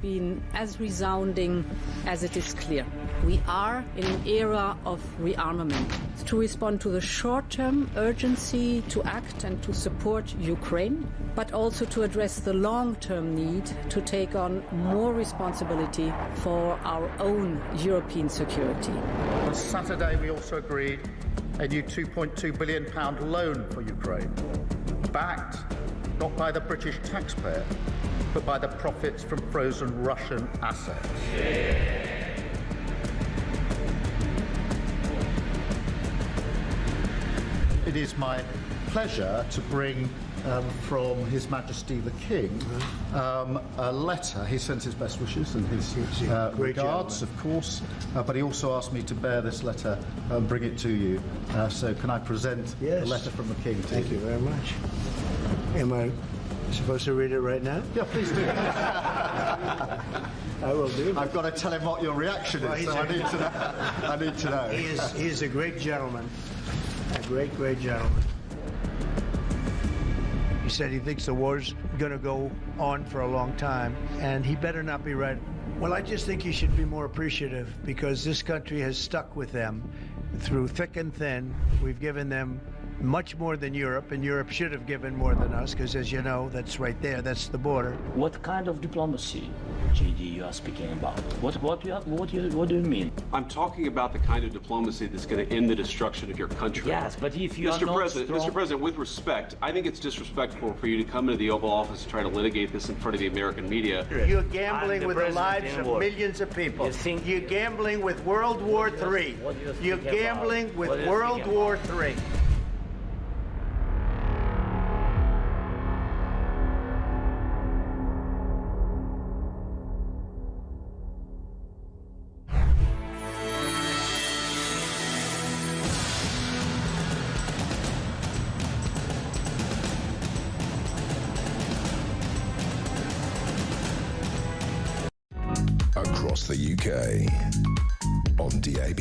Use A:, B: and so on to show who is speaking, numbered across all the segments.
A: been as resounding as it is clear. We are in an era of rearmament to respond to the short-term urgency to act and to support Ukraine, but also to address the long-term need to take on more responsibility for our own European security.
B: On Saturday, we also agreed a new £2.2 billion loan for Ukraine, backed not by the British taxpayer, but by the profits from frozen Russian assets. It is my pleasure to bring from His Majesty the King a letter. He sends his best wishes and his regards, of course, but he also asked me to bear this letter and bring it to you. So can I present the letter from the King to you?
C: Thank you very much. Am I supposed to read it right now?
B: Yeah, please do.
C: I will do.
B: I've got to tell him what your reaction is, so I need to know. I need to know.
C: He is a great gentleman. A great, great gentleman. He said he thinks the war's going to go on for a long time, and he better not be right. Well, I just think he should be more appreciative, because this country has stuck with them through thick and thin. We've given them much more than Europe, and Europe should have given more than us, because as you know, that's right there, that's the border.
D: What kind of diplomacy, JD, you are speaking about? What do you mean?
E: I'm talking about the kind of diplomacy that's going to end the destruction of your country.
D: Yes, but if you are not
E: Mr. President, with respect, I think it's disrespectful for you to come into the Oval Office and try to litigate this in front of the American media.
C: You're gambling with the lives of millions of people. You're gambling with World War III. You're gambling with World War III.
F: Across the UK, on DAB+,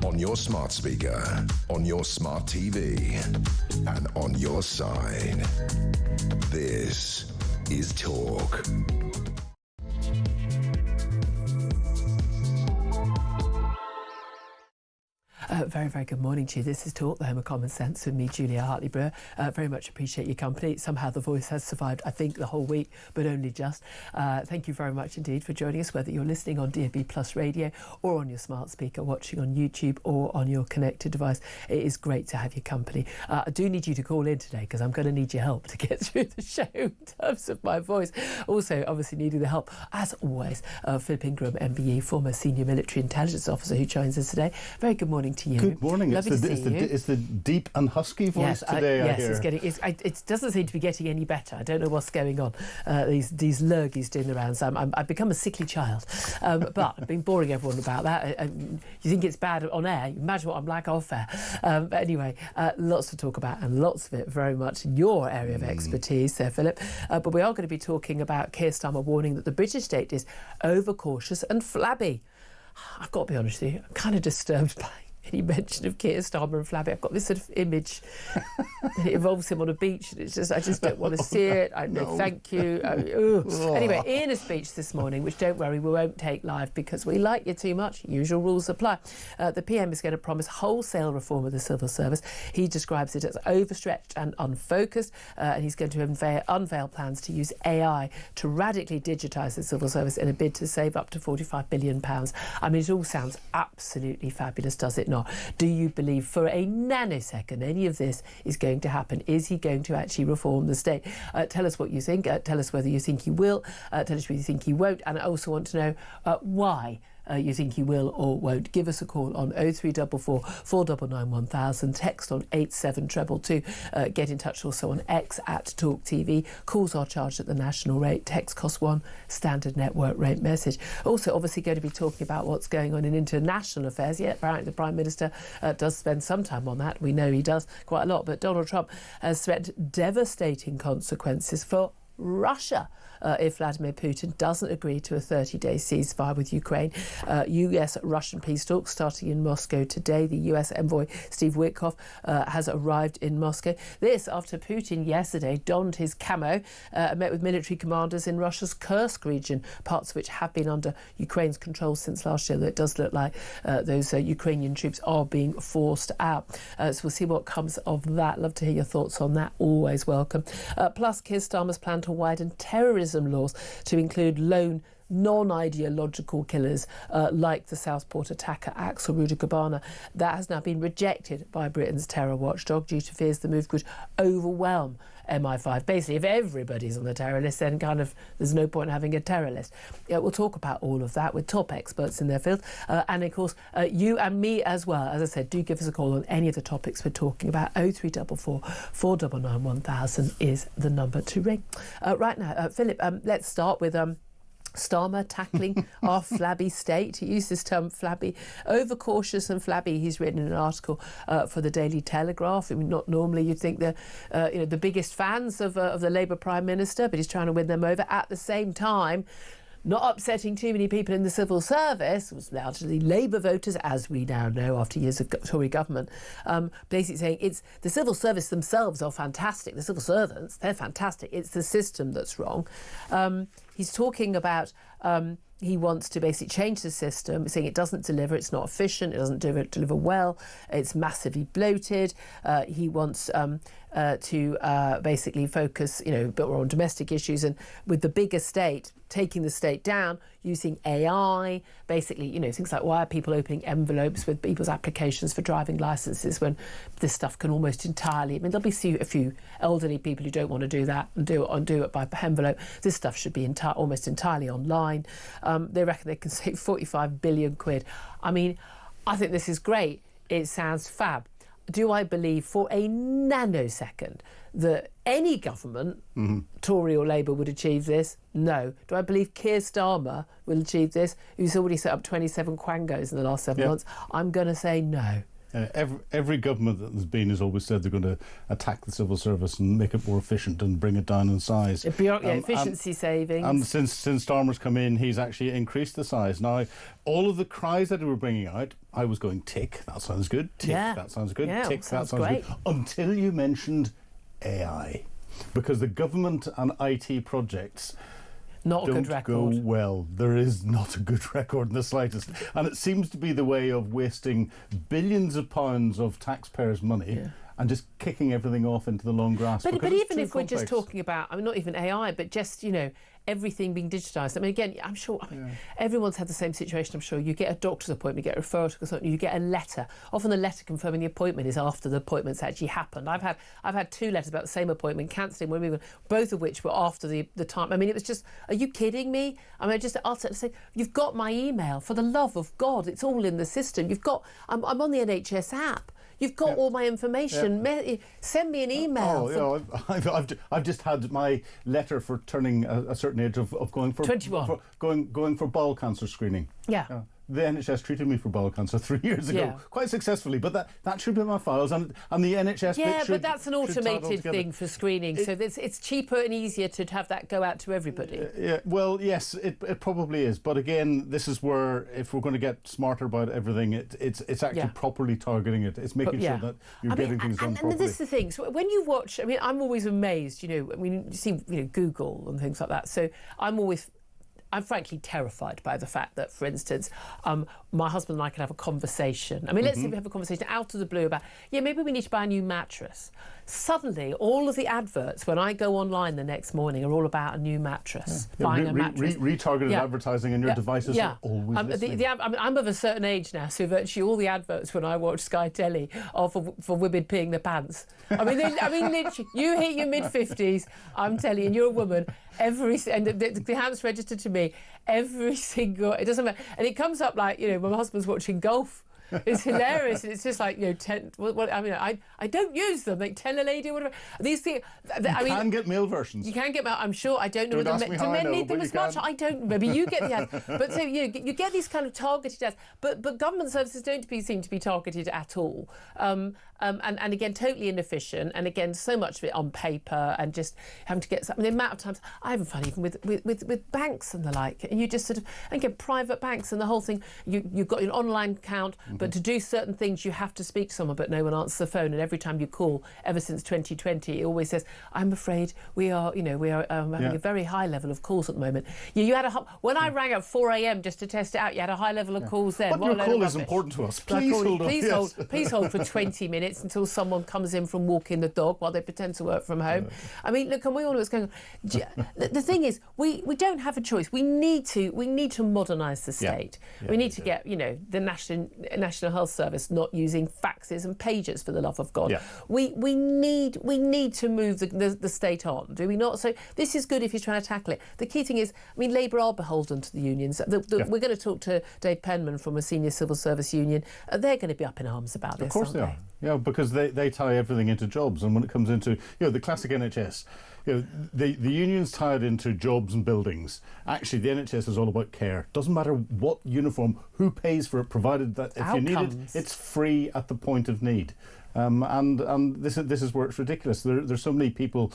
F: on your smart speaker, on your smart TV, and on your side. This is Talk.
G: Very, very good morning to you. This is Talk, the home of common sense, with me, Julia Hartley-Brewer. Very much appreciate your company. Somehow the voice has survived, I think, the whole week, but only just. Thank you very much indeed for joining us, whether you're listening on DAB+ radio or on your smart speaker, watching on YouTube or on your connected device. It is great to have your company. I do need you to call in today, because I'm going to need your help to get through the show in terms of my voice. Also, obviously needing the help, as always, of Philip Ingram, MBE, former senior military intelligence officer, who joins us today. Very good morning to you.
H: Good morning.
G: Lovely to see you.
H: It's the deep and husky voice today.
G: Yes,
H: I hear.
G: it doesn't seem to be getting any better. I don't know what's going on. These lurgies doing the rounds. I've become a sickly child, but I've been boring everyone about that. You think it's bad on air? Imagine what I'm like off air. But anyway, lots to talk about, and lots of it very much in your area of expertise, Sir Philip. But we are going to be talking about Keir Starmer warning that the British state is overcautious and flabby. I've got to be honest with you, I'm kind of disturbed by any mention of Keir Starmer and flabby. I've got this sort of image that it involves him on a beach, and I just don't want to see it. No, thank you. Anyway, in a speech this morning, which, don't worry, we won't take live because we like you too much. Usual rules apply. The PM is going to promise wholesale reform of the civil service. He describes it as overstretched and unfocused, and he's going to unveil plans to use AI to radically digitise the civil service in a bid to save up to £45 billion. I mean, it all sounds absolutely fabulous, does it not? Do you believe for a nanosecond any of this is going to happen? Is he going to actually reform the state? Tell us what you think. Tell us whether you think he will. Tell us whether you think he won't. And I also want to know why you think he will or won't. Give us a call on 0344 499 1000, text on 87222. Get in touch also on X at talkTV. Calls are charged at the national rate. Text costs £1, standard network rate message. Also, obviously, going to be talking about what's going on in international affairs. Yeah, apparently the Prime Minister does spend some time on that. We know he does quite a lot. But Donald Trump has threatened devastating consequences for Russia if Vladimir Putin doesn't agree to a 30-day ceasefire with Ukraine. US-Russian peace talks starting in Moscow today. The US envoy Steve Witkoff has arrived in Moscow. This after Putin yesterday donned his camo and met with military commanders in Russia's Kursk region, parts of which have been under Ukraine's control since last year. It does look like those Ukrainian troops are being forced out. So we'll see what comes of that. Love to hear your thoughts on that. Always welcome. Plus, Keir Starmer's plan to widen terrorism laws to include lone non-ideological killers like the Southport attacker Axel Rudakabana. That has now been rejected by Britain's terror watchdog due to fears the move could overwhelm MI5. Basically, if everybody's on the terror list, then kind of there's no point in having a terror list. We'll talk about all of that with top experts in their field. And, of course, you and me as well. As I said, do give us a call on any of the topics we're talking about. 0344 499 1000 is the number to ring. Right now, Philip, let's start with... Starmer tackling our flabby state. He used this term flabby, overcautious and flabby. He's written in an article for the Daily Telegraph. I mean, not normally you'd think the biggest fans of the Labour Prime Minister, but he's trying to win them over. At the same time, not upsetting too many people in the civil service, was largely Labour voters, as we now know after years of Tory government, basically saying it's the civil service themselves are fantastic. The civil servants, they're fantastic. It's the system that's wrong. He's talking about he wants to basically change the system, saying it doesn't deliver, it's not efficient, it doesn't deliver well, it's massively bloated. He wants to basically focus, a bit more on domestic issues, and with the bigger state, taking the state down, using AI, basically, things like why are people opening envelopes with people's applications for driving licences when this stuff can almost entirely, there'll be a few elderly people who don't want to do that and do it by envelope. This stuff should be almost entirely online. They reckon they can save 45 billion quid. I mean, I think this is great. It sounds fab. Do I believe for a nanosecond that any government, Tory or Labour, would achieve this? No. Do I believe Keir Starmer will achieve this, who's already set up 27 quangos in the last 7 months? I'm going to say no.
H: Every government that has been has always said they're going to attack the civil service and make it more efficient and bring it down in size.
G: Efficiency savings.
H: And since Starmer's come in, he's actually increased the size. Now, all of the cries that they were bringing out, I was going, tick, that sounds good, tick, that sounds good, tick, that sounds
G: great.
H: Good, until you mentioned AI. Because the government and IT projects
G: not a good record.
H: Go well. There is not a good record in the slightest. And it seems to be the way of wasting billions of pounds of taxpayers' money and just kicking everything off into the long grass.
G: But even if we're just talking about, not even AI, but just, everything being digitised. Again, I'm sure everyone's had the same situation, I'm sure. You get a doctor's appointment, you get a referral to consultant, you get a letter. Often the letter confirming the appointment is after the appointment's actually happened. I've had 2 letters about the same appointment, cancelling, both of which were after the time. It was just, are you kidding me? I'll say, you've got my email, for the love of God, it's all in the system. I'm on the NHS app. You've got all my information. Send me an email.
H: I've just had my letter for turning a certain age of going for
G: 21.
H: Going for bowel cancer screening.
G: Yeah.
H: The NHS treated me for bowel cancer 3 years ago, quite successfully, but that should be in my files, and the NHS bit
G: but that's an automated thing for screening, so it's cheaper and easier to have that go out to everybody.
H: Well, yes, it probably is, but again, this is where, if we're going to get smarter about everything, it's actually properly targeting it. It's making sure that you're getting things done properly. And this is
G: the thing, so when you watch, I'm always amazed, you see Google and things like that, so I'm frankly terrified by the fact that, for instance, my husband and I can have a conversation. Let's say we have a conversation out of the blue about, maybe we need to buy a new mattress. Suddenly, all of the adverts, when I go online the next morning, are all about a new mattress, buying a mattress.
H: Retargeted advertising on your devices are always listening.
G: I'm of a certain age now, so virtually all the adverts when I watch Sky Telly are for women peeing their pants. Literally, you hit your mid-50s, I'm telling you, and you're a woman, and the hand's registered to me, every single, it doesn't matter, and it comes up like, when my husband's watching golf, It's hilarious, and it's just like, you know, 10. Well, I mean, I don't use them. Like, tell a lady, whatever. These things.
H: You can get male versions.
G: You can get mail. I'm sure. I don't know.
H: Don't ask me how
G: do
H: I
G: men
H: know,
G: need them
H: but
G: as
H: you
G: much?
H: can.
G: I don't. Maybe you get the ads. But so you get these kind of targeted ads. But government services don't seem to be targeted at all. And again, totally inefficient. And again, so much of it on paper and just having to get something. The amount of times I have fun even with banks and the like. And you just sort of, and again, private banks and the whole thing. You've got your online account, but to do certain things you have to speak to someone, but no one answers the phone. And every time you call, ever since 2020, it always says, "I'm afraid we are having a very high level of calls at the moment." You had when I rang at 4 a.m. just to test it out, you had a high level of calls then.
H: But your call is important to us. Please hold on.
G: Please hold for 20 minutes until someone comes in from walking the dog while they pretend to work from home. I mean, look, and we all know what's going on. The thing is, we don't have a choice. We need to modernise the state. We need to get, you know, the National Health Service not using faxes and pagers, for the love of God. We need to move the state on, do we not? So this is good if you're trying to tackle it. The key thing is, I mean, Labour are beholden to the unions. We're going to talk to Dave Penman from a senior civil service union. They're going to be up in arms about this.
H: Of course they are. Yeah, because they tie everything into jobs, and when it comes into, you know, the classic NHS, you know, the unions tie it into jobs and buildings. Actually, the NHS is all about care. Doesn't matter what uniform, who pays for it, provided that if you need it, it's free at the point of need. And this is where it's ridiculous. There's so many people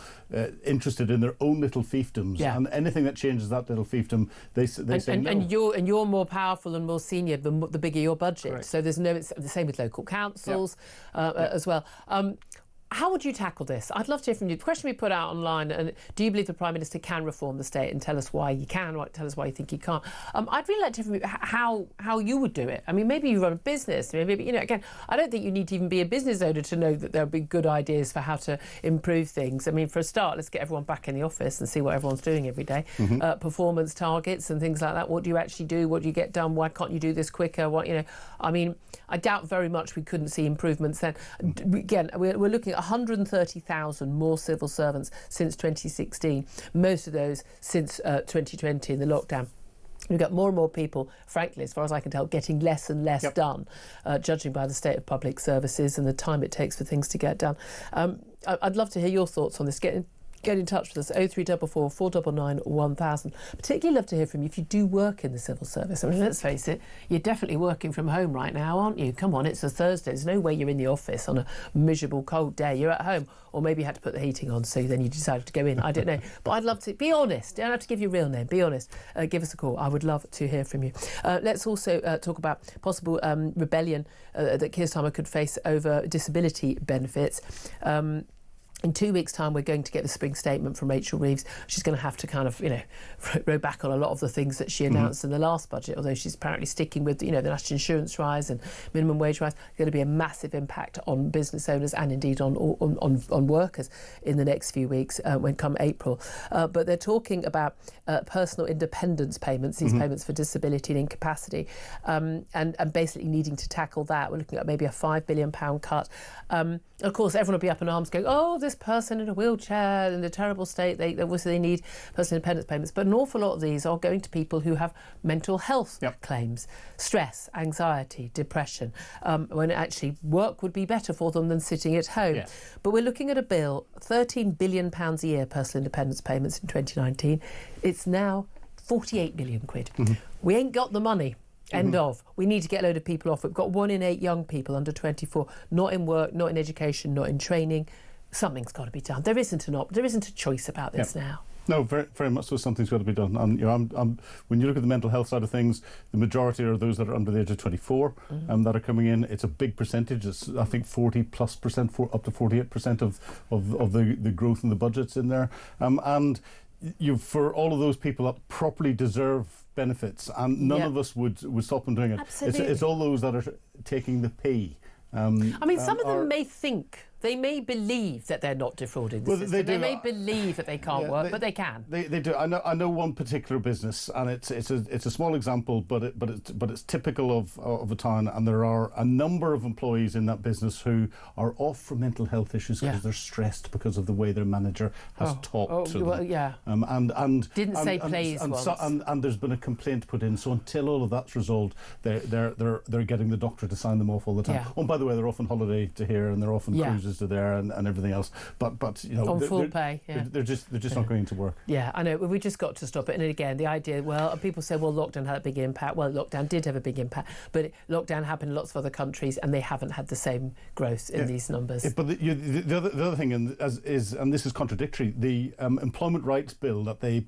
H: interested in their own little fiefdoms, and anything that changes that little fiefdom, they say no.
G: And you're more powerful and more senior the bigger your budget. Correct. So it's the same with local councils as well. How would you tackle this? I'd love to hear from you. The question we put out online, and do you believe the Prime Minister can reform the state, and tell us why you can, or tell us why you think you can't. I'd really like to hear from you how you would do it. I mean, maybe you run a business. Maybe, you know, again, I don't think you need to even be a business owner to know that there'll be good ideas for how to improve things. I mean, for a start, let's get everyone back in the office and see what everyone's doing every day. Performance targets and things like that. What do you actually do? What do you get done? Why can't you do this quicker? What, you know, I mean, I doubt very much we couldn't see improvements then. Again, we're looking at 130,000 more civil servants since 2016, most of those since 2020 in the lockdown. We've got more and more people, frankly, as far as I can tell, getting less and less done, judging by the state of public services and the time it takes for things to get done. I'd love to hear your thoughts on this. Get in touch with us, 0344 499 1000. Particularly love to hear from you if you do work in the civil service. I mean, let's face it, you're definitely working from home right now, aren't you? Come on, it's a Thursday. There's no way you're in the office on a miserable, cold day. You're at home. Or maybe you had to put the heating on, so then you decided to go in. I don't know. But I'd love to be honest. Don't have to give your real name. Be honest. Give us a call. I would love to hear from you. Let's also talk about possible rebellion that Keir Starmer could face over disability benefits. In 2 weeks' time, we're going to get the spring statement from Rachel Reeves. She's going to have to kind of, you know, row back on a lot of the things that she announced in the last budget, although she's apparently sticking with, you know, the national insurance rise and minimum wage rise. There's going to be a massive impact on business owners and indeed on workers in the next few weeks when come April. But they're talking about personal independence payments, these payments for disability and incapacity, and basically needing to tackle that. We're looking at maybe a £5 billion cut. Of course, everyone will be up in arms going, oh, this person in a wheelchair in a terrible state, they need personal independence payments. But an awful lot of these are going to people who have mental health claims, stress, anxiety, depression, when actually work would be better for them than sitting at home. But we're looking at a bill, £13 billion a year personal independence payments in 2019. It's now 48 billion quid. We ain't got the money. End of. We need to get a load of people off. We've got 1 in 8 young people under 24, not in work, not in education, not in training. Something's got to be done. There isn't a choice about this now.
H: No, very, very much so. Something's got to be done. And you know, when you look at the mental health side of things, the majority are those that are under the age of 24 that are coming in. It's a big percentage. It's, I think, 40+%, up to 48% of the growth in the budgets in there. And for all of those people that properly deserve benefits, and none of us would stop them doing it.
G: Absolutely.
H: It's all those that are taking the pay.
G: I mean, some of them may think they may believe that they're not defrauding the system. They may believe that they can't work, but they can.
H: They do. I know one particular business, and it's a small example, but it's typical of a town. And there are a number of employees in that business who are off for mental health issues because they're stressed because of the way their manager has talked to them.
G: Well, yeah.
H: And
G: didn't say please once.
H: And there's been a complaint put in. So until all of that's resolved, they're getting the doctor to sign them off all the time.
G: Yeah.
H: Oh, by the way, they're off on holiday to here, and they're off on cruises to there, and everything else. But you know,
G: on full pay. Yeah.
H: They're just not going to work.
G: Yeah, I know. We just got to stop it. And again, the idea, well, people say, well, lockdown had a big impact. Well, lockdown did have a big impact, but lockdown happened in lots of other countries, and they haven't had the same growth in these numbers.
H: Yeah, but the other thing, and this is contradictory, the employment rights bill that they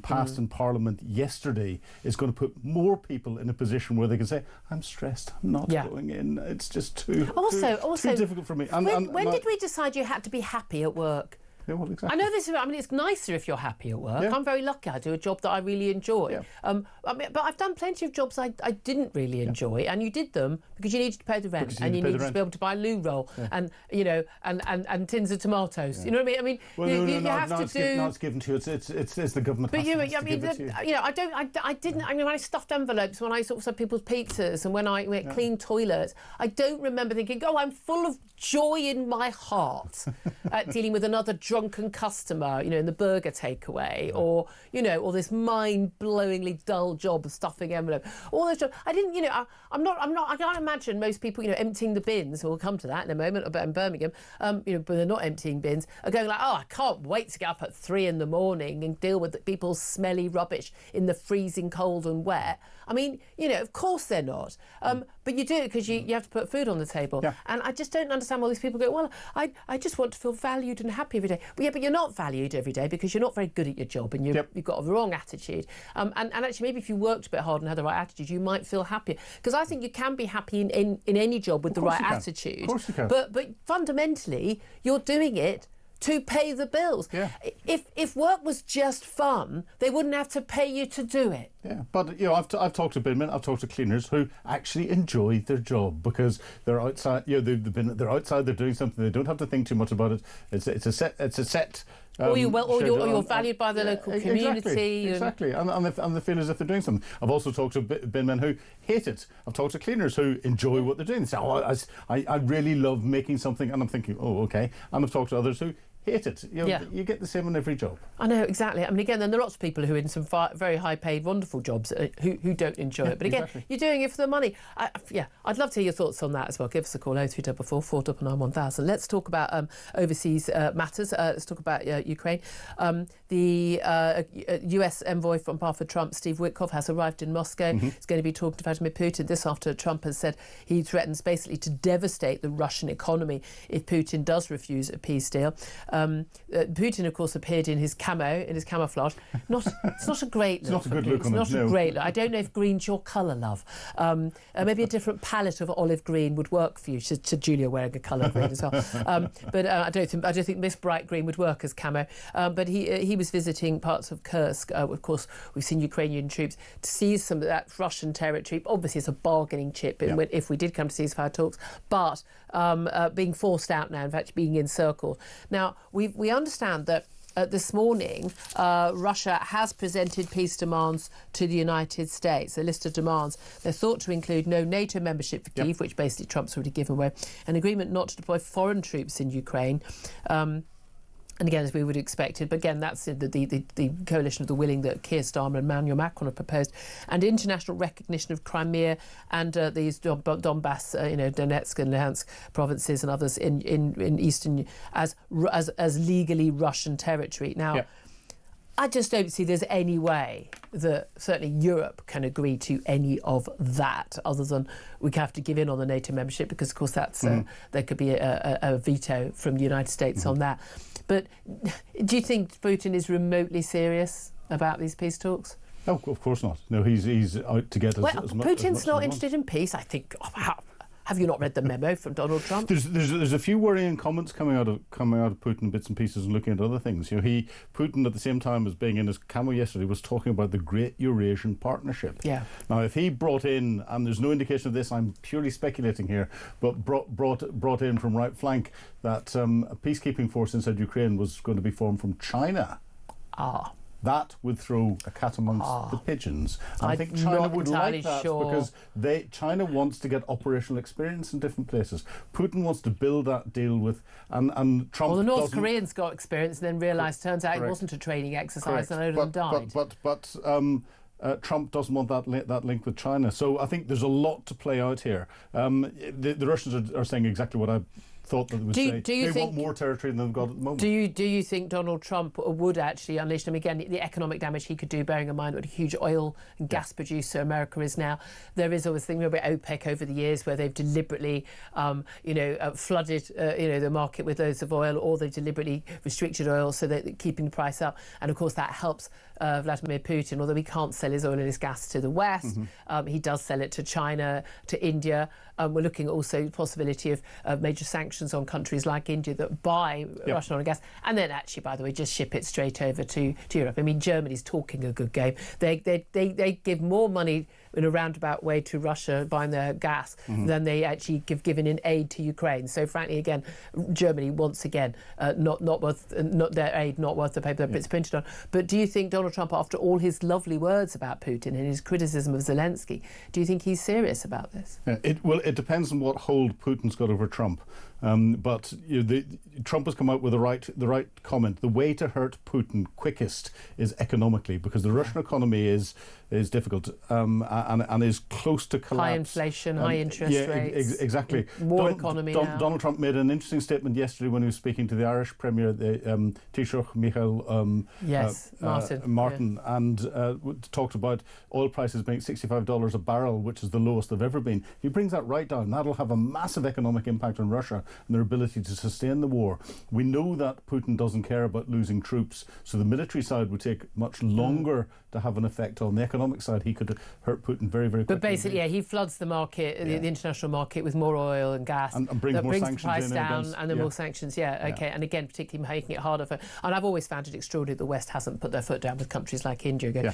H: passed in Parliament yesterday is going to put more people in a position where they can say, I'm stressed, I'm not going in, it's just too difficult for me.
G: When did we decide you had to be happy at work?
H: Yeah, well, exactly.
G: I know this. I mean, it's nicer if you're happy at work. Yeah. I'm very lucky. I do a job that I really enjoy. Yeah. But I've done plenty of jobs I didn't really enjoy, and you did them because you needed to pay the rent, and you needed to be able to buy a loo roll, and you know, and tins of tomatoes. Yeah. You know what I mean? I mean, you have to do.
H: No, it's given to you. It's the government.
G: But I didn't. I mean, when I stuffed envelopes, when I sort of said people's pizzas, and when I cleaned toilets, I don't remember thinking, oh, I'm full of joy in my heart at dealing with another drunken customer, you know, in the burger takeaway, or you know, or this mind-blowingly dull job of stuffing envelope. All those jobs, I didn't, you know, I can't imagine most people, you know, emptying the bins. We'll come to that in a moment about in Birmingham. You know, but they're not emptying bins. Are going like, oh, I can't wait to get up at 3 a.m. and deal with people's smelly rubbish in the freezing cold and wet. I mean, you know, of course they're not. But you do it because you have to put food on the table. Yeah. And I just don't understand why these people go, well, I just want to feel valued and happy every day. Well, yeah, but you're not valued every day because you're not very good at your job, and you've got a wrong attitude. And actually, maybe if you worked a bit hard and had the right attitude, you might feel happier. Because I think you can be happy in any job with the right attitude.
H: Of course you can.
G: But fundamentally, you're doing it to pay the bills.
H: Yeah.
G: If work was just fun, they wouldn't have to pay you to do it.
H: Yeah, but you know, I've talked to bidmen, I've talked to cleaners who actually enjoy their job because they're outside. You know, they're outside. They're doing something. They don't have to think too much about it. It's a set.
G: Or you're valued by the local community.
H: Exactly. And they feel as if they're doing something. I've also talked to binmen who hate it. I've talked to cleaners who enjoy what they're doing. They say, oh, I really love making something, and I'm thinking, oh, okay. And I've talked to others who hate it. You know, you get the same on every job.
G: I know, exactly. I mean, again, then there are lots of people who are in some very high-paid, wonderful jobs who don't enjoy it. But again, you're doing it for the money. I'd love to hear your thoughts on that as well. Give us a call, 0344 499 1000. Let's talk about overseas matters. Let's talk about Ukraine. The US envoy on behalf of Trump, Steve Witkoff, has arrived in Moscow. He's going to be talking to Vladimir Putin. This after Trump has said he threatens basically to devastate the Russian economy if Putin does refuse a peace deal. Putin, of course, appeared in his camouflage. It's not a great look.
H: It's not a good look on him.
G: It's not a great look. I don't know if green's your colour, love. Maybe a different palette of olive green would work for you. To Julia wearing a colour green as well. But I don't think this bright green would work as camo. But he was visiting parts of Kursk. Of course, we've seen Ukrainian troops to seize some of that Russian territory. Obviously, it's a bargaining chip if we did come to ceasefire talks. But being forced out now, in fact, being encircled. Now, we understand that this morning, Russia has presented peace demands to the United States, a list of demands. They're thought to include no NATO membership for Kyiv, which basically Trump's already given away, an agreement not to deploy foreign troops in Ukraine. And again, as we would expect it, but again, that's the coalition of the willing that Keir Starmer and Emmanuel Macron have proposed, and international recognition of Crimea and these Donbass, Donetsk and Luhansk provinces and others in eastern as legally Russian territory. Now, I just don't see there's any way that certainly Europe can agree to any of that, other than we have to give in on the NATO membership, because of course that's there could be a veto from the United States on that. But do you think Putin is remotely serious about these peace talks?
H: No, of course not. No, he's out to get as much.
G: Putin's not interested in peace. I think. Have you not read the memo from Donald Trump?
H: There's a few worrying comments coming out of Putin, bits and pieces, and looking at other things. Putin at the same time as being in his camel yesterday was talking about the Great Eurasian Partnership.
G: Yeah.
H: Now, if he brought in, and there's no indication of this, I'm purely speculating here, but brought in from right flank that a peacekeeping force inside Ukraine was going to be formed from China. That would throw a cat amongst the pigeons. I think China would like that because China wants to get operational experience in different places. Putin wants to build that deal with, and Trump.
G: Well, the North Koreans got experience and then realised, turns out it wasn't a training exercise, and a load of them died.
H: But Trump doesn't want that link with China. So I think there's a lot to play out here. The Russians are saying exactly what I thought that they would say. They want more territory than they've got at the moment.
G: Do you think Donald Trump would actually unleash them again? The economic damage he could do, bearing in mind what a huge oil and gas producer America is now. There is always thing about OPEC over the years where they've deliberately, flooded, the market with loads of oil, or they've deliberately restricted oil so that they're keeping the price up. And of course that helps Vladimir Putin, although he can't sell his oil and his gas to the West. He does sell it to China, to India. We're looking also at the possibility of major sanctions on countries like India that buy Russian oil and gas, and then actually, by the way, just ship it straight over to Europe. I mean, Germany's talking a good game. They give more money in a roundabout way to Russia buying their gas than they actually given in aid to Ukraine. So frankly, again, Germany once again not their aid not worth the paper it's printed on. But do you think Donald Trump, after all his lovely words about Putin and his criticism of Zelensky, do you think he's serious about this?
H: It depends on what hold Putin's got over Trump. But Trump has come out with the right comment. The way to hurt Putin quickest is economically, because the Russian economy is difficult and is close to collapse.
G: High inflation, high interest rates.
H: Exactly.
G: War economy now.
H: Donald Trump made an interesting statement yesterday when he was speaking to the Irish Premier, Taoiseach Michael Martin, and talked about oil prices being $65 a barrel, which is the lowest they've ever been. If he brings that right down, that'll have a massive economic impact on Russia and their ability to sustain the war. We know that Putin doesn't care about losing troops, so the military side would take much longer to have an effect on. The economic side, he could hurt Putin very, very quickly.
G: But basically, he floods the market, the international market, with more oil and gas.
H: And brings more sanctions
G: the price down, and then more sanctions, And again, particularly making it harder for... And I've always found it extraordinary the West hasn't put their foot down with countries like India.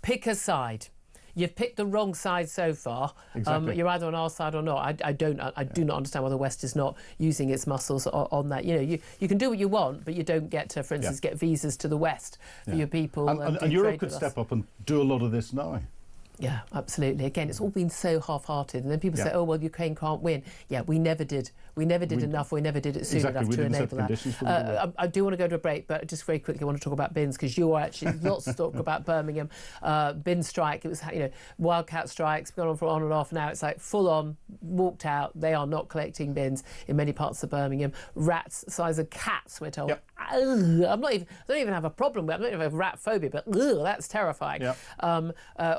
G: Pick a side. You've picked the wrong side so far.
H: Exactly.
G: You're either on our side or not. I do not understand why the West is not using its muscles on that. You can do what you want, but you don't get to, for instance, get visas to the West for your people.
H: And Europe could step up and do a lot of this now.
G: Yeah, absolutely. Again, it's all been so half-hearted, and then people say, "Oh well, Ukraine can't win." Yeah, we never did. We never did enough. We never did it soon enough to enable that. I do want to go to a break, but just very quickly, I want to talk about bins, because you are actually lots to talk about Birmingham. Bin strike. It was wildcat strikes gone on for on and off. Now it's like full on. Walked out. They are not collecting bins in many parts of Birmingham. Rats size of cats, we're told.
H: Yep.
G: I don't even have a problem with it. I don't even have rat phobia, but that's terrifying.
H: Yep.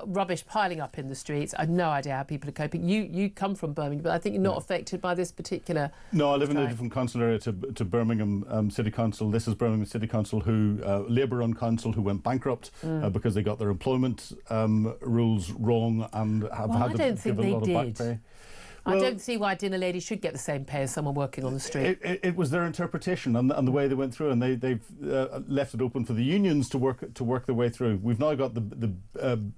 G: Rubbish piling up in the streets. I have no idea how people are coping. You come from Birmingham, but I think you're not affected by this particular...
H: No, I live in a different council area to Birmingham City Council. This is Birmingham City Council, who Labour-run council, who went bankrupt because they got their employment rules wrong and have had to give a lot of back pay.
G: Well, I don't see why dinner ladies should get the same pay as someone working on the street.
H: It was their interpretation and the way they went through, and they've left it open for the unions to work their way through. We've now got the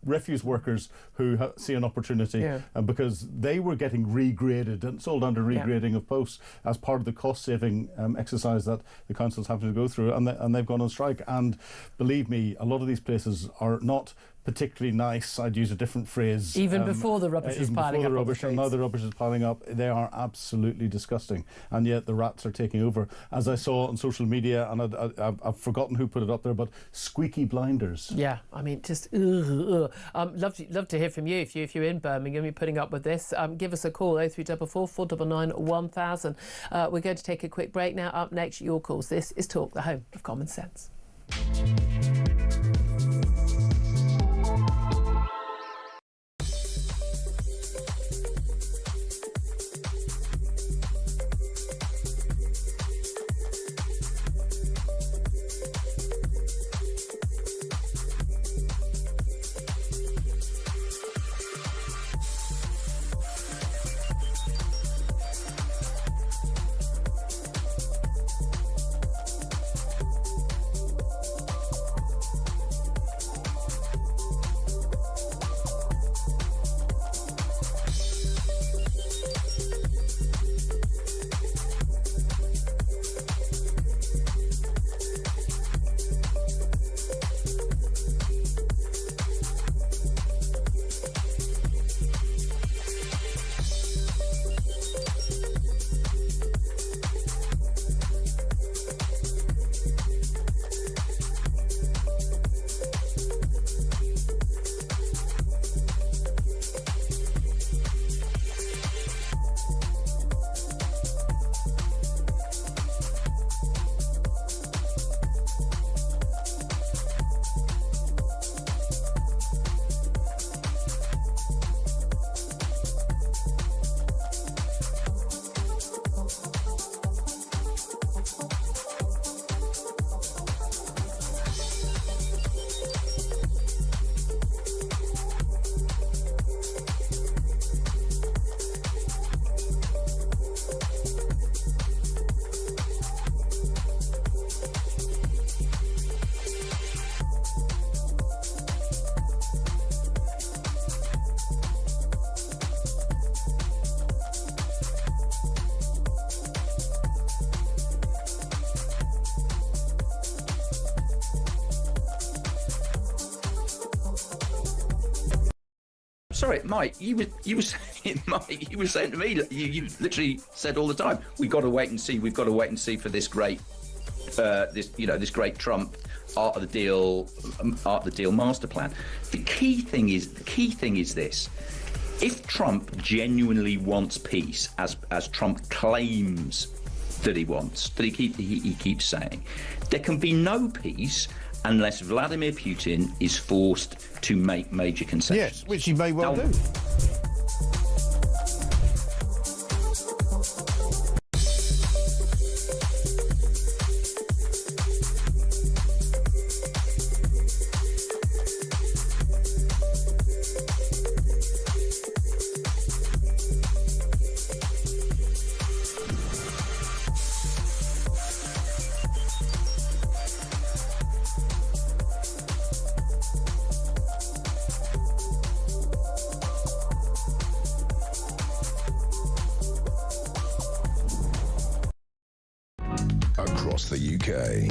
H: refuse workers who see an opportunity because they were getting regraded, and it's all down to regrading of posts as part of the cost-saving exercise that the council's having to go through, and they've gone on strike. And believe me, a lot of these places are not particularly nice. I'd use a different phrase.
G: Even before the rubbish is piling up on the streets.
H: And now the rubbish is piling up. They are absolutely disgusting. And yet the rats are taking over. As I saw on social media, and I've forgotten who put it up there, but squeaky blinders.
G: Yeah, I mean, just love to hear from you if you're in Birmingham, you're putting up with this. Give us a call, 0344 499 1000. We're going to take a quick break now. Up next, your calls. This is Talk, the home of common sense.
I: Sorry, Mike. You were saying, Mike. You were saying to me. You literally said all the time, "We've got to wait and see. We've got to wait and see for this great, this great Trump art of the deal master plan." The key thing is this: if Trump genuinely wants peace, as Trump claims that he wants, that he keeps saying, there can be no peace unless Vladimir Putin is forced to make major concessions.
J: Yes, which he may well do.
F: Across the UK,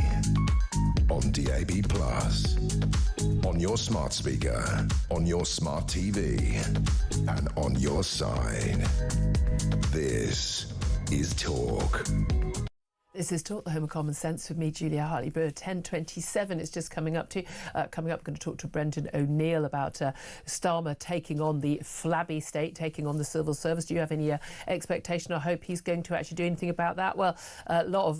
F: on DAB+, on your smart speaker, on your smart TV, and on your side. This is Talk.
G: This is Talk, the Home of Common Sense, with me, Julia Hartley-Brewer. 10:27. It's just coming up. Coming up, going to talk to Brendan O'Neill about Starmer taking on the flabby state, taking on the civil service. Do you have any expectation or hope he's going to actually do anything about that? Well, a lot of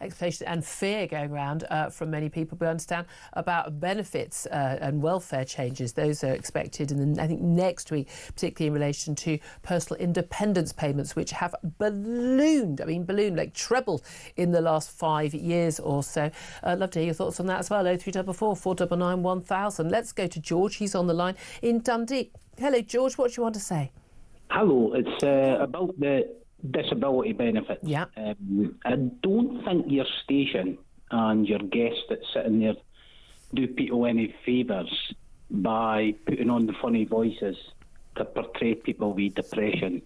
G: expectation and fear going around from many people, we understand, about benefits and welfare changes. Those are expected in, I think, next week, particularly in relation to personal independence payments, which have ballooned. I mean, like trebled in the last 5 years or so. I'd love to hear your thoughts on that as well. 0344 499 1000. Let's go to George. He's on the line in Dundee. Hello, George. What do you want to say?
K: Hello. It's about the disability benefit.
G: Yeah.
K: I don't think your station and your guests that's sitting there do people any favours by putting on the funny voices to portray people with depression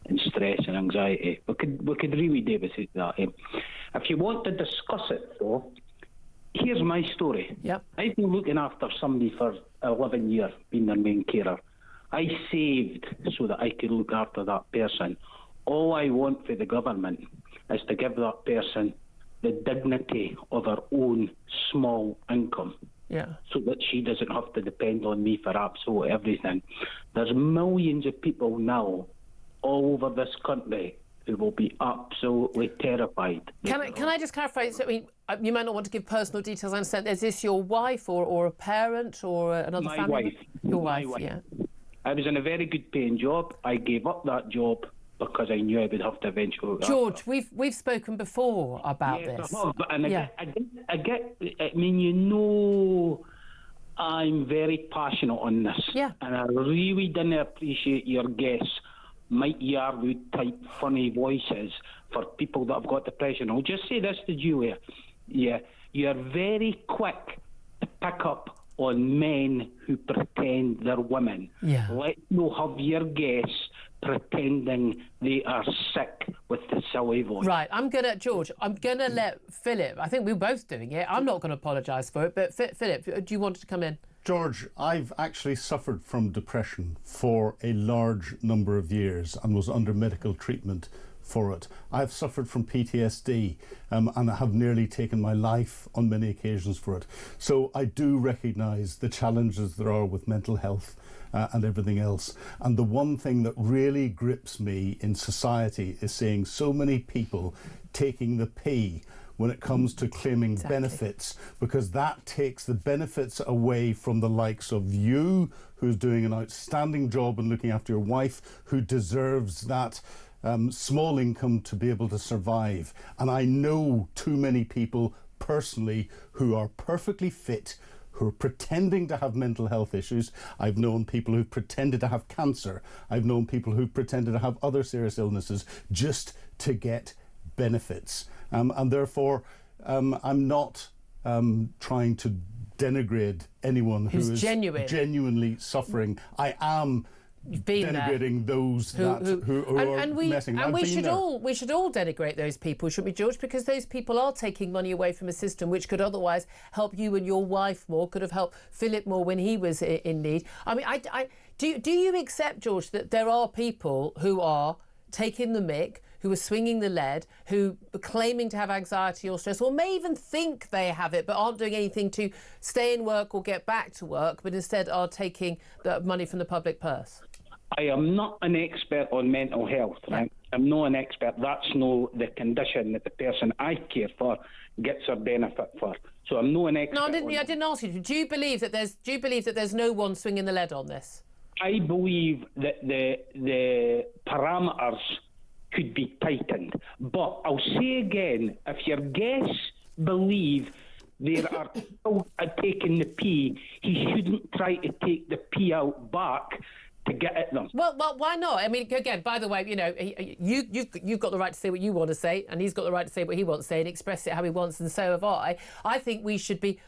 K: and stress and anxiety. We could really do with that. If you want to discuss it, though, here's my story.
G: Yep.
K: I've been looking after somebody for 11 years, being their main carer. I saved so that I could look after that person. All I want for the government is to give that person the dignity of her own small income.
G: Yeah.
K: So that she doesn't have to depend on me for absolutely everything. There's millions of people now all over this country who will be absolutely terrified.
G: Can I just clarify? So, I mean, you might not want to give personal details. I understand. Is this your wife or a parent or another family?
K: My wife.
G: Your
K: My
G: wife, yeah.
K: I was in a very good paying job. I gave up that job because I knew I would have to eventually...
G: George, we've spoken before about this.
K: I mean, you know, I'm very passionate on this.
G: Yeah.
K: And I really didn't appreciate your guests, Mike Yarwood type funny voices for people that have got depression. I'll just say this to Julia. Yeah, you're very quick to pick up on men who pretend they're women.
G: Yeah.
K: Let's not have your guests pretending they are sick with the silly voice.
G: Right, George, I'm going to let Philip, I think we're both doing it. I'm not going to apologise for it, but Philip, do you want to come in?
H: George, I've actually suffered from depression for a large number of years and was under medical treatment for it. I've suffered from PTSD and I have nearly taken my life on many occasions for it. So I do recognise the challenges there are with mental health and everything else. And the one thing that really grips me in society is seeing so many people taking the P when it comes to claiming benefits, because that takes the benefits away from the likes of you, who's doing an outstanding job and looking after your wife, who deserves that small income to be able to survive. And I know too many people personally who are perfectly fit, who are pretending to have mental health issues. I've known people who've pretended to have cancer. I've known people who've pretended to have other serious illnesses just to get benefits. And therefore, I'm not trying to denigrate anyone who is genuinely suffering. I am
G: been
H: denigrating those who are messing.
G: And we should all denigrate those people, shouldn't we, George? Because those people are taking money away from a system which could otherwise help you and your wife more, could have helped Philip more when he was in need. I mean, do you accept, George, that there are people who are taking the mick, who are swinging the lead, who are claiming to have anxiety or stress, or may even think they have it, but aren't doing anything to stay in work or get back to work, but instead are taking the money from the public purse?
K: I am not an expert on mental health, right? I'm not an expert. That's no the condition that the person I care for gets a benefit for. So I'm not an expert.
G: No, I didn't ask you. Do you believe that there's no one swinging the lead on this?
K: I believe that the parameters could be tightened. But I'll say again, if your guests believe there are people taking the pee, he shouldn't try to take the pee out back to get at them.
G: Well, why not? I mean, again, by the way, you know, you've got the right to say what you want to say, and he's got the right to say what he wants to say and express it how he wants, and so have I. I think we should be,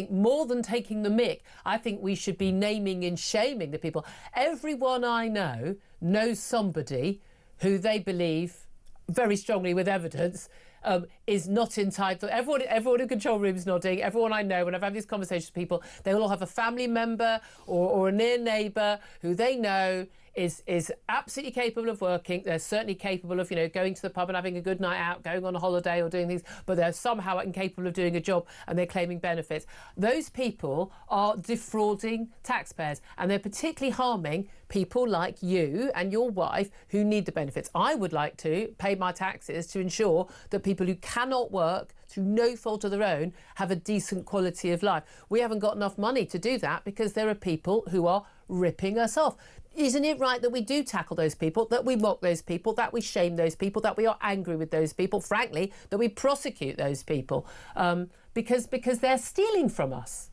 G: more than taking the mick, I think we should be naming and shaming the people. Everyone I know knows somebody who they believe, very strongly with evidence, is not entitled. Everyone in control room is nodding. Everyone I know, when I've had these conversations with people, they will all have a family member or a near neighbour who they know is absolutely capable of working. They're certainly capable of, you know, going to the pub and having a good night out, going on a holiday or doing things, but they're somehow incapable of doing a job and they're claiming benefits. Those people are defrauding taxpayers, and they're particularly harming people like you and your wife who need the benefits. I would like to pay my taxes to ensure that people who cannot work through no fault of their own have a decent quality of life. We haven't got enough money to do that because there are people who are ripping us off. Isn't it right that we do tackle those people, that we mock those people, that we shame those people, that we are angry with those people, frankly, that we prosecute those people because they're stealing from us?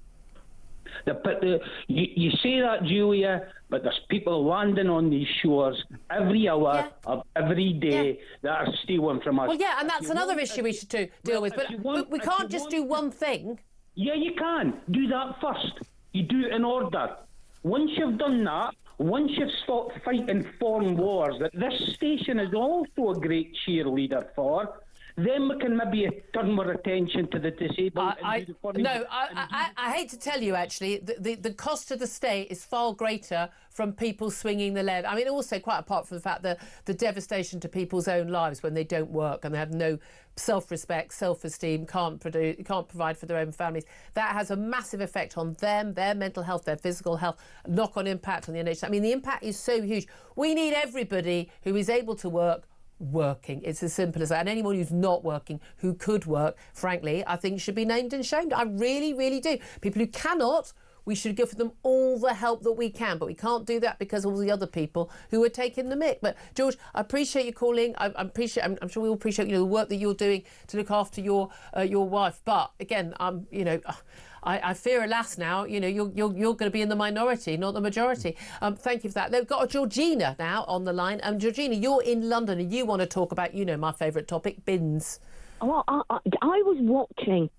K: You say that, Julia, but there's people landing on these shores every hour of every day that are stealing from us.
G: Well, yeah, and that's another issue we should deal with. But we can't just do one thing.
K: Yeah, you can. Do that first. You do it in order. Once you've done that, once you've stopped fighting foreign wars that this station is also a great cheerleader for, then we can maybe turn more attention to the disabled.
G: I hate to tell you, actually, the cost to the state is far greater from people swinging the lead. I mean, also, quite apart from the fact that the devastation to people's own lives when they don't work and they have no self-respect, self-esteem, can't provide for their own families, that has a massive effect on them, their mental health, their physical health, knock-on impact on the NHS. I mean, the impact is so huge. We need everybody who is able to work working. It's as simple as that. And anyone who's not working, who could work, frankly, I think should be named and shamed. I really, really do. People who cannot, we should give them all the help that we can, but we can't do that because of all the other people who are taking the mick. But George, I appreciate you calling. I'm sure we all appreciate, you know, the work that you're doing to look after your wife. But again, you know, I fear, alas, now, you know, you're going to be in the minority, not the majority. Thank you for that. They've got a Georgina now on the line. Georgina, you're in London and you want to talk about, you know, my favourite topic, bins.
J: Well, I was watching,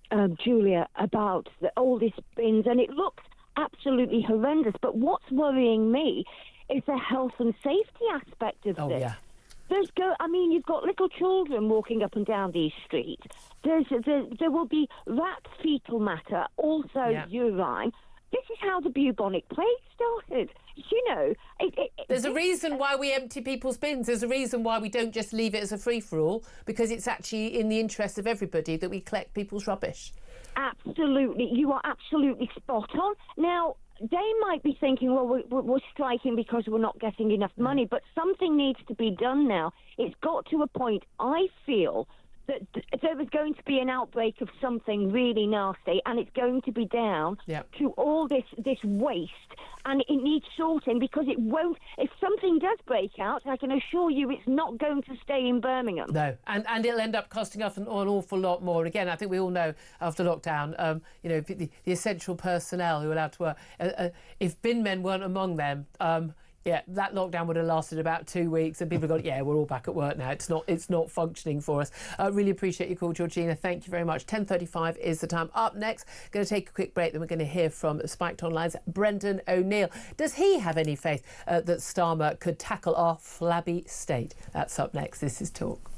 J: Julia, about all these bins, and it looks absolutely horrendous. But what's worrying me is the health and safety aspect of this.
G: Yeah.
J: You've got little children walking up and down these streets. There will be rat fecal matter, also urine. This is how the bubonic plague started. You know,
G: there's a reason why we empty people's bins. There's a reason why we don't just leave it as a free-for-all, because it's actually in the interest of everybody that we collect people's rubbish.
J: Absolutely. You are absolutely spot on. Now, they might be thinking, well, we're striking because we're not getting enough money, but something needs to be done now. It's got to a point, I feel, that there was going to be an outbreak of something really nasty, and it's going to be down to all this waste, and it needs sorting, because it won't. If something does break out, I can assure you it's not going to stay in Birmingham.
G: No, and it'll end up costing us an awful lot more. And again, I think we all know after lockdown, you know, the essential personnel who are allowed to work, if bin men weren't among them, Yeah, that lockdown would have lasted about 2 weeks, and people have gone, yeah, we're all back at work now. It's not functioning for us. Really appreciate your call, Georgina. Thank you very much. 10:35 is the time. Up next, going to take a quick break, then we're going to hear from Spiked Online's Brendan O'Neill. Does he have any faith that Starmer could tackle our flabby state? That's up next. This is Talk.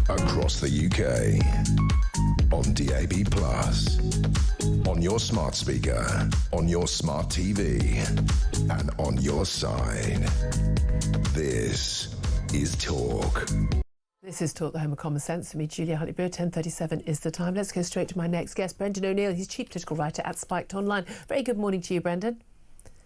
F: Across the UK, on DAB+, on your smart speaker, on your smart TV, and on your side. This is Talk.
G: This is Talk, the home of common sense. For me, Julia Hartley-Brewer. 10:37 is the time. Let's go straight to my next guest, Brendan O'Neill. He's chief political writer at Spiked Online. Very good morning to you, Brendan.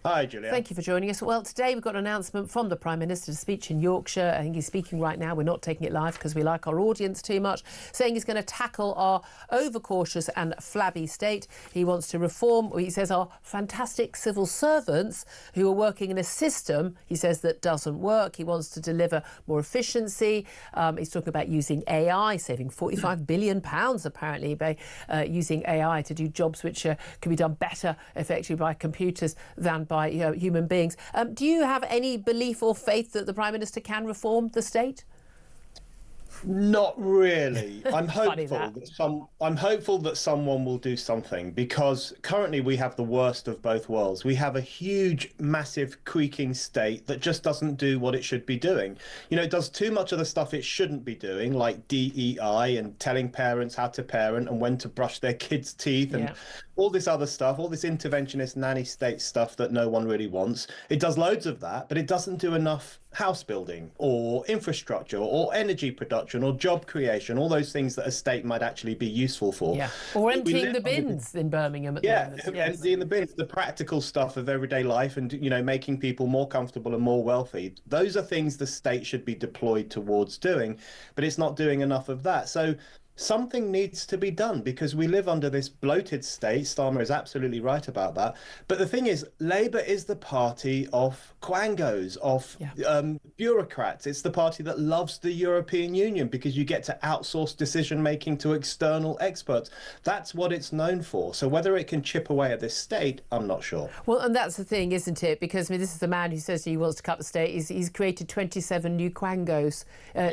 L: Hi, Julia.
G: Thank you for joining us. Well, today we've got an announcement from the Prime Minister's speech in Yorkshire. I think he's speaking right now. We're not taking it live because we like our audience too much. Saying he's going to tackle our overcautious and flabby state. He wants to reform, he says, our fantastic civil servants who are working in a system, he says, that doesn't work. He wants to deliver more efficiency. He's talking about using AI, saving £45 billion apparently by using AI to do jobs which can be done better effectively by computers than by human beings. Do you have any belief or faith that the Prime Minister can reform the state?
L: Not really. I'm hopeful that someone will do something, because currently we have the worst of both worlds. We have a huge, massive, creaking state that just doesn't do what it should be doing. You know, it does too much of the stuff it shouldn't be doing, like DEI and telling parents how to parent and when to brush their kids' teeth and all this other stuff, all this interventionist nanny state stuff that no one really wants. It does loads of that, but it doesn't do enough house building or infrastructure or energy production or job creation, all those things that a state might actually be useful for.
G: Yeah. Or emptying the bins in Birmingham at the moment.
L: Emptying the bins, the practical stuff of everyday life and, you know, making people more comfortable and more wealthy. Those are things the state should be deployed towards doing, but it's not doing enough of that. So something needs to be done, because we live under this bloated state. Starmer is absolutely right about that. But the thing is, Labour is the party of quangos, of bureaucrats. It's the party that loves the European Union because you get to outsource decision making to external experts. That's what it's known for. So whether it can chip away at this state, I'm not sure.
G: Well, and that's the thing, isn't it? Because I mean, this is the man who says he wants to cut the state. He's created 27 new quangos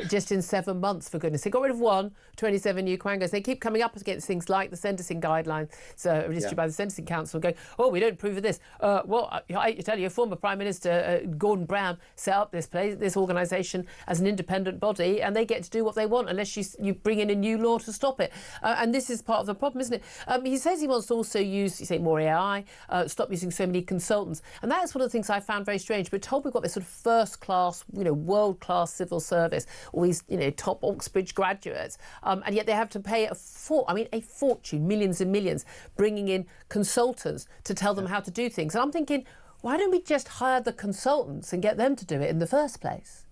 G: just in 7 months, for goodness sake. Got rid of one, 27 wherever new quangos, they keep coming up against things like the sentencing guidelines issued by the Sentencing Council, going, oh, we don't approve of this. Well, I tell you, former Prime Minister Gordon Brown set up this organisation as an independent body, and they get to do what they want unless you bring in a new law to stop it. And this is part of the problem, isn't it? He says he wants to also use, more AI, stop using so many consultants. And that's one of the things I found very strange. We're told we've got this sort of first-class, world-class civil service, all these, top Oxbridge graduates, and yet they have to pay a fortune, millions and millions, bringing in consultants to tell them how to do things. And I'm thinking, why don't we just hire the consultants and get them to do it in the first place?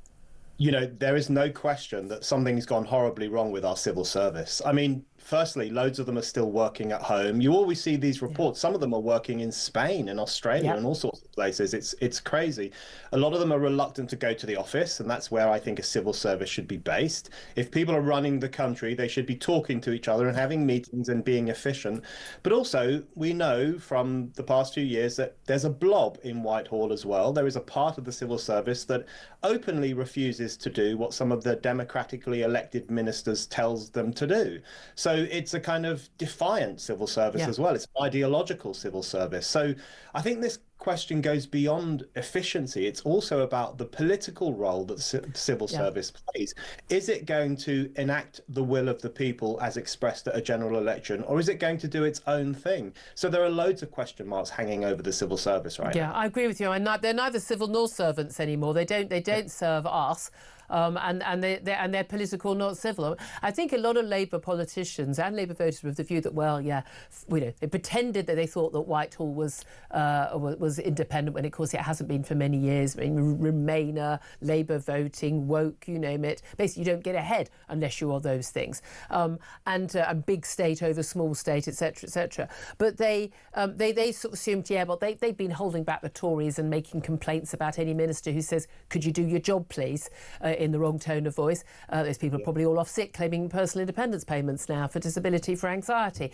L: There is no question that something's gone horribly wrong with our civil service. I mean, firstly, loads of them are still working at home. You always see these reports. Some of them are working in Spain and Australia and all sorts of places. It's crazy. A lot of them are reluctant to go to the office, and that's where I think a civil service should be based. If people are running the country, they should be talking to each other and having meetings and being efficient. But also, we know from the past few years that there's a blob in Whitehall as well. There is a part of the civil service that openly refuses to do what some of the democratically elected ministers tells them to do. So it's a kind of defiant civil service as well. It's ideological civil service. So I think this question goes beyond efficiency. It's also about the political role that civil service plays. Is it going to enact the will of the people as expressed at a general election, or is it going to do its own thing? So there are loads of question marks hanging over the civil service right now.
G: Yeah, I agree with you. And they're neither civil nor servants anymore. They don't serve us. And they're political, not civil. I think a lot of Labour politicians and Labour voters were of the view that, they pretended that they thought that Whitehall was independent when, of course, it hasn't been for many years. I mean, Remainer, Labour voting, woke, you name it. Basically, you don't get ahead unless you are those things. And big state over small state, etc., etc. But they sort of assumed, they've been holding back the Tories and making complaints about any minister who says, could you do your job, please? In the wrong tone of voice. Those people are probably all off sick, claiming personal independence payments now for disability, for anxiety.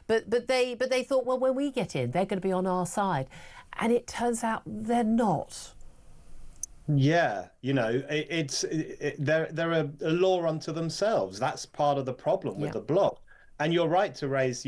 G: But they thought, well, when we get in, they're going to be on our side. And it turns out they're not.
L: Yeah, they're a law unto themselves. That's part of the problem with the bloc. And you're right to raise,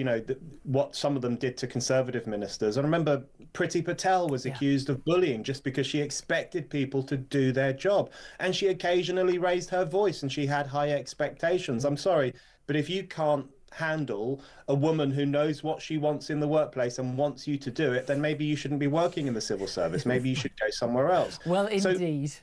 L: what some of them did to Conservative ministers. I remember Priti Patel was accused of bullying just because she expected people to do their job. And she occasionally raised her voice and she had high expectations. I'm sorry, but if you can't handle a woman who knows what she wants in the workplace and wants you to do it, then maybe you shouldn't be working in the civil service. Maybe you should go somewhere else.
G: Well, indeed.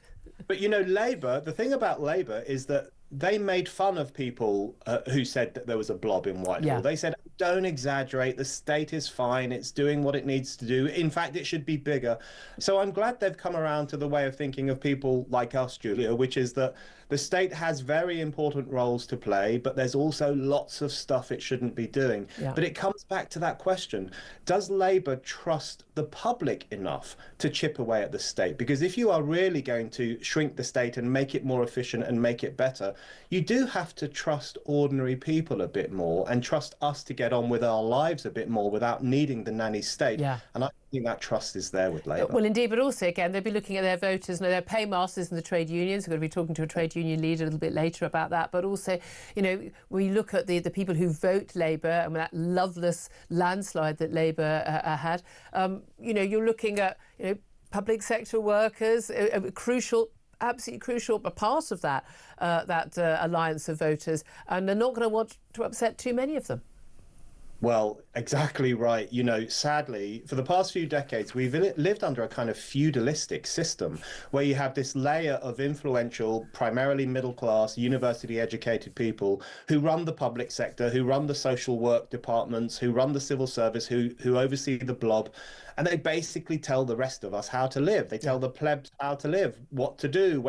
L: But, Labour, the thing about Labour is that they made fun of people who said that there was a blob in Whitehall. They said, don't exaggerate, the state is fine, it's doing what it needs to do. In fact, it should be bigger. So I'm glad they've come around to the way of thinking of people like us, Julia, which is that the state has very important roles to play, but there's also lots of stuff it shouldn't be doing. But it comes back to that question. Does Labour trust the public enough to chip away at the state? Because if you are really going to shrink the state and make it more efficient and make it better, you do have to trust ordinary people a bit more and trust us to get on with our lives a bit more without needing the nanny state. And I think that trust is there with Labour.
G: Well, indeed, but also, again, they'll be looking at their voters, their paymasters and the trade unions. We're going to be talking to a trade union leader a little bit later about that. But also, when you look at the people who vote Labour and that loveless landslide that Labour had, you're looking at, public sector workers, absolutely crucial part of that alliance of voters, and they're not going to want to upset too many of them.
L: Well, exactly right. Sadly, for the past few decades, we've lived under a kind of feudalistic system where you have this layer of influential, primarily middle-class, university-educated people who run the public sector, who run the social work departments, who run the civil service, who oversee the blob. And they basically tell the rest of us how to live. They tell the plebs how to live, what to do,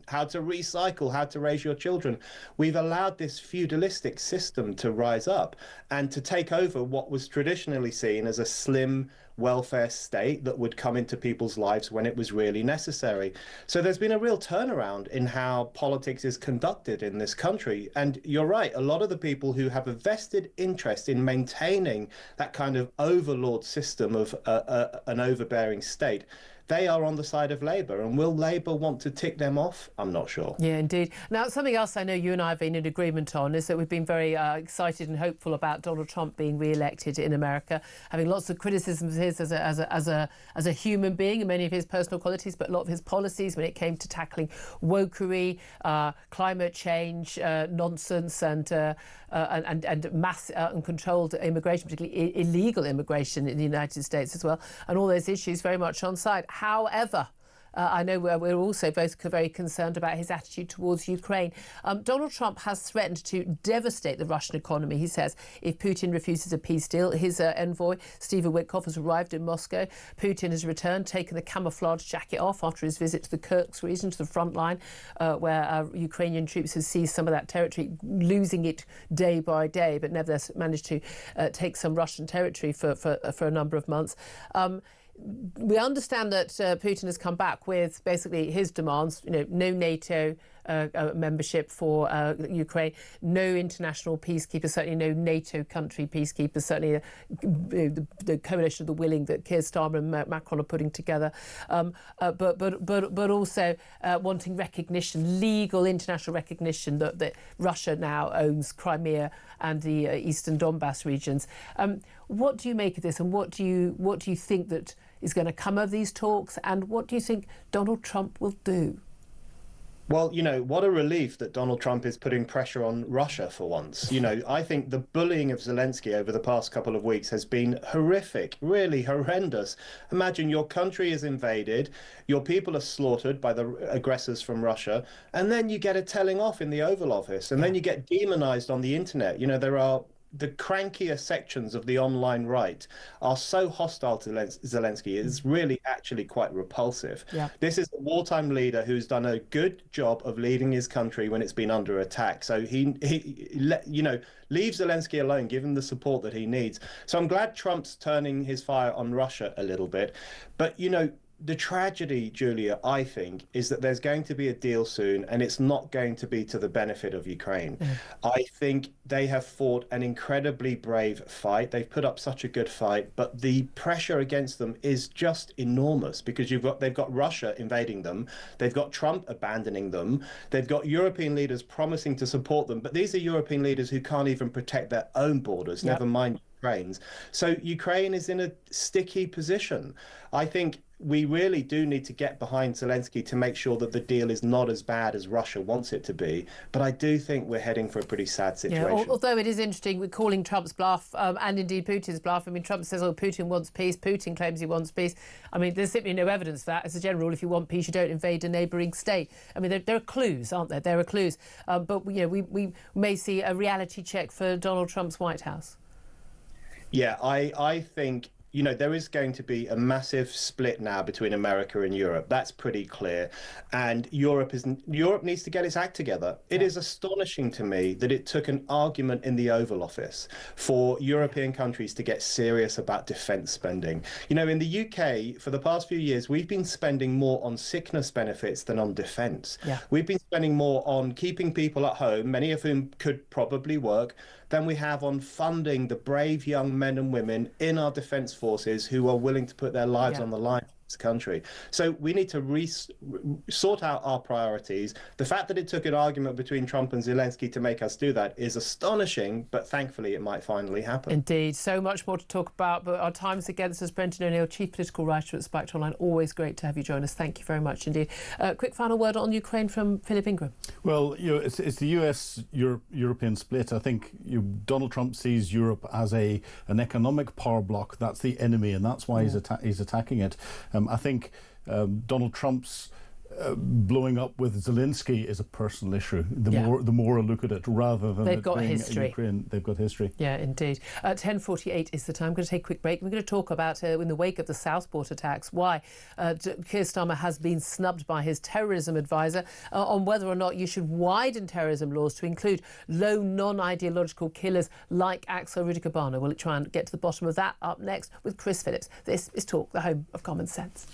L: how to recycle, how to raise your children. We've allowed this feudalistic system to rise up and to take over what was traditionally seen as a slim welfare state that would come into people's lives when it was really necessary. So there's been a real turnaround in how politics is conducted in this country. And you're right, a lot of the people who have a vested interest in maintaining that kind of overlord system of an overbearing state, they are on the side of Labour. And will Labour want to tick them off? I'm not sure.
G: Yeah, indeed. Now, something else I know you and I have been in agreement on is that we've been very excited and hopeful about Donald Trump being re-elected in America, having lots of criticisms of his as a human being and many of his personal qualities, but a lot of his policies when it came to tackling wokery, climate change, nonsense, and mass uncontrolled immigration, particularly illegal immigration in the United States as well, and all those issues very much on side. However, I know we're also both very concerned about his attitude towards Ukraine. Donald Trump has threatened to devastate the Russian economy, he says, if Putin refuses a peace deal. His envoy, Stephen Witkoff, has arrived in Moscow. Putin has returned, taken the camouflage jacket off after his visit to the Kursk region, to the front line, where Ukrainian troops have seized some of that territory, losing it day by day, but nevertheless managed to take some Russian territory for a number of months. We understand that Putin has come back with basically his demands, no NATO membership for Ukraine, no international peacekeepers, certainly no NATO country peacekeepers, certainly the coalition of the willing that Keir Starmer and Macron are putting together, but also wanting recognition, legal international recognition that Russia now owns Crimea and the eastern Donbass regions. What do you make of this, and what do you think that is going to come of these talks, and what do you think Donald Trump will do?
L: Well, what a relief that Donald Trump is putting pressure on Russia for once. I think the bullying of Zelensky over the past couple of weeks has been horrific, really horrendous. Imagine your country is invaded, your people are slaughtered by the aggressors from Russia, and then you get a telling off in the Oval Office, and then you get demonized on the internet. There are the crankier sections of the online right are so hostile to Zelensky. It's really actually quite repulsive. Yeah. This is a wartime leader who's done a good job of leading his country when it's been under attack. So he leave Zelensky alone, give him the support that he needs. So I'm glad Trump's turning his fire on Russia a little bit. But, the tragedy, Julia, I think, is that there's going to be a deal soon, and it's not going to be to the benefit of Ukraine. I think they have fought an incredibly brave fight. They've put up such a good fight, but the pressure against them is just enormous because they've got Russia invading them. They've got Trump abandoning them. They've got European leaders promising to support them. But these are European leaders who can't even protect their own borders, never mind Ukraine's. So Ukraine is in a sticky position. I think we really do need to get behind Zelensky to make sure that the deal is not as bad as Russia wants it to be. But I do think we're heading for a pretty sad situation.
G: Yeah, although it is interesting, we're calling Trump's bluff and indeed Putin's bluff. I mean, Trump says, Putin wants peace. Putin claims he wants peace. I mean, there's simply no evidence for that. As a general rule, if you want peace, you don't invade a neighbouring state. I mean, there are clues, aren't there? There are clues. But, we may see a reality check for Donald Trump's White House. Yeah,
L: I think there is going to be a massive split now between America and Europe. That's pretty clear. And Europe needs to get its act together. It is astonishing to me that it took an argument in the Oval Office for European countries to get serious about defence spending. In the UK, for the past few years, we've been spending more on sickness benefits than on defence. Yeah. We've been spending more on keeping people at home, many of whom could probably work, than we have on funding the brave young men and women in our defence forces who are willing to put their lives on the line for this country. So we need to sort out our priorities. The fact that it took an argument between Trump and Zelensky to make us do that is astonishing, but thankfully it might finally happen.
G: Indeed. So much more to talk about, but our time's against us. Brendan O'Neill, Chief Political Writer at Spiked Online. Always great to have you join us. Thank you very much indeed. Quick final word on Ukraine from Philip Ingram.
H: Well, it's the US-European split. I think Donald Trump sees Europe as an economic power bloc. That's the enemy, and that's why he's attacking it. I think Donald Trump's blowing up with Zelensky is a personal issue. The more I look at it, rather than
G: they've got history.
H: Ukraine, they've got history.
G: Yeah, indeed. 10:48 is the time. I'm going to take a quick break. We're going to talk about, in the wake of the Southport attacks, why Keir Starmer has been snubbed by his terrorism advisor on whether or not you should widen terrorism laws to include low non-ideological killers like Axel Rudiker-Barner. We'll try and get to the bottom of that up next with Chris Phillips. This is Talk, the home of common sense.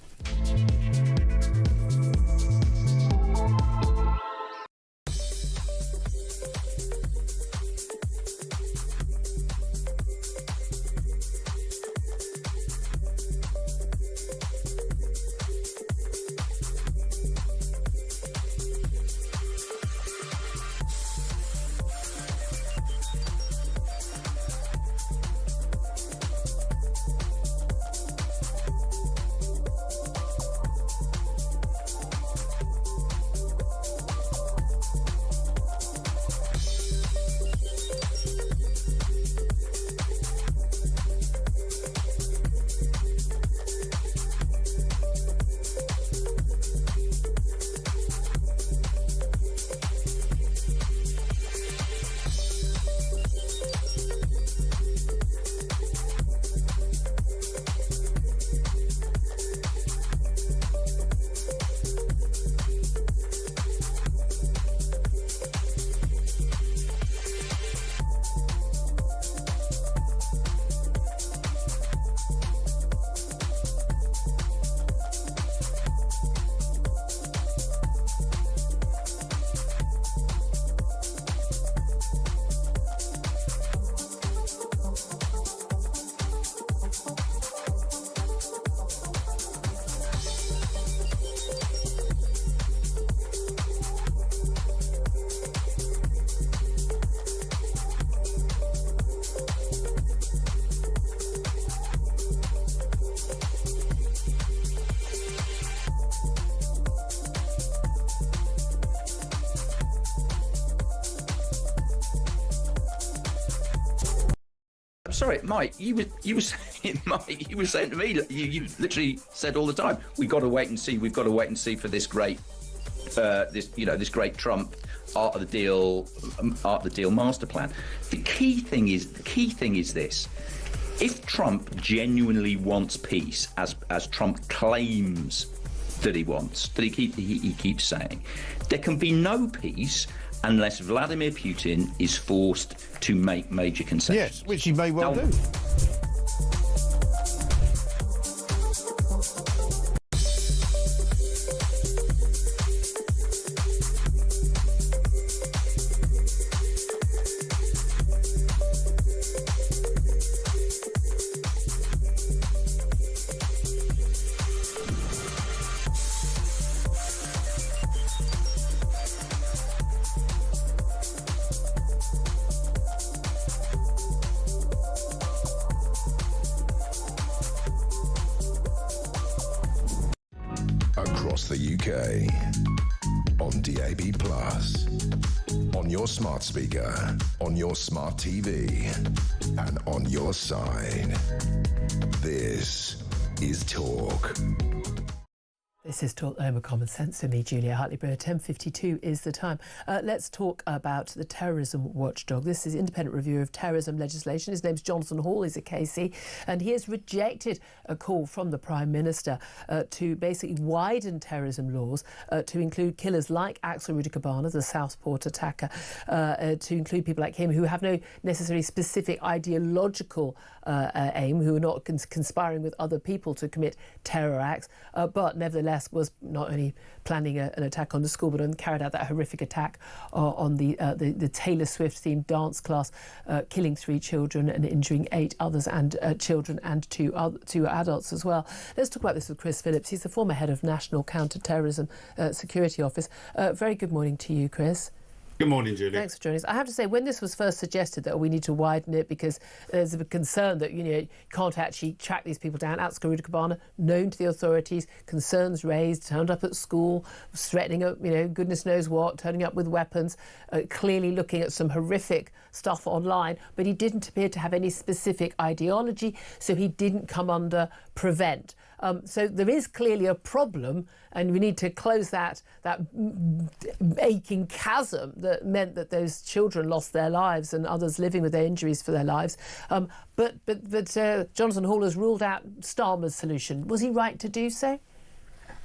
I: sorry, Mike. You were saying, Mike. You were saying to me. You literally said all the time. We've got to wait and see. We've got to wait and see for this great, this great Trump art of the deal master plan. The key thing is this: if Trump genuinely wants peace, as Trump claims that he wants, that he keeps saying, there can be no peace unless Vladimir Putin is forced to make major concessions.
M: Yes, which he may well do.
F: Across the UK, on DAB+, on your smart speaker, on your smart TV, and on your side. This is Talk.
G: This is Talk Home of Common Sense with me, Julia Hartley-Brewer. 10:52 is the time. Let's talk about the terrorism watchdog. This is independent review of terrorism legislation. His name's Jonathan Hall. He's a KC, and he has rejected a call from the Prime Minister to basically widen terrorism laws to include killers like Axel Rudiker-Barner, the Southport attacker, to include people like him who have no necessarily specific ideological aim, who are not conspiring with other people to commit terror acts, but nevertheless was not only planning an attack on the school, but carried out that horrific attack on the Taylor Swift-themed dance class, killing 3 children and injuring 8 others, and children and two adults as well. Let's talk about this with Chris Phillips. He's the former head of National Counter-Terrorism Security Office. Very good morning to you, Chris.
N: Good morning, Julie.
G: Thanks for joining us. I have to say, when this was first suggested that we need to widen it because there's a concern that you can't actually track these people down. Axel Rudiker-Barner, known to the authorities, concerns raised, turned up at school, threatening, goodness knows what, turning up with weapons, clearly looking at some horrific stuff online, but he didn't appear to have any specific ideology, so he didn't come under prevent. So there is clearly a problem, and we need to close that aching chasm that meant that those children lost their lives and others living with their injuries for their lives. But Jonathan Hall has ruled out Starmer's solution. Was he right to do so?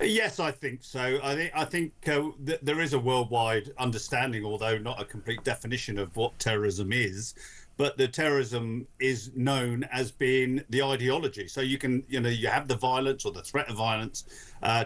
N: Yes, I think so. I think there is a worldwide understanding, although not a complete definition of what terrorism is. But the terrorism is known as being the ideology. So you can, you have the violence or the threat of violence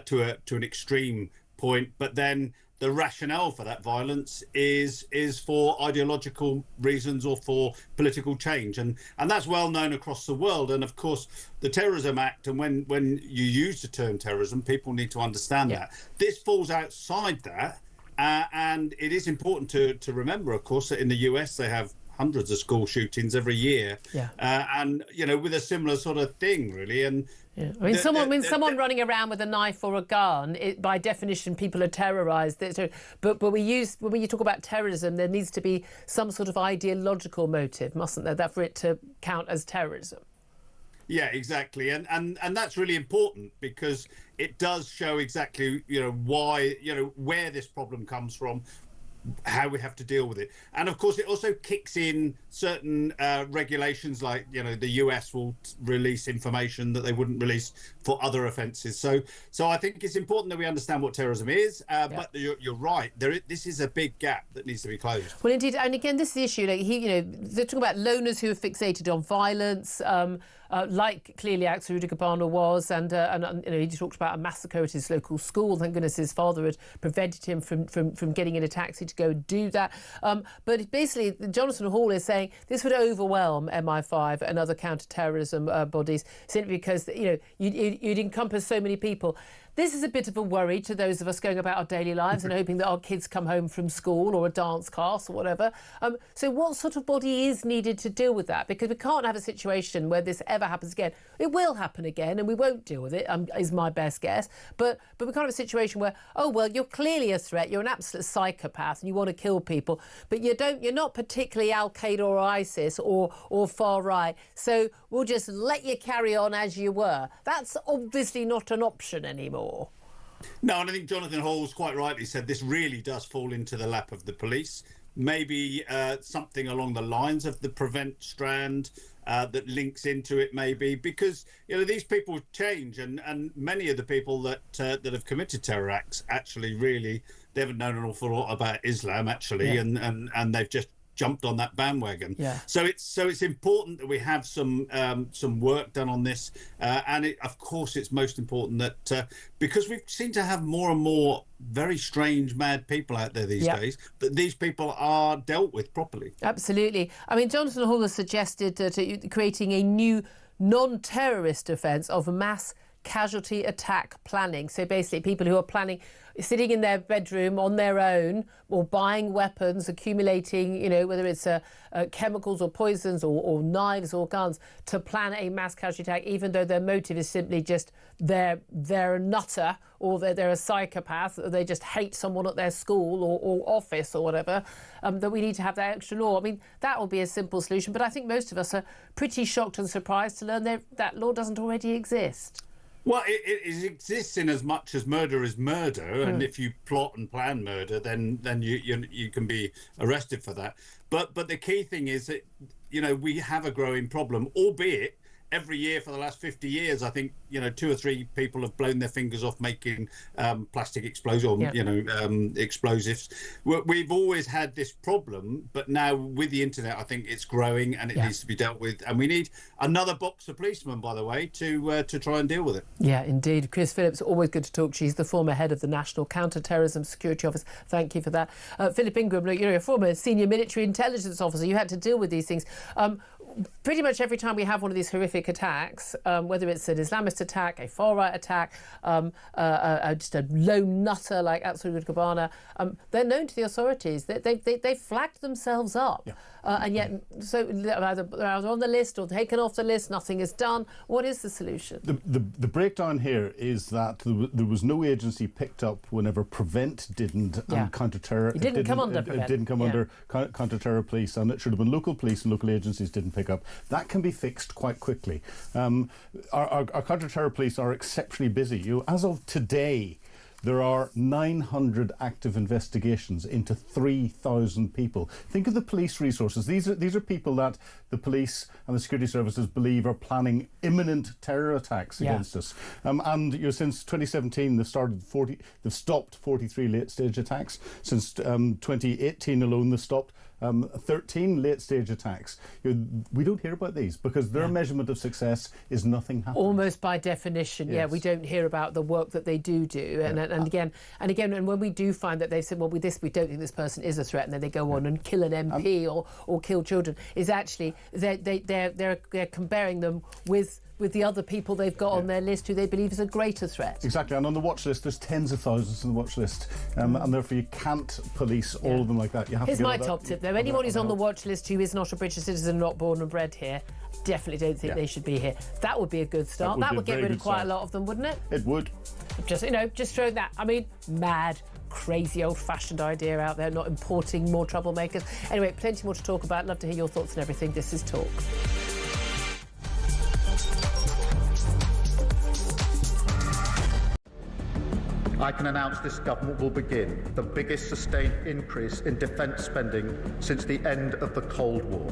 N: to an extreme point, but then the rationale for that violence is for ideological reasons or for political change, and that's well known across the world. And of course, the Terrorism Act, and when you use the term terrorism, people need to understand that this falls outside that, and it is important to remember, of course, that in the US they have hundreds of school shootings every year, and with a similar sort of thing, really. And
G: someone running around with a knife or a gun, by definition, people are terrorised. But when you talk about terrorism, there needs to be some sort of ideological motive, mustn't there, that for it to count as terrorism?
N: Yeah, exactly, and that's really important because it does show exactly why where this problem comes from, how we have to deal with it. And of course it also kicks in certain regulations, like the US will release information that they wouldn't release for other offences. So I think it's important that we understand what terrorism is, but you're right, this is a big gap that needs to be closed.
G: Well, indeed, and again, this is the issue. They're talking about loners who are fixated on violence, like clearly Axel Rudiker-Barner was, and he talked about a massacre at his local school. Thank goodness his father had prevented him from getting in a taxi to go and do that. But basically, Jonathan Hall is saying this would overwhelm MI5 and other counter-terrorism bodies, simply because you'd encompass so many people. This is a bit of a worry to those of us going about our daily lives and hoping that our kids come home from school or a dance class or whatever. So what sort of body is needed to deal with that? Because we can't have a situation where this ever happens again. It will happen again and we won't deal with it, is my best guess. But we can't have a situation where, oh, well, you're clearly a threat, you're an absolute psychopath and you want to kill people, but you're not particularly Al-Qaeda or ISIS or far right, so we'll just let you carry on as you were. That's obviously not an option anymore.
N: No, and I think Jonathan Hall's quite rightly said this really does fall into the lap of the police. Maybe something along the lines of the prevent strand that links into it, maybe, because these people change, and many of the people that have committed terror acts actually really they haven't known an awful lot about Islam actually, and they've just jumped on that bandwagon. Yeah. So it's important that we have some work done on this, and of course it's most important that because we seem to have more and more very strange, mad people out there these days, that these people are dealt with properly.
G: Absolutely. I mean, Jonathan Hall has suggested creating a new non-terrorist offence of mass casualty attack planning. So basically people who are planning, sitting in their bedroom on their own or buying weapons, accumulating, whether it's chemicals or poisons or knives or guns, to plan a mass casualty attack, even though their motive is simply just they're a nutter or they're a psychopath, or they just hate someone at their school or office or whatever, that we need to have that extra law. I mean, that will be a simple solution, but I think most of us are pretty shocked and surprised to learn that law doesn't already exist.
N: Well, it exists in as much as murder is murder, and if you plot and plan murder, then you can be arrested for that. But the key thing is that we have a growing problem, albeit every year for the last 50 years, I think 2 or 3 people have blown their fingers off making plastic explosives or explosives. We've always had this problem, but now with the internet, I think it's growing and it needs to be dealt with. And we need another box of policemen, by the way, to try and deal with it. Yeah, indeed. Chris Phillips, always good to talk to you. He's the former head of the National Counter-Terrorism Security Office. Thank you for that. Philip Ingram, look, you're a former senior military intelligence officer. You had to deal with these things. Pretty much every time we have one of these horrific attacks, whether it's an Islamist attack, a far-right attack, just a lone nutter like Absolute Cabana, they're known to the authorities. They flagged themselves up. And yet, so they're either on the list or taken off the list, nothing is done. What is the solution? The breakdown here is that there was no agency picked up whenever Prevent didn't, and counter-terror... It didn't come under Prevent. It didn't come under counter-terror police, and it should have been local police and local agencies didn't pick up. That can be fixed quite quickly. Our counter-terror police are exceptionally busy. As of today, there are 900 active investigations into 3,000 people. Think of the police resources. These are people that the police and the security services believe are planning imminent terror attacks against us. And since 2017, they've stopped 43 late-stage attacks. Since 2018 alone, they've stopped 13 late-stage attacks. We don't hear about these because their measurement of success is nothing happens. Almost by definition, we don't hear about the work that they do. And again, and when we do find that they've said, well, with this, we don't think this person is a threat, and then they go on and kill an MP or kill children, is actually they're comparing them with the other people they've got on their list who they believe is a greater threat. Exactly, and on the watch list, there's tens of thousands on the watch list, and therefore you can't police all of them like that. You have Here's my top tip, though. Anyone who's on the watch list who is not a British citizen, not born and bred here, definitely don't think they should be here. That would be a good start. That would get rid of quite a lot of them, wouldn't it? It would. Just throw that. I mean, mad, crazy, old-fashioned idea out there, not importing more troublemakers. Anyway, plenty more to talk about. Love to hear your thoughts on everything. This is Talk.
B: I can announce this government will begin the biggest sustained increase in defence spending since the end of the Cold War.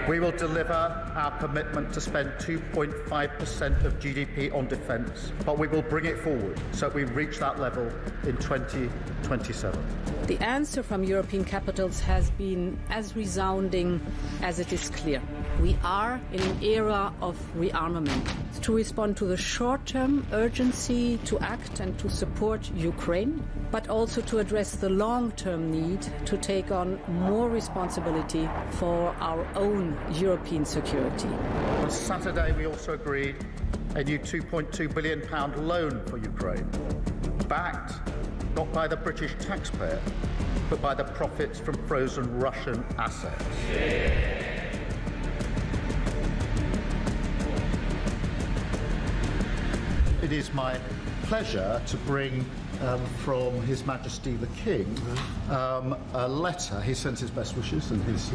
B: We will deliver our commitment to spend 2.5% of GDP on defence, but we will bring it forward so we reach that level in 2027.
A: The answer from European capitals has been as resounding as it is clear. We are in an era of rearmament to respond to the short-term urgency to act and to support Ukraine, but also to address the long-term need to take on more responsibility for our own European security.
B: On Saturday, we also agreed a new £2.2 billion loan for Ukraine, backed not by the British taxpayer, but by the profits from frozen Russian assets. It is my pleasure to bring from His Majesty the King a letter. He sends his best wishes and his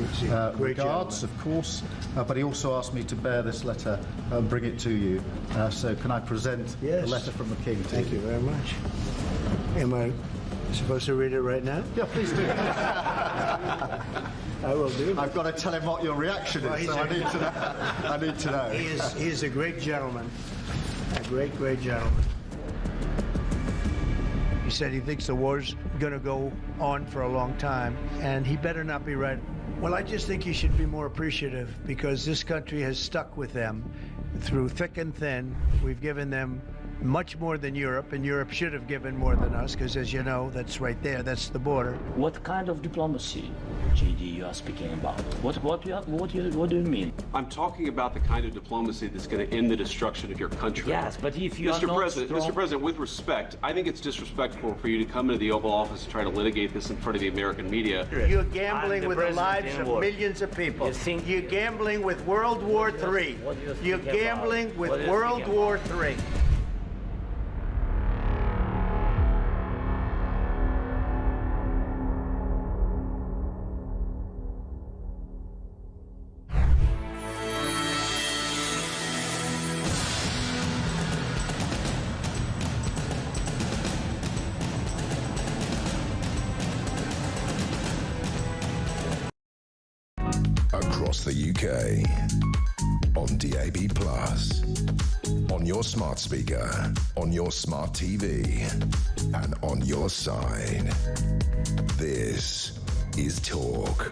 B: regards, of course, but he also asked me to bear this letter and bring it to you. So can I present the letter from the King to you?
C: Thank you very much. Am I supposed to read it right now?
B: Yeah, please do.
C: I will do.
B: I've got to tell him what your reaction is, so I need to know. I need to know.
C: He is a great gentleman. A great, great gentleman. He said he thinks the war's going to go on for a long time, and he better not be right. Well, I just think he should be more appreciative, because this country has stuck with them through thick and thin. We've given them much more than Europe, and Europe should have given more than us, because as you know, that's right there, that's the border.
D: What kind of diplomacy, JD, you are speaking about? What do you mean?
E: I'm talking about the kind of diplomacy that's going to end the destruction of your country.
D: Yes, but if you are not
E: Mr. President, with respect, I think it's disrespectful for you to come into the Oval Office and try to litigate this in front of the American media.
C: You're gambling with the lives of millions of people. You're gambling with World War III. You're gambling with World War III.
F: Across the UK, on DAB+, on your smart speaker, on your smart TV, and on your side. This is Talk.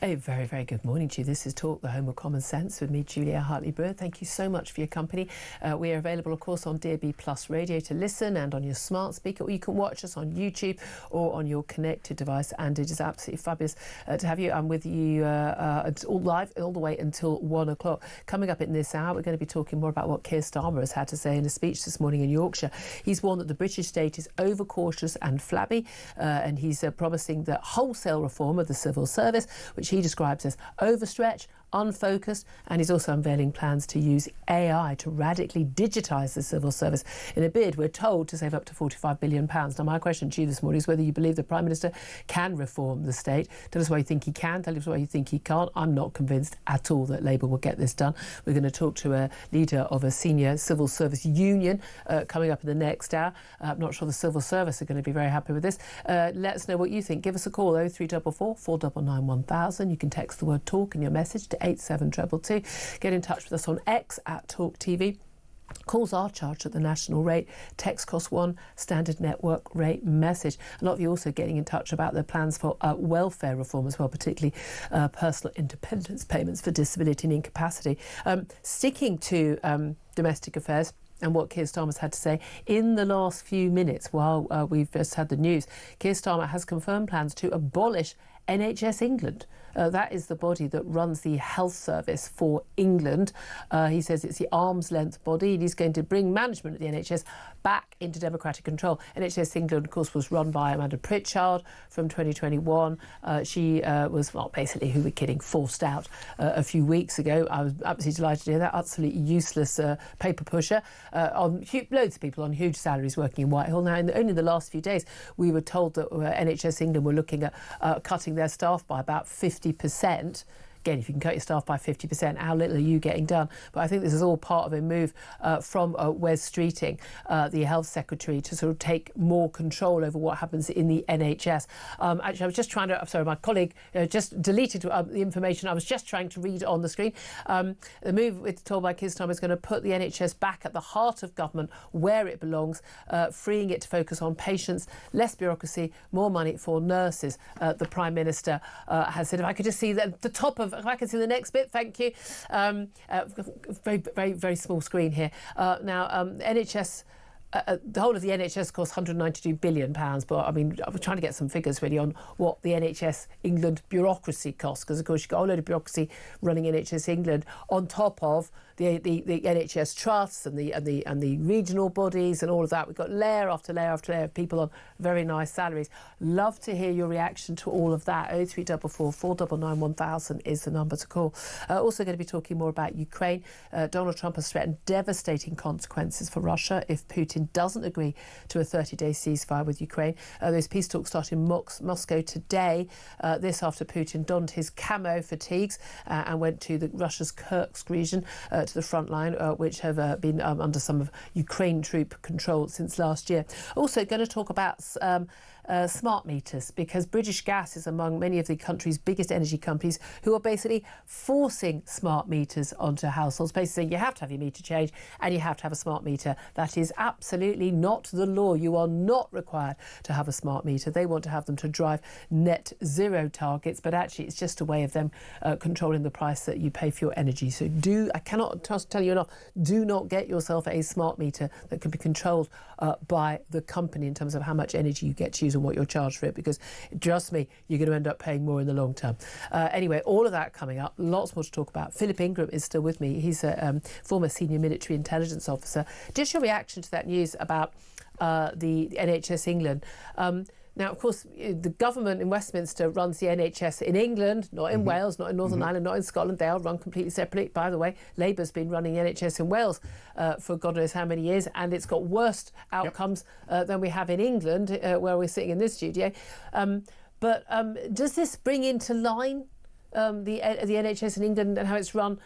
G: A very, very good morning to you. This is Talk, the home of common sense, with me, Julia Hartley-Brewer. Thank you so much for your company. We are available, of course, on DAB+ radio to listen, and on your smart speaker, or you can watch us on YouTube or on your connected device. And it is absolutely fabulous to have you. I'm with you it's all live all the way until 1 o'clock. Coming up in this hour, we're going to be talking more about what Keir Starmer has had to say in a speech this morning in Yorkshire. He's warned that the British state is overcautious and flabby, and he's promising that wholesale reform of the civil service, which he describes as overstretched, unfocused, and he's also unveiling plans to use AI to radically digitise the civil service in a bid, we're told, to save up to £45 billion. Now, my question to you this morning is whether you believe the Prime Minister can reform the state. Tell us why you think he can, tell us why you think he can't. I'm not convinced at all that Labour will get this done. We're going to talk to a leader of a senior civil service union coming up in the next hour. I'm not sure the civil service are going to be very happy with this. Let us know what you think. Give us a call, 0344 499 1000. You can text the word talk in your message to 87222. Get in touch with us on X at talkTV. Calls are charged at the national rate. Text costs £1, standard network rate message. A lot of you also getting in touch about their plans for welfare reform as well, particularly personal independence payments for disability and incapacity. Sticking to domestic affairs and what Keir Starmer's had to say in the last few minutes while we've just had the news, Keir Starmer has confirmed plans to abolish NHS England. That is the body that runs the health service for England. He says it's the arm's length body, and he's going to bring management of the NHS back into democratic control. NHS England, of course, was run by Amanda Pritchard from 2021. She was, well, basically, who we're kidding, forced out a few weeks ago. I was absolutely delighted to hear that. Absolutely useless paper pusher. Loads of people on huge salaries working in Whitehall. Now, only in the last few days, we were told that NHS England were looking at cutting their staff by about 50%. Again, if you can cut your staff by 50%, how little are you getting done? But I think this is all part of a move from Wes Streeting, the Health Secretary, to sort of take more control over what happens in the NHS. Actually, I was just trying to... I'm sorry, my colleague just deleted the information I was just trying to read on the screen. The move, it's told by Keir Starmer, is going to put the NHS back at the heart of government, where it belongs, freeing it to focus on patients, less bureaucracy, more money for nurses. The Prime Minister has said, if I could just see the top of... If I can see the next bit, thank you. Very, very, very small screen here. Now, NHS the whole of the NHS costs £192 billion, but I mean, I was trying to get some figures really on what the NHS England bureaucracy costs, because of course you've got a load of bureaucracy running NHS England on top of the NHS trusts and the regional bodies and all of that. We've got layer after layer after layer of people on very nice salaries. Love to hear your reaction to all of that. 0344 499 1000 is the number to call. Also going to be talking more about Ukraine. Donald Trump has threatened devastating consequences for Russia if Putin doesn't agree to a 30-day ceasefire with Ukraine. Those peace talks start in Moscow today, this after Putin donned his camo fatigues and went to Russia's Kursk region, to the front line, which have been under some of Ukraine troop control since last year. Also going to talk about smart meters, because British Gas is among many of the country's biggest energy companies who are basically forcing smart meters onto households, basically saying you have to have your meter changed and you have to have a smart meter. That is absolutely not the law. You are not required to have a smart meter. They want to have them to drive net zero targets, but actually it's just a way of them controlling the price that you pay for your energy. So I cannot tell you enough, do not get yourself a smart meter that can be controlled by the company in terms of how much energy you get to use and what you're charged for it, because trust me, you're going to end up paying more in the long term. Anyway, all of that coming up, lots more to talk about. Philip Ingram is still with me. He's a former senior military intelligence officer. Just your reaction to that news about the NHS England. Now, of course, the government in Westminster runs the NHS in England, not in Wales, not in Northern Ireland, not in Scotland. They are run completely separately. By the way, Labour's been running the NHS in Wales for God knows how many years, and it's got worse outcomes than we have in England, where we're sitting in this studio. But does this bring into line the NHS in England and how it's run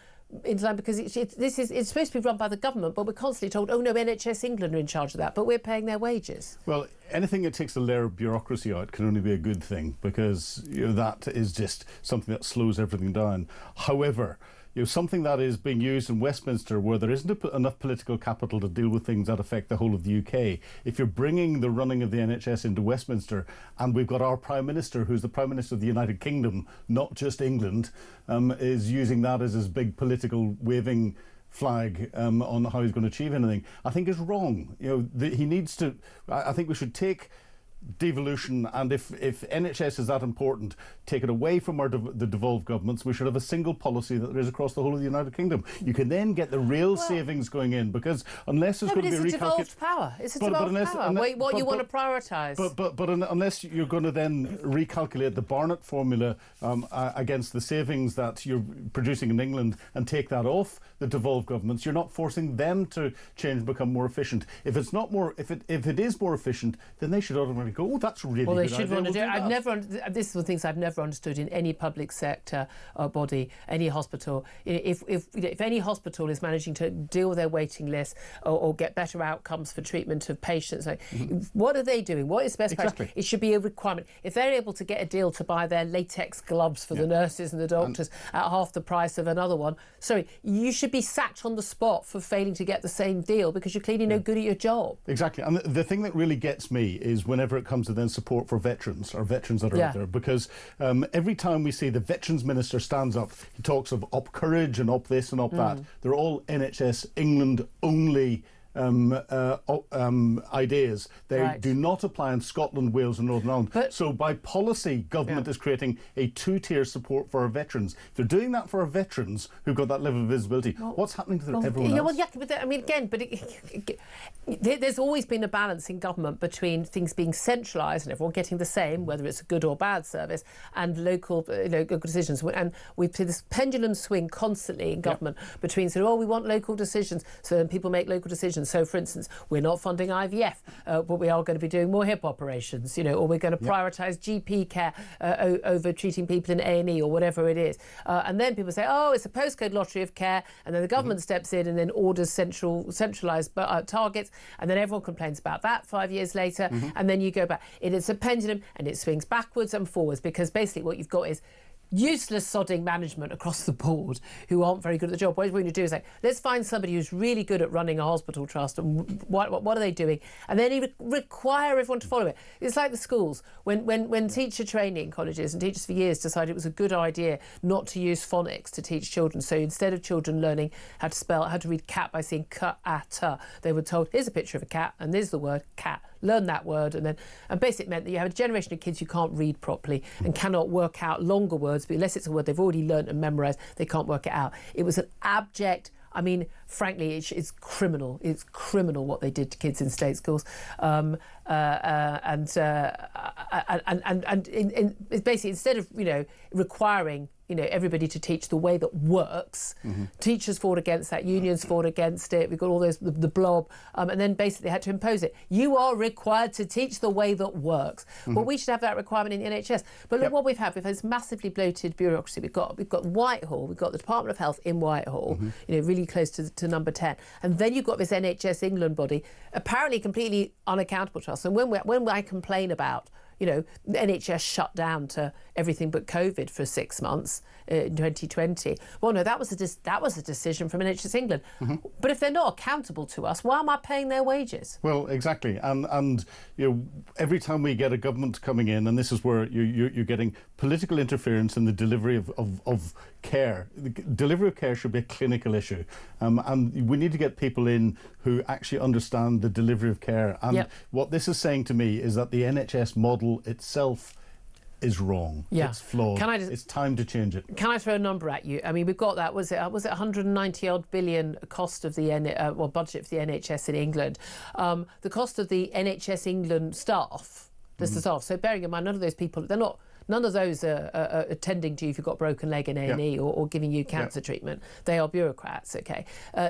G: into line? Because it's supposed to be run by the government, but we're constantly told, oh no, NHS England are in charge of that, but we're paying their wages. Well,
H: anything that takes a layer of bureaucracy out can only be a good thing, because that is just something that slows everything down. However, something that is being used in Westminster where there isn't enough political capital to deal with things that affect the whole of the UK. If you're bringing the running of the NHS into Westminster, and we've got our Prime Minister, who's the Prime Minister of the United Kingdom, not just England, is using that as his big political waving flag on how he's going to achieve anything, I think is wrong. He needs to. I think we should take devolution, and if NHS is that important, take it away from the devolved governments. We should have a single policy that there is across the whole of the United Kingdom. You can then get the real savings going in, because unless there's going to be
G: it's a devolved power. It's a devolved power. What you want to prioritise.
H: But unless you're going to then recalculate the Barnett formula against the savings that you're producing in England and take that off the devolved governments, you're not forcing them to change and become more efficient. If it's not more, if it is more efficient, then they should automatically go, oh, that's really
G: well, they
H: good
G: should
H: idea.
G: want to do it. This is the things I've never understood in any public sector body, any hospital. If any hospital is managing to deal with their waiting list or get better outcomes for treatment of patients, what are they doing? What is best practice? It should be a requirement. If they're able to get a deal to buy their latex gloves for the nurses and the doctors at half the price of another one, sorry, you should be sacked on the spot for failing to get the same deal, because you're clearly no good at your job.
H: Exactly. And the thing that really gets me is whenever it comes to then support for veterans, or veterans that are out there, because every time we see the Veterans Minister stands up, he talks of op courage and op this and op that. They're all NHS England only ideas. They do not apply in Scotland, Wales and Northern Ireland. So by policy, government is creating a two-tier support for our veterans. If they're doing that for our veterans who've got that level of visibility, what's happening to everyone else?
G: There's always been a balance in government between things being centralised and everyone getting the same, whether it's a good or bad service, and local good decisions. And we see this pendulum swing constantly in government between saying, we want local decisions, so then people make local decisions. So, for instance, we're not funding IVF, but we are going to be doing more hip operations, or we're going to prioritise GP care over treating people in A&E or whatever it is. And then people say, it's a postcode lottery of care, and then the government steps in and then orders centralised targets, and then everyone complains about that 5 years later, and then you go back. It's a pendulum, and it swings backwards and forwards, because basically what you've got is useless sodding management across the board who aren't very good at the job. What we're going to do is let's find somebody who's really good at running a hospital trust and what are they doing, and then require everyone to follow it. It's like the schools when teacher training colleges and teachers for years decided it was a good idea not to use phonics to teach children. So instead of children learning how to read cat by saying cat, they were told, here's a picture of a cat and there's the word cat. Learn that word, and basically meant that you have a generation of kids who can't read properly and cannot work out longer words, but unless it's a word they've already learnt and memorised, they can't work it out. It was an abject, I mean, frankly, it's criminal. It's criminal what they did to kids in state schools, and it's basically, instead of requiring everybody to teach the way that works, teachers fought against that, unions fought against it. We've got all those the blob, and then basically had to impose it. You are required to teach the way that works. But we should have that requirement in the NHS. But look what we've had. We've had this massively bloated bureaucracy. We've got Whitehall. We've got the Department of Health in Whitehall, really close to number 10. And then you've got this NHS England body, apparently completely unaccountable to us. And when I complain about the NHS shut down to everything but COVID for 6 months in 2020. Well, no, that was a decision from NHS England. But if they're not accountable to us, why am I paying their wages?
H: Well, exactly. And every time we get a government coming in, and this is where you're getting political interference in the delivery of care. The delivery of care should be a clinical issue. And we need to get people in who actually understand the delivery of care. And what this is saying to me is that the NHS model itself is wrong. It's flawed. It's time to change it.
G: Can I throw a number at you? I mean, we've got that. Was it 190 odd billion cost of the budget for the NHS in England? The cost of the NHS England staff. The staff. So bearing in mind, none of those people, none of those are attending to you if you've got a broken leg in A&E or giving you cancer treatment. They are bureaucrats. Okay.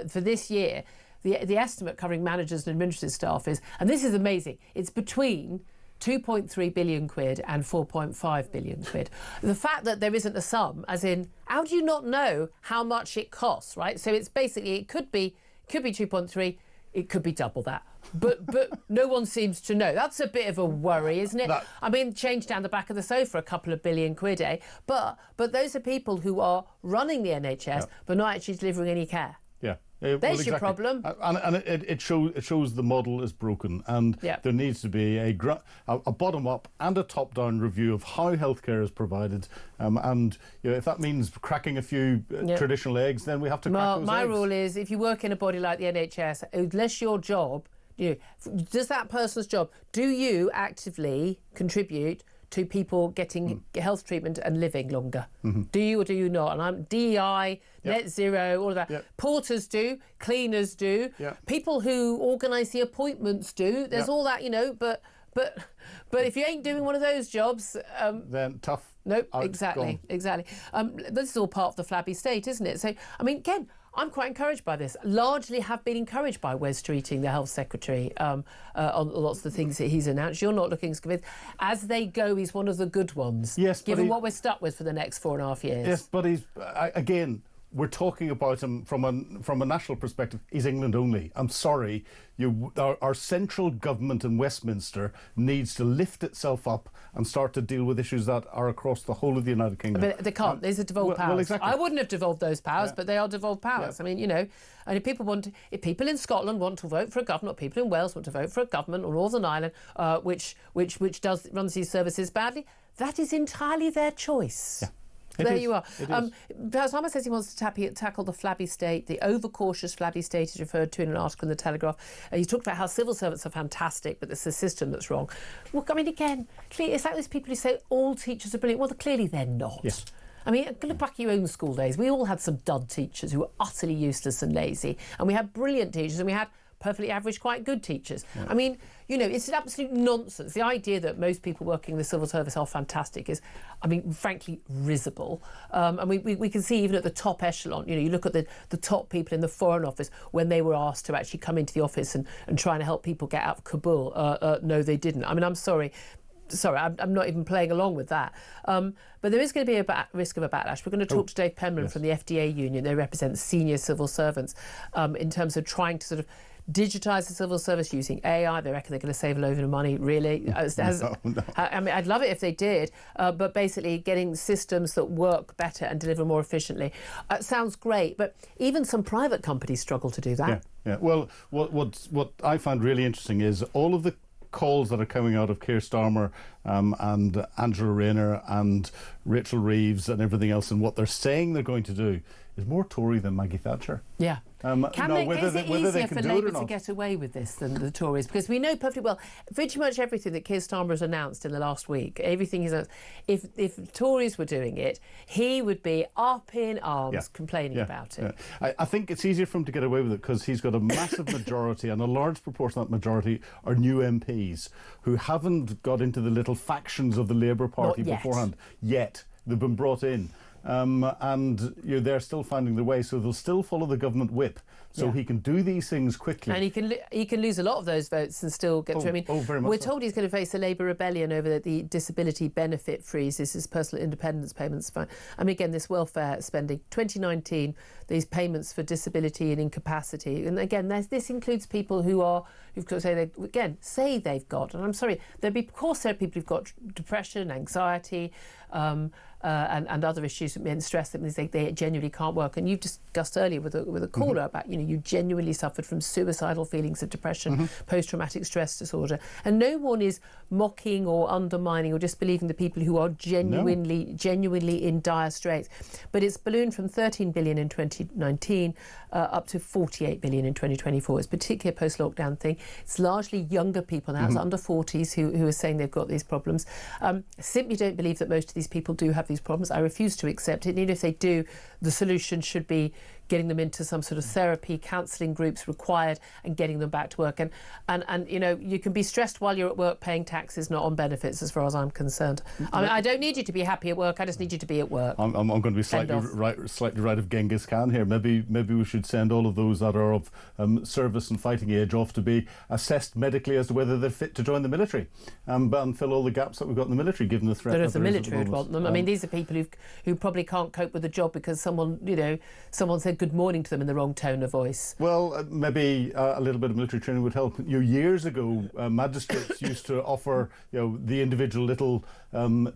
G: For this year, the estimate covering managers and administrative staff is, and this is amazing, it's between 2.3 billion quid and 4.5 billion quid. The fact that there isn't a sum, as in, how do you not know how much it costs, right? So it's basically, it could be 2.3, it could be double that. But no one seems to know. That's a bit of a worry, isn't it? I mean, change down the back of the sofa a couple of billion quid, eh? But those are people who are running the NHS but not actually delivering any care. There's your problem.
H: And it shows the model is broken, and there needs to be a bottom-up and a top-down review of how healthcare is provided. And if that means cracking a few traditional eggs, then we have to crack those
G: my
H: eggs.
G: rule is, if you work in a body like the NHS, unless your job, does that person's job, do you actively contribute to people getting health treatment and living longer? Do you or do you not? And I'm DEI, net zero, all of that. Porters do, cleaners do, people who organise the appointments do. There's all that, But if you ain't doing one of those jobs,
H: then tough.
G: Nope, exactly. This is all part of the flabby state, isn't it? So, I mean, again, I'm quite encouraged by this. Largely have been encouraged by Wes Streeting, the Health Secretary, on lots of the things that he's announced. You're not looking as convinced. As they go, he's one of the good ones.
H: Yes,
G: given what we're stuck with for the next 4.5 years.
H: Yes, but he's again. We're talking about him from a national perspective. He's England only. I'm sorry. Our central government in Westminster needs to lift itself up and start to deal with issues that are across the whole of the United Kingdom.
G: But they can't. These are devolved powers.
H: Well, exactly.
G: I wouldn't have devolved those powers, but they are devolved powers. I mean, and if people in Scotland want to vote for a government, or people in Wales want to vote for a government, or Northern Ireland, which runs these services badly, that is entirely their choice. There you are. Palmer says he wants to tackle the flabby state, the overcautious flabby state is referred to in an article in the Telegraph. He talked about how civil servants are fantastic, but it's the system that's wrong. Well, I mean, again, it's like those people who say all teachers are brilliant. Well, clearly they're not.
H: Yes.
G: I mean, look back at your own school days. We all had some dud teachers who were utterly useless and lazy, and we had brilliant teachers, and we had perfectly average, quite good teachers. I mean, it's an absolute nonsense. The idea that most people working in the civil service are fantastic is, I mean, frankly, risible. And we can see even at the top echelon, you look at the top people in the Foreign Office, when they were asked to actually come into the office and try and help people get out of Kabul, no, they didn't. I mean, I'm sorry, I'm not even playing along with that. But there is going to be a risk of a backlash. We're going to talk to Dave Penman from the FDA union. They represent senior civil servants in terms of trying to sort of digitise the civil service using AI. They reckon they're going to save a load of money, really.
H: No.
G: I mean, I'd love it if they did, but basically getting systems that work better and deliver more efficiently. Sounds great, but even some private companies struggle to do that.
H: Yeah. Well, what I find really interesting is all of the calls that are coming out of Keir Starmer and Angela Rayner and Rachel Reeves and everything else, and what they're saying they're going to do is more Tory than Maggie Thatcher.
G: Yeah. Is it easier for Labour to get away with this than the Tories? Because we know perfectly well, pretty much everything that Keir Starmer has announced in the last week, everything he's announced, if Tories were doing it, he would be up in arms complaining about it.
H: Yeah. I think it's easier for him to get away with it because he's got a massive majority, and a large proportion of that majority are new MPs who haven't got into the little factions of the Labour Party beforehand yet. They've been brought in. And they're still finding their way, so they'll still follow the government whip. So he can do these things quickly.
G: And he can lose a lot of those votes and still get through. I mean,
H: very much
G: we're told he's going to face a Labour rebellion over the disability benefit freeze. This is personal independence payments. I mean, again, this welfare spending. 2019, these payments for disability and incapacity. And again, this includes people who've got to say they've got. And I'm sorry, of course there are people who've got depression, anxiety, and other issues and stress that means they genuinely can't work. And you've discussed earlier with a caller about you genuinely suffered from suicidal feelings of depression, post-traumatic stress disorder, and no one is mocking or undermining or disbelieving the people who are genuinely in dire straits. But it's ballooned from 13 billion in 2019 up to 48 billion in 2024. It's particularly a post-lockdown thing. It's largely younger people now, it's under 40s who are saying they've got these problems. Simply don't believe that most of these people do have these problems. I refuse to accept it. And even if they do, the solution should be getting them into some sort of therapy, counselling groups required, and getting them back to work. And you can be stressed while you're at work paying taxes, not on benefits, as far as I'm concerned. I mean, I don't need you to be happy at work. I just need you to be at work.
H: I'm going to be slightly right of Genghis Khan here. Maybe we should send all of those that are of service and fighting age off to be assessed medically as to whether they're fit to join the military, and fill all the gaps that we've got in the military, given the threat.
G: But if the military would want them, I mean, these are people who probably can't cope with the job because someone said good morning to them in the wrong tone of voice.
H: Well, maybe a little bit of military training would help. Years ago, magistrates used to offer the individual little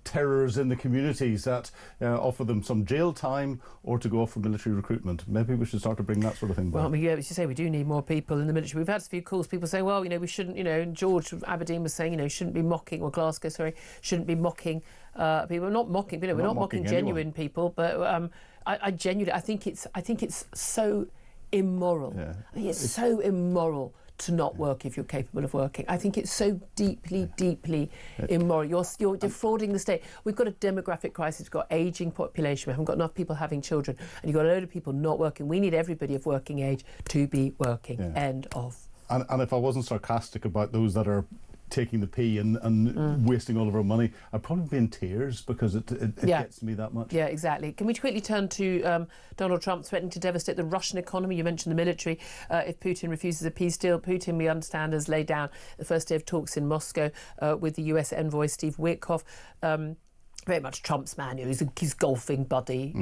H: terrors in the communities that offer them some jail time or to go off for military recruitment. Maybe we should start to bring that sort of thing back.
G: Well, I mean, as you say, we do need more people in the military. We've had a few calls, people saying, well, we shouldn't, George from Aberdeen was saying, shouldn't be mocking, or Glasgow, sorry, shouldn't be mocking people. Not mocking, we're not mocking genuine people, but I genuinely, I think it's so immoral. Yeah. I think it's so immoral to not work if you're capable of working. I think it's so deeply immoral. You're defrauding the state. We've got a demographic crisis. We've got ageing population. We haven't got enough people having children, and you've got a load of people not working. We need everybody of working age to be working. Yeah. End of.
H: And if I wasn't sarcastic about those that are taking the pee and wasting all of our money, I'd probably be in tears because it gets me that much.
G: Yeah, exactly. Can we quickly turn to Donald Trump threatening to devastate the Russian economy? You mentioned the military. If Putin refuses a peace deal, Putin, we understand, has laid down the first day of talks in Moscow with the US envoy Steve Witkoff. Very much Trump's man, he's his golfing buddy,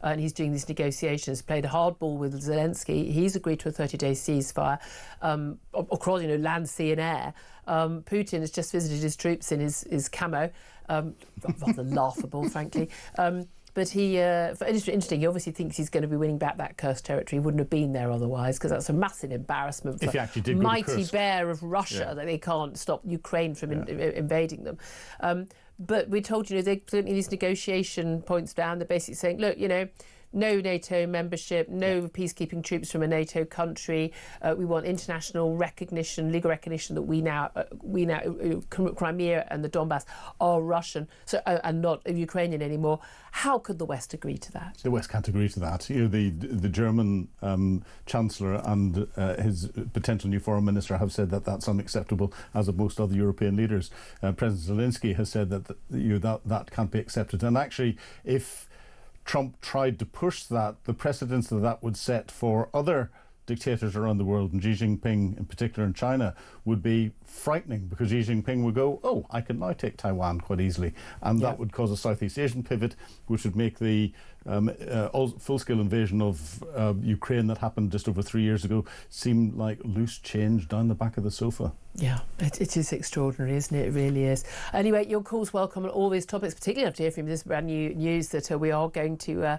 G: and he's doing these negotiations, played hardball with Zelensky. He's agreed to a 30-day ceasefire across, land, sea and air. Putin has just visited his troops in his camo, rather laughable, frankly. But it's interesting, he obviously thinks he's going to be winning back that cursed territory. He wouldn't have been there otherwise, because that's a massive embarrassment for the mighty bear of Russia that they can't stop Ukraine from invading them. But we told they're putting these negotiation points down. They're basically saying, look, no NATO membership, no peacekeeping troops from a NATO country. We want international recognition, legal recognition that we now Crimea and the Donbass are Russian, and not Ukrainian anymore. How could the West agree to that?
H: The West can't agree to that. The German Chancellor and his potential new foreign minister have said that that's unacceptable, as have most other European leaders. President Zelensky has said that can't be accepted. And actually, if Trump tried to push that, the precedents that would set for other dictators around the world, and Xi Jinping in particular in China, would be frightening, because Xi Jinping would go, oh, I can now take Taiwan quite easily, and that would cause a Southeast Asian pivot, which would make the full-scale invasion of Ukraine that happened just over 3 years ago seem like loose change down the back of the sofa.
G: Yeah, it is extraordinary, isn't it? It really is. Anyway, your calls welcome on all these topics, particularly after hearing from this brand new news that we are going to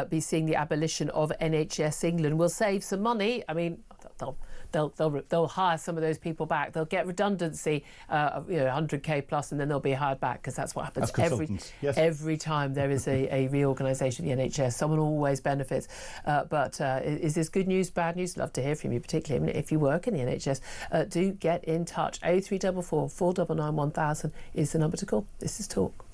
G: be seeing the abolition of NHS England. We'll save some money. I mean, they'll hire some of those people back. They'll get redundancy, 100k plus, and then they'll be hired back, because that's what happens every time there is a reorganisation of the NHS. Someone always benefits. But is this good news, bad news? Love to hear from you, particularly if you work in the NHS. Do get in touch. 0344 499 1000 is the number to call. This is Talk.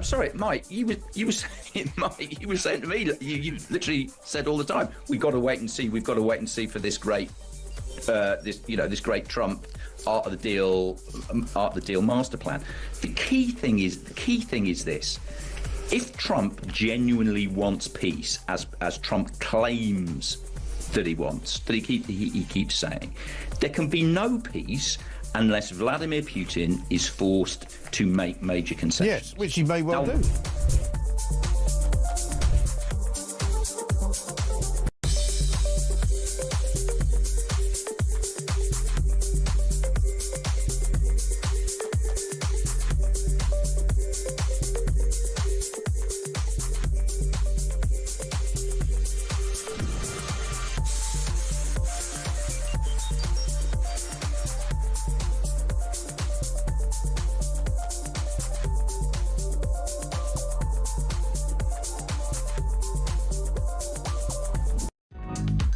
I: Sorry, Mike. You were saying, Mike. You were saying to me. You literally said all the time. We've got to wait and see. We've got to wait and see for this great, this great Trump art of the deal master plan. The key thing is this: if Trump genuinely wants peace, as Trump claims that he wants, that he keeps saying, there can be no peace unless Vladimir Putin is forced to make major concessions.
C: Yes, which he may well do.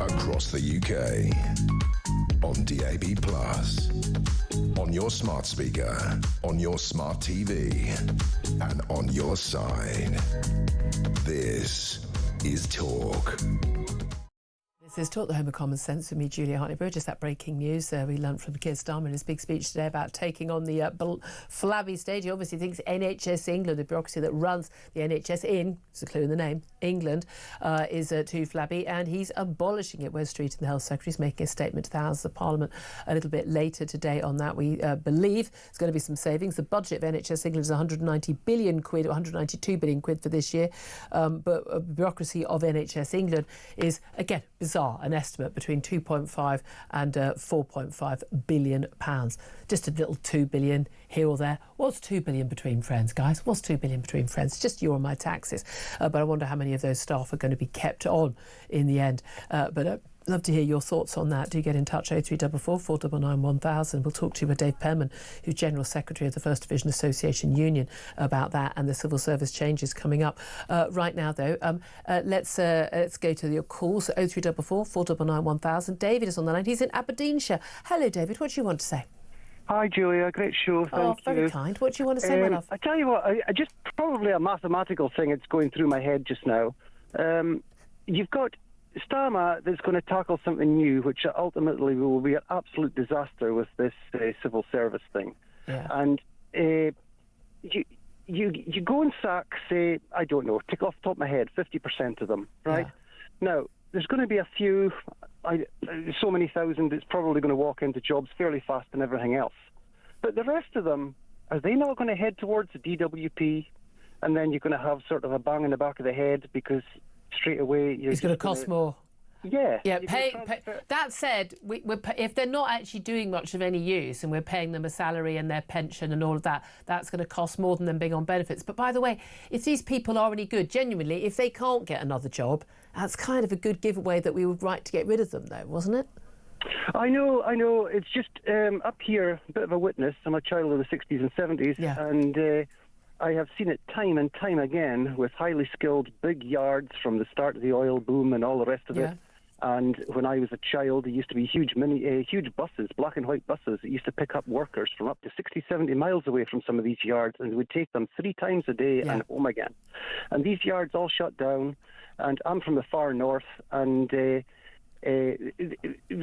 F: Across the UK, on DAB+, on your smart speaker, on your smart TV, and on your side. This is Talk.
G: This is Talk, the home of common sense, with me, Julia Hartley-Brewer. Just that breaking news we learnt from Keir Starmer in his big speech today about taking on the flabby state. He obviously thinks NHS England, the bureaucracy that runs the NHS in, it's a clue in the name, England, is too flabby, and he's abolishing it. Wes Street, the Health Secretary, is making a statement to the House of Parliament a little bit later today on that. We believe there's going to be some savings. The budget of NHS England is 190 billion quid, or 192 billion quid for this year, but a bureaucracy of NHS England is, again, bizarre. An estimate between 2.5 and 4.5 billion pounds. Just a little 2 billion here or there. What's 2 billion between friends, guys? What's 2 billion between friends? Just you and my taxes. But I wonder how many of those staff are going to be kept on in the end. But Love to hear your thoughts on that. Do get in touch, 0344 499 1000. We'll talk to you with Dave Penman, who's General Secretary of the First Division Association Union, about that and the civil service changes coming up. Right now, though, let's go to your calls, 0344 499 1000. David is on the line. He's in Aberdeenshire. Hello, David. What do you want to say?
M: Hi, Julia. Great show. Thank you.
G: Very kind. What do you want to say, my love?
M: I tell you what, I just probably a mathematical thing that's going through my head just now. You've got Starmer that's going to tackle something new, which ultimately will be an absolute disaster with this civil service thing.
G: Yeah.
M: And you go and sack, say, I don't know, take off the top of my head, 50% of them, right? Yeah. Now, there's going to be a few, so many thousand, it's probably going to walk into jobs fairly fast and everything else. But the rest of them, are they not going to head towards the DWP? And then you're going to have sort of a bang in the back of the head because straight away
G: it's going to cost more.
M: Yeah.
G: That said, if they're not actually doing much of any use and we're paying them a salary and their pension and all of that, that's going to cost more than them being on benefits. But by the way, if these people are any good, genuinely, if they can't get another job, that's kind of a good giveaway that we would like to get rid of them, though, wasn't it?
M: I know. It's just up here, a bit of a witness. I'm a child of the 60s and 70s, and I have seen it time and time again with highly skilled big yards from the start of the oil boom and all the rest of it. And when I was a child, there used to be huge buses, black and white buses, that used to pick up workers from up to 60, 70 miles away from some of these yards, and it would take them 3 times a day and home again. And these yards all shut down, and I'm from the far north, and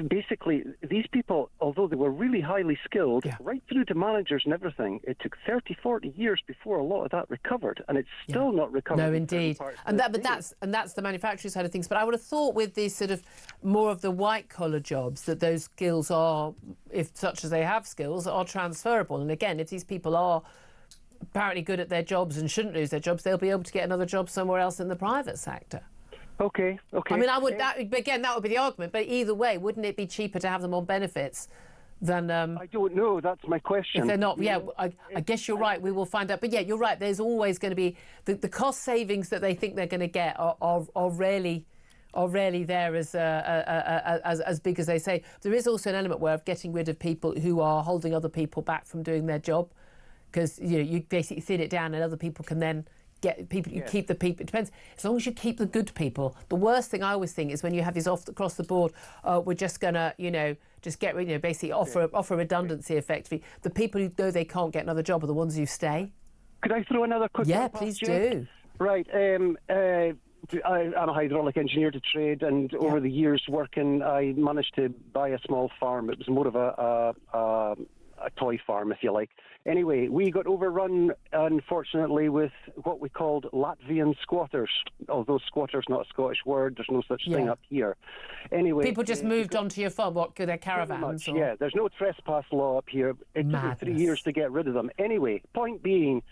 M: basically these people, although they were really highly skilled, right through to managers and everything, it took 30, 40 years before a lot of that recovered, and it's still not recovered.
G: No, indeed. And that's the manufacturing side of things. But I would have thought with these sort of more of the white collar jobs that those skills are, if such as they have skills, are transferable. And again, if these people are apparently good at their jobs and shouldn't lose their jobs, they'll be able to get another job somewhere else in the private sector.
M: Okay.
G: I mean, that would be the argument. But either way, wouldn't it be cheaper to have them on benefits than?
M: I don't know. That's my question.
G: If they're not, I guess you're right. We will find out. But yeah, you're right. There's always going to be the cost savings that they think they're going to get are rarely there as big as they say. There is also an element where of getting rid of people who are holding other people back from doing their job, because you basically thin it down, and other people can then. Get people. You keep the people. It depends. As long as you keep the good people. The worst thing I always think is when you have these across the board. We're just gonna, just get rid. Basically offer redundancy effectively. The people who know they can't get another job are the ones who stay.
M: Could I throw another quick?
G: Yeah, please do.
M: Right. I'm a hydraulic engineer to trade, and over the years working, I managed to buy a small farm. It was more of a toy farm, if you like. Anyway, we got overrun, unfortunately, with what we called Latvian squatters. Although squatter's not a Scottish word, there's no such thing up here. Anyway,
G: people just moved onto your farm. What, their caravans?
M: Much, yeah, there's no trespass law up here. It took me 3 years to get rid of them. Anyway, point being,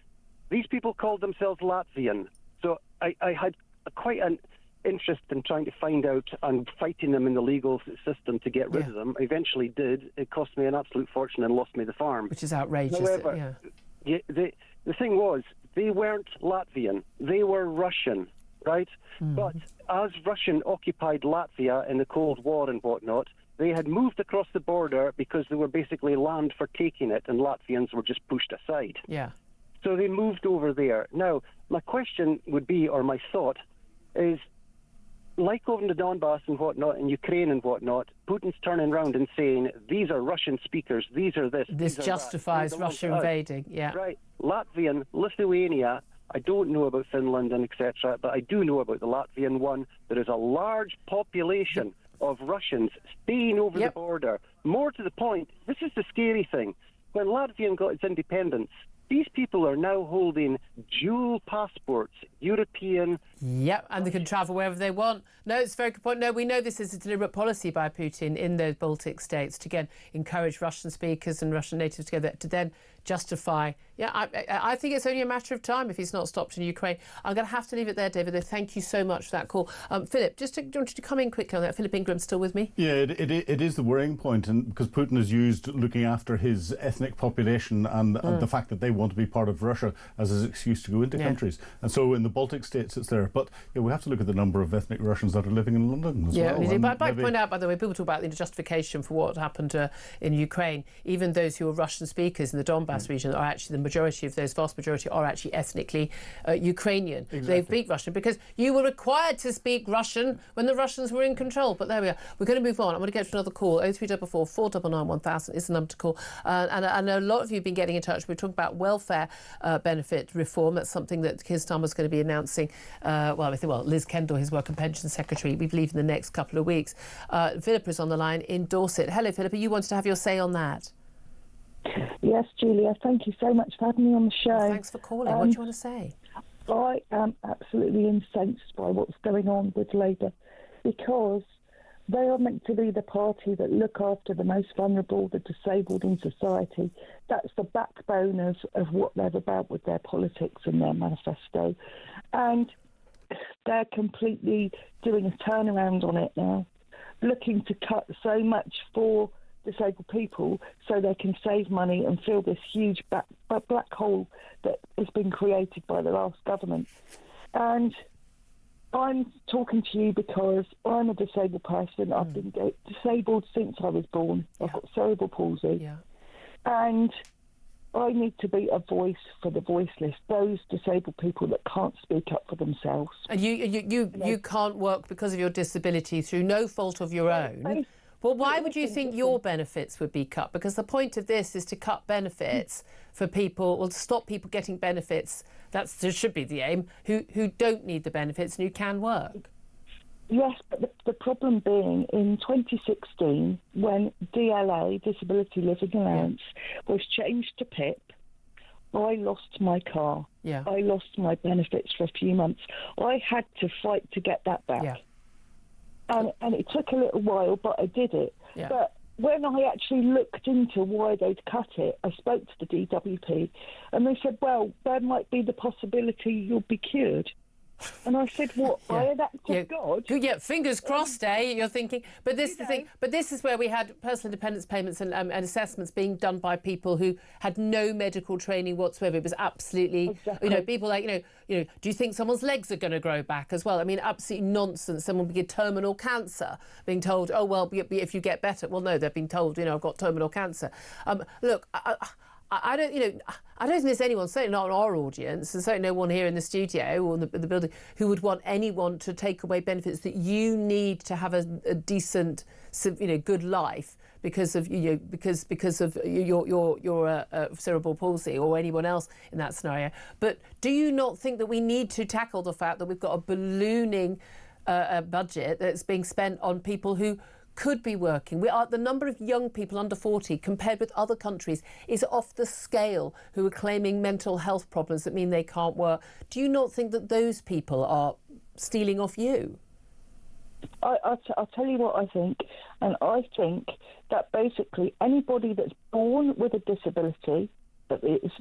M: these people called themselves Latvian. So I had quite an interest in trying to find out and fighting them in the legal system to get rid of them. I eventually did. It cost me an absolute fortune and lost me the farm.
G: Which is outrageous.
M: However, the thing was, they weren't Latvian. They were Russian, right? But as Russian occupied Latvia in the Cold War and whatnot, they had moved across the border because they were basically land for taking it, and Latvians were just pushed aside.
G: Yeah.
M: So they moved over there. Now, my question would be, or my thought, is, like over in the Donbass and whatnot, in Ukraine and whatnot, Putin's turning around and saying, these are Russian speakers, these are this.
G: This justifies Russia invading,
M: Right. Latvian, Lithuania, I don't know about Finland and etc., but I do know about the Latvian one. There is a large population of Russians staying over the border. More to the point, this is the scary thing. When Latvia got its independence, these people are now holding dual passports, European.
G: Yep, and they can travel wherever they want. No, it's a very good point. No, we know this is a deliberate policy by Putin in the Baltic states to, again, encourage Russian speakers and Russian natives together to then justify. Yeah, I think it's only a matter of time if he's not stopped in Ukraine. I'm going to have to leave it there, David. Thank you so much for that call. Philip, do you want to come in quickly on that? Philip Ingram's still with me?
H: Yeah, it is the worrying point, and because Putin has used looking after his ethnic population and the fact that they want to be part of Russia as his excuse to go into countries. And so in the Baltic states it's there. But we have to look at the number of ethnic Russians that are living in London as well.
G: Yeah, but I'd like to point out, by the way, people talk about the justification for what happened in Ukraine. Even those who are Russian speakers in the Donbass region are actually, the majority of those, vast majority, are actually ethnically Ukrainian. Exactly. They speak Russian because you were required to speak Russian when the Russians were in control. But there we are. We're going to move on. I'm going to get to another call. 0344 499 1000 is the number to call. And I know a lot of you have been getting in touch. We're talking about welfare benefit reform. That's something that Keir Starmer's going to be announcing. Liz Kendall, his Work and Pension Secretary, we believe in the next couple of weeks. Philippa is on the line in Dorset. Hello, Philippa. You wanted to have your say on that?
O: Yes, Julia. Thank you so much for having me on the show.
G: Well, thanks for calling. What do you want to say?
O: I am absolutely incensed by what's going on with Labour, because they are meant to be the party that look after the most vulnerable, the disabled in society. That's the backbone of what they're about with their politics and their manifesto. And they're completely doing a turnaround on it now, looking to cut so much for disabled people so they can save money and fill this huge black hole that has been created by the last government. And I'm talking to you because I'm a disabled person. I've been disabled since I was born. I've got cerebral palsy. Yeah. And I need to be a voice for the voiceless, those disabled people that can't speak up for themselves.
G: And you can't work because of your disability through no fault of your own. Well, why would you think your benefits would be cut? Because the point of this is to cut benefits for people, or to stop people getting benefits. That should be the aim, who don't need the benefits and who can work.
O: Yes, but the problem being, in 2016, when DLA, Disability Living Allowance, was changed to PIP, I lost my car. Yeah. I lost my benefits for a few months. I had to fight to get that back. Yeah. And it took a little while, but I did it. Yeah. But when I actually looked into why they'd cut it, I spoke to the DWP, and they said, well, there might be the possibility you'll be cured. And I said, what, by an act of God?
G: Yeah, fingers crossed, You're thinking. But this is the thing. But this is where we had personal independence payments and assessments being done by people who had no medical training whatsoever. It was absolutely, people like, do you think someone's legs are going to grow back as well? I mean, absolutely nonsense. Someone with terminal cancer being told, oh, well, if you get better. Well, no, they've been told, I've got terminal cancer. Look, I don't think there's anyone, certainly not in our audience, and certainly no one here in the studio or in the building, who would want anyone to take away benefits that you need to have a decent, good life because of your cerebral palsy or anyone else in that scenario. But do you not think that we need to tackle the fact that we've got a ballooning budget that's being spent on people who could be working? The number of young people under 40 compared with other countries is off the scale, who are claiming mental health problems that mean they can't work. Do you not think that those people are stealing off you?
O: I'll tell you what I think, and I think that basically anybody that's born with a disability, that is,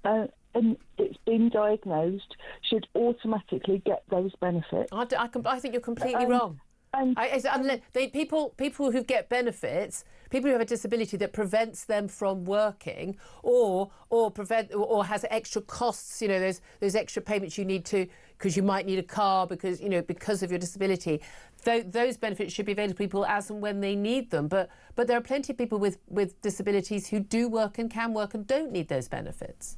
O: and it's been diagnosed, should automatically get those benefits.
G: I think you're completely wrong. People who get benefits, people who have a disability that prevents them from working, or has extra costs. Those extra payments you need to, because you might need a car because of your disability. Those benefits should be available to people as and when they need them. But there are plenty of people with disabilities who do work and can work and don't need those benefits.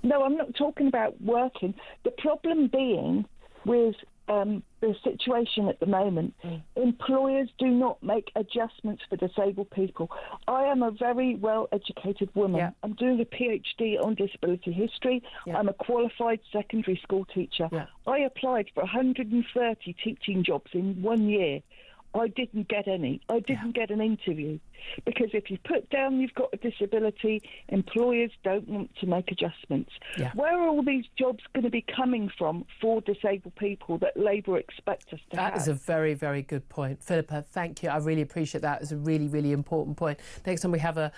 O: No, I'm not talking about working. The problem being with the situation at the moment, employers do not make adjustments for disabled people. I am a very well-educated woman. Yeah. I'm doing a PhD on disability history. Yeah. I'm a qualified secondary school teacher. Yeah. I applied for 130 teaching jobs in 1 year. I didn't get any. I didn't get an interview. Because if you put down you've got a disability, employers don't want to make adjustments.
G: Yeah.
O: Where are all these jobs going to be coming from for disabled people that Labour expect us to have?
G: That is a very, very good point. Philippa, thank you. I really appreciate that. It's a really, really important point. Next time we have a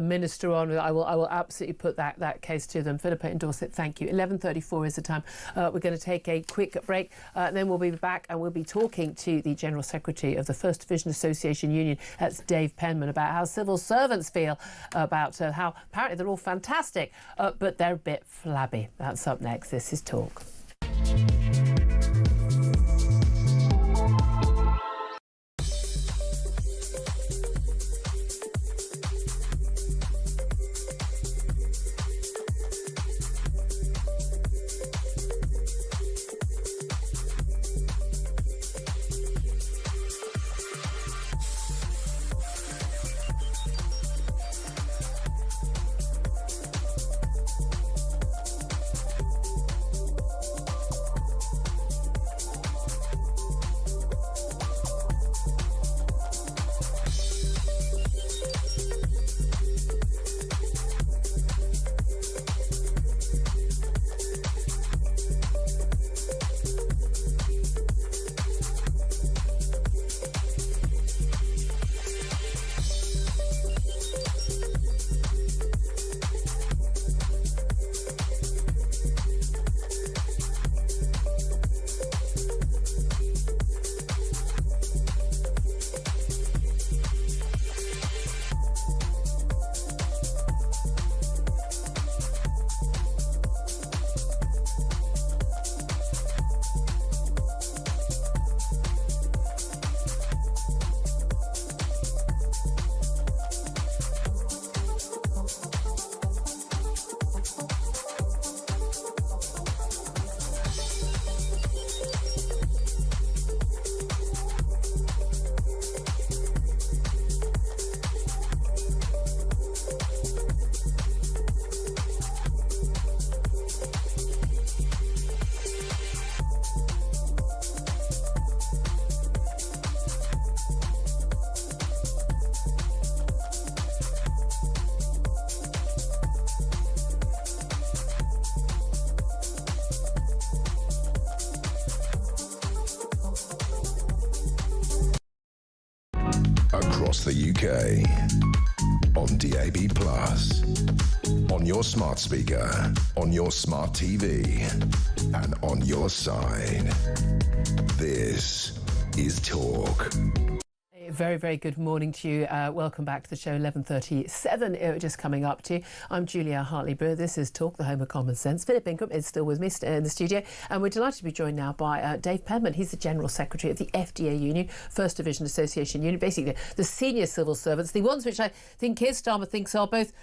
G: minister on, I will absolutely put that case to them. Philippa in Dorset, thank you. 11:34 is the time. We're going to take a quick break. Then we'll be back and we'll be talking to the General Secretary of the First Division Association Union. That's Dave Penman, about how civil servants feel about how apparently they're all fantastic, but they're a bit flabby. That's up next. This is Talk.
F: Across the UK, on DAB+, on your smart speaker, on your smart TV, and on your side. This is Talk.
G: Very, very good morning to you. Welcome back to the show. 11:37 just coming up to you. I'm Julia Hartley-Brewer. This is Talk, the home of common sense. Philip Ingram is still with me in the studio, and we're delighted to be joined now by Dave Penman. He's the General Secretary of the FDA Union, First Division Association Union, basically the senior civil servants, the ones which I think Keir Starmer thinks are both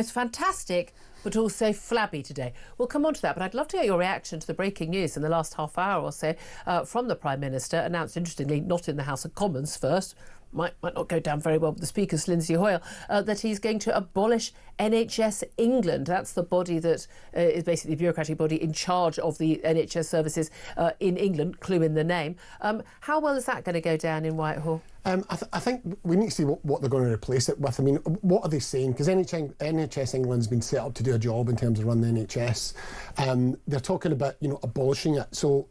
G: fantastic but also flabby today. We'll come on to that, but I'd love to get your reaction to the breaking news in the last half hour or so from the Prime Minister, announced, interestingly, not in the House of Commons first, might not go down very well with the Speaker's Lindsay Hoyle, that he's going to abolish NHS England. That's the body that is basically the bureaucratic body in charge of the NHS services in England, clue in the name. How well is that going to go down in Whitehall?
P: I think we need to see what they're going to replace it with. I mean, what are they saying? Because NHS England's been set up to do a job in terms of running the NHS. They're talking about, abolishing it. So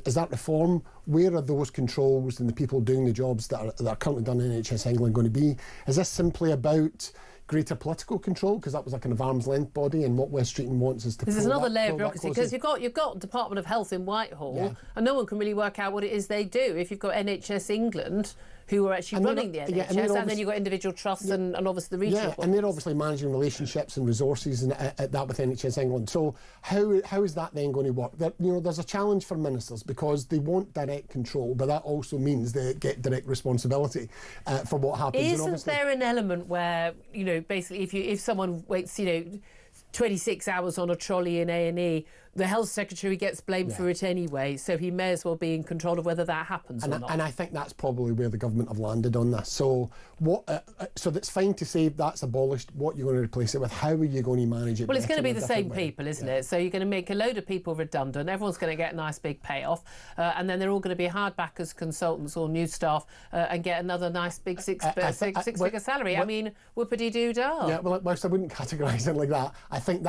P: is that reform? Where are those controls and the people doing the jobs that are currently done in NHS England going to be? Is this simply about greater political control, because that was like an arm's length body, and what West Streeting wants is to
G: there's another layer of bureaucracy, because you've got Department of Health in Whitehall, and no one can really work out what it is they do. If you've got NHS England who are actually running the NHS, and then you've got individual trusts and obviously the regional bodies.
P: And they're obviously managing relationships and resources and that with NHS England. So how is that then going to work? There's a challenge for ministers because they want direct control, but that also means they get direct responsibility for what happens.
G: Isn't there an element where, basically if someone waits, 26 hours on a trolley in A&E, the health secretary gets blamed for it anyway, so he may as well be in control of whether that happens or not.
P: And I think that's probably where the government have landed on this. So so that's fine to say that's abolished. What you're going to replace it with? How are you going to manage it?
G: Well, it's going to be the same people, isn't it? So you're going to make a load of people redundant. Everyone's going to get a nice big payoff, and then they're all going to be hired back as consultants or new staff and get another nice big six-figure salary. I mean, whoopity-doo-dah.
P: Yeah, well, whilst I wouldn't categorise it like that, I think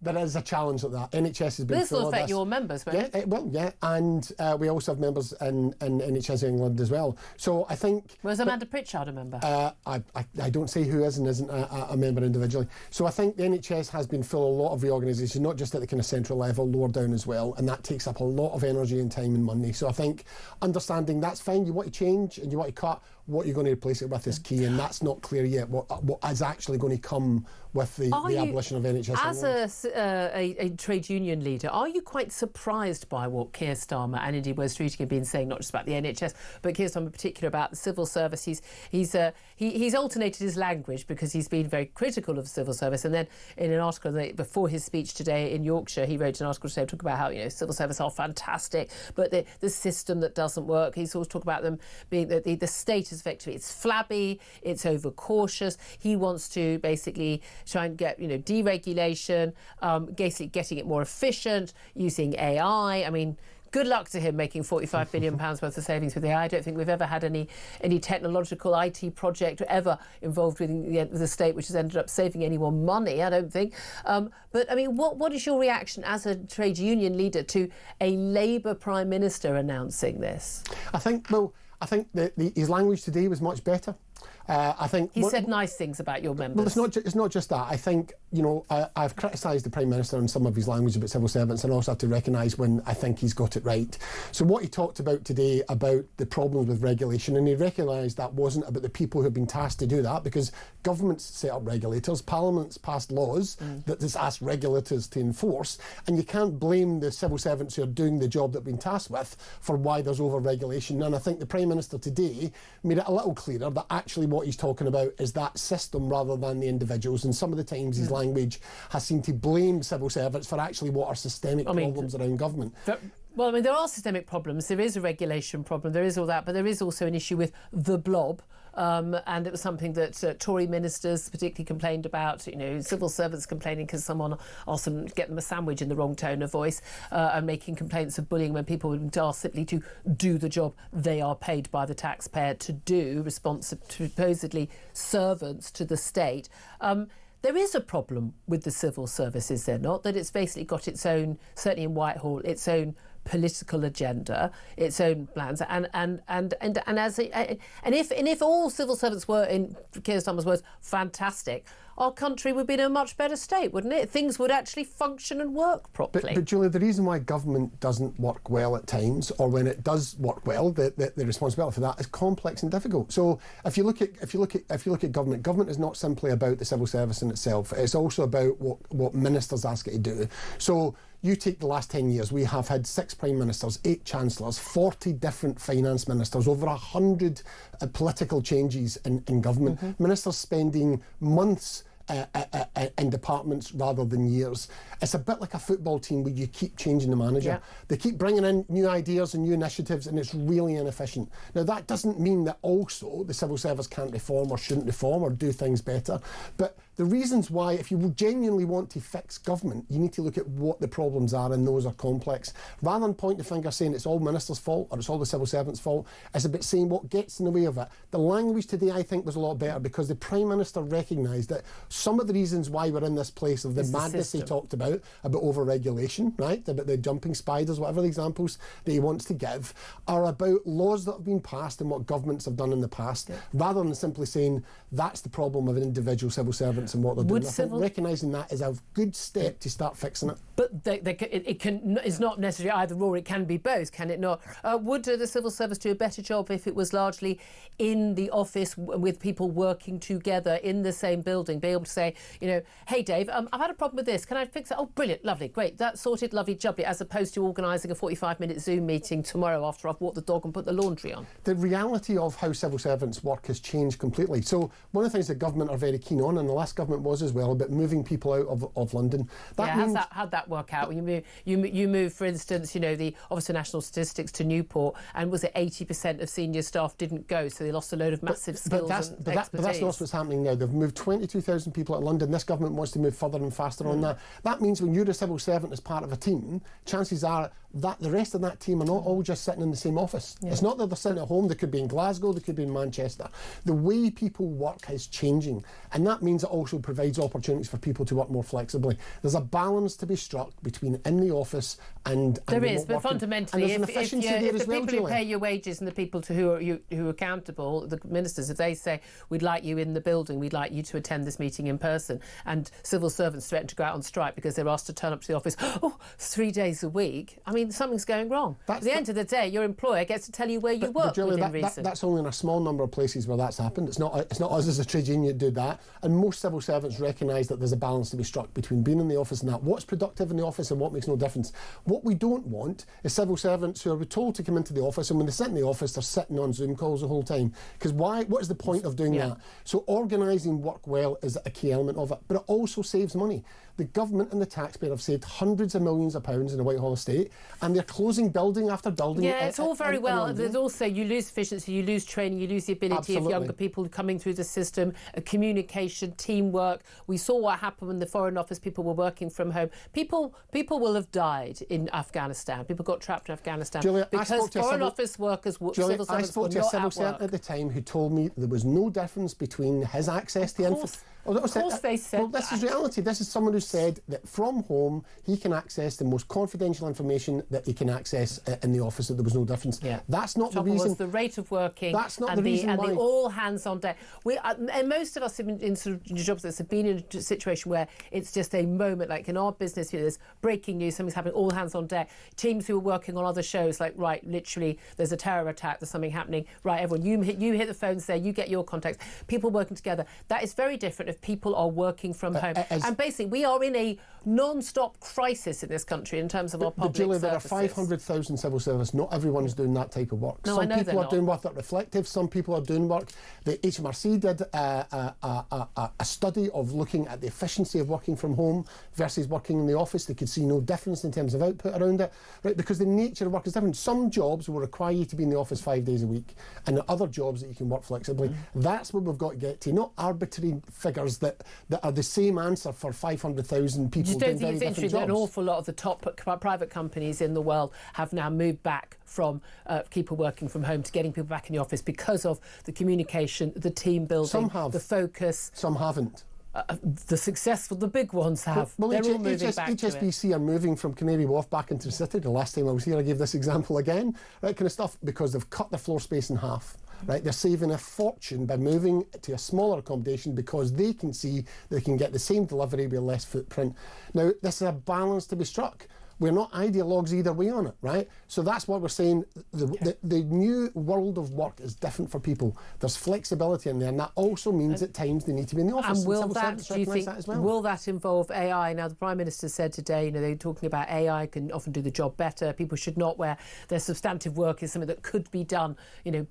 P: there is a challenge like that. NHS has been
G: this will affect your members, won't it?
P: Yeah, it will, yeah. And we also have members in NHS England as well. So I think...
G: Was Amanda Pritchard a member?
P: I don't say who is and isn't a member individually. So I think the NHS has been full of a lot of reorganisation, not just at the kind of central level, lower down as well, and that takes up a lot of energy and time and money. So I think understanding that's fine, you want to change and you want to cut, what you're going to replace it with is key, and that's not clear yet what is actually going to come with the abolition of NHS.
G: As a trade union leader, are you quite surprised by what Keir Starmer and indeed Wes Streeting have been saying, not just about the NHS, but Keir Starmer in particular about the civil service? He's alternated his language because he's been very critical of the civil service, and then in an article before his speech today in Yorkshire, he wrote an article today talking about how civil service are fantastic, but the system that doesn't work. He's always talking about them being the state is effectively, it's flabby, it's overcautious. He wants to basically try and get deregulation, basically getting it more efficient, using AI. I mean, good luck to him making £45 billion worth of savings with AI. I don't think we've ever had any technological IT project ever involved with the state which has ended up saving anyone money, I don't think. But, I mean, what is your reaction as a trade union leader to a Labour Prime Minister announcing this?
P: I think his language today was much better. I think
G: he said nice things about your members.
P: Well, it's not just that. I think I've criticised the Prime Minister on some of his language about civil servants, and also have to recognise when I think he's got it right. So what he talked about today about the problems with regulation, and he recognised that wasn't about the people who have been tasked to do that, because governments set up regulators, parliaments passed laws that just ask regulators to enforce, and you can't blame the civil servants who are doing the job they've been tasked with for why there's over-regulation. And I think the Prime Minister today made it a little clearer that actually what he's talking about is that system rather than the individuals, and some of the times his language has seemed to blame civil servants for actually what are systemic problems around government.
G: Well, I mean, there are systemic problems. There is a regulation problem. There is all that, but there is also an issue with the blob. And it was something that Tory ministers particularly complained about, civil servants complaining because someone asked them to get them a sandwich in the wrong tone of voice, and making complaints of bullying when people were asked simply to do the job they are paid by the taxpayer to do, supposedly servants to the state. There is a problem with the civil service, is there not? That it's basically got its own, certainly in Whitehall, its own political agenda, its own plans, and if all civil servants were, in Keir Starmer's words, fantastic, our country would be in a much better state, wouldn't it? Things would actually function and work properly.
P: But Julia, the reason why government doesn't work well at times, or when it does work well, the responsibility for that is complex and difficult. So if you look at government is not simply about the civil service in itself. It's also about what ministers ask it to do. So you take the last 10 years, we have had 6 Prime Ministers, 8 Chancellors, 40 different Finance Ministers, over 100 political changes in government. Ministers spending months in departments rather than years. It's a bit like a football team where you keep changing the manager. Yeah. They keep bringing in new ideas and new initiatives, and it's really inefficient. Now, that doesn't mean that also the civil service can't reform or shouldn't reform or do things better. But the reasons why, if you genuinely want to fix government, you need to look at what the problems are, and those are complex. Rather than point the finger saying it's all ministers' fault or it's all the civil servants' fault, it's about saying what gets in the way of it. The language today, I think, was a lot better because the Prime Minister recognised that some of the reasons why we're in this place of the madness he talked about over-regulation, right, about the jumping spiders, whatever the examples that he wants to give, are about laws that have been passed and what governments have done in the past, rather than simply saying that's the problem of an individual civil servants and what they're doing. I think recognising that is a good step to start fixing it.
G: But it's not necessarily either or, it can be both, can it not? Would the civil service do a better job if it was largely in the office with people working together in the same building, be able to say, hey, Dave, I've had a problem with this. Can I fix it? Oh, brilliant, lovely, great. That's sorted, lovely, jubbly, as opposed to organising a 45-minute Zoom meeting tomorrow after I've walked the dog and put the laundry on.
P: The reality of how civil servants work has changed completely. So one of the things the government are very keen on, and the last government was as well, about moving people out of London.
G: How'd that work out? When you move, for instance, the Office of National Statistics to Newport, and was it 80% of senior staff didn't go, so they lost a load of massive skills and expertise.
P: But that's not what's happening now. They've moved 22,000 people out of London. This government wants to move further and faster on that. That means when you're a civil servant as part of a team, chances are that the rest of that team are not all just sitting in the same office. Yeah. It's not that they're sitting at home. They could be in Glasgow, they could be in Manchester. The way people work is changing, and that means it also provides opportunities for people to work more flexibly. There's a balance to be struck between in the office and
G: there is, but fundamentally, if the people who
P: Julia.
G: pay your wages and the people who are accountable, the ministers, if they say, we'd like you in the building, we'd like you to attend this meeting in person, and civil servants threaten to go out on strike because they're asked to turn up to the office 3 days a week, I mean, something's going wrong. At the end of the day, your employer gets to tell you where you work within reason.
P: That's only in a small number of places where that's happened. It's not us as a trade union that do that, and most civil servants recognise that there's a balance to be struck between being in the office and that. What's productive in the office and what makes no difference. What we don't want is civil servants who are told to come into the office, and when they sit in the office, they're sitting on Zoom calls the whole time. Because why? What is the point of doing that? So organising work well is a key element of it, but it also saves money. The government and the taxpayer have saved hundreds of millions of pounds in the Whitehall estate, and they're closing building after building.
G: Yeah, it's all very well. There's also, you lose efficiency, you lose training, you lose the ability of younger people coming through the system, communication, teamwork. We saw what happened when the Foreign Office people were working from home. People will have died in Afghanistan. People got trapped in Afghanistan because Foreign Office workers, civil servants,
P: I spoke to a civil servant at the time who told me there was no difference between his access to info.
G: Of course they said
P: Well, this is reality. This is someone who said that from home he can access the most confidential information that he can access in the office, that there was no difference.
G: Yeah.
P: That's not the reason.
G: Was the rate of working.
P: That's not the reason why.
G: And the all hands on deck. And most of us in sort of jobs that have been in a situation where it's just a moment, like in our business, there's breaking news, something's happening, all hands on deck. Teams who are working on other shows, like, right, literally, there's a terror attack, there's something happening. Right, everyone, you hit the phones there, you get your contacts. People working together. That is very different if people are working from home. And basically, we are in a non-stop crisis in this country in terms of our public
P: Julia,
G: services.
P: there are 500,000 civil servants. Not everyone's doing that type of work.
G: No,
P: some
G: I know
P: people are doing work that reflective. Some people are doing work. The HMRC did a study of looking at the efficiency of working from home versus working in the office. They could see no difference in terms of output around it, right? Because the nature of work is different. Some jobs will require you to be in the office 5 days a week, and there are other jobs that you can work flexibly. That's what we've got to get to, not arbitrary figures that are the same answer for 500,000 people doing very different jobs.
G: It's interesting that an awful lot of the top private companies in the world have now moved back from people working from home to getting people back in the office because of the communication, the team building,
P: some have.
G: The focus.
P: Some haven't.
G: The big ones have.
P: Well,
G: they're all moving back
P: HSBC
G: to it.
P: are moving from Canary Wharf back into the city. The last time I was here, I gave this example again, right, kind of stuff, because they've cut their floor space in half. Right, they're saving a fortune by moving to a smaller accommodation because they can see they can get the same delivery with less footprint. Now, this is a balance to be struck. We're not ideologues either way on it, right? So that's what we're saying. The new world of work is different for people. There's flexibility in there, and that also means at times they need to be in the office.
G: And will that, do you think, will that involve AI? Now, the Prime Minister said today, they're talking about AI can often do the job better. People should not, where their substantive work is something that could be done,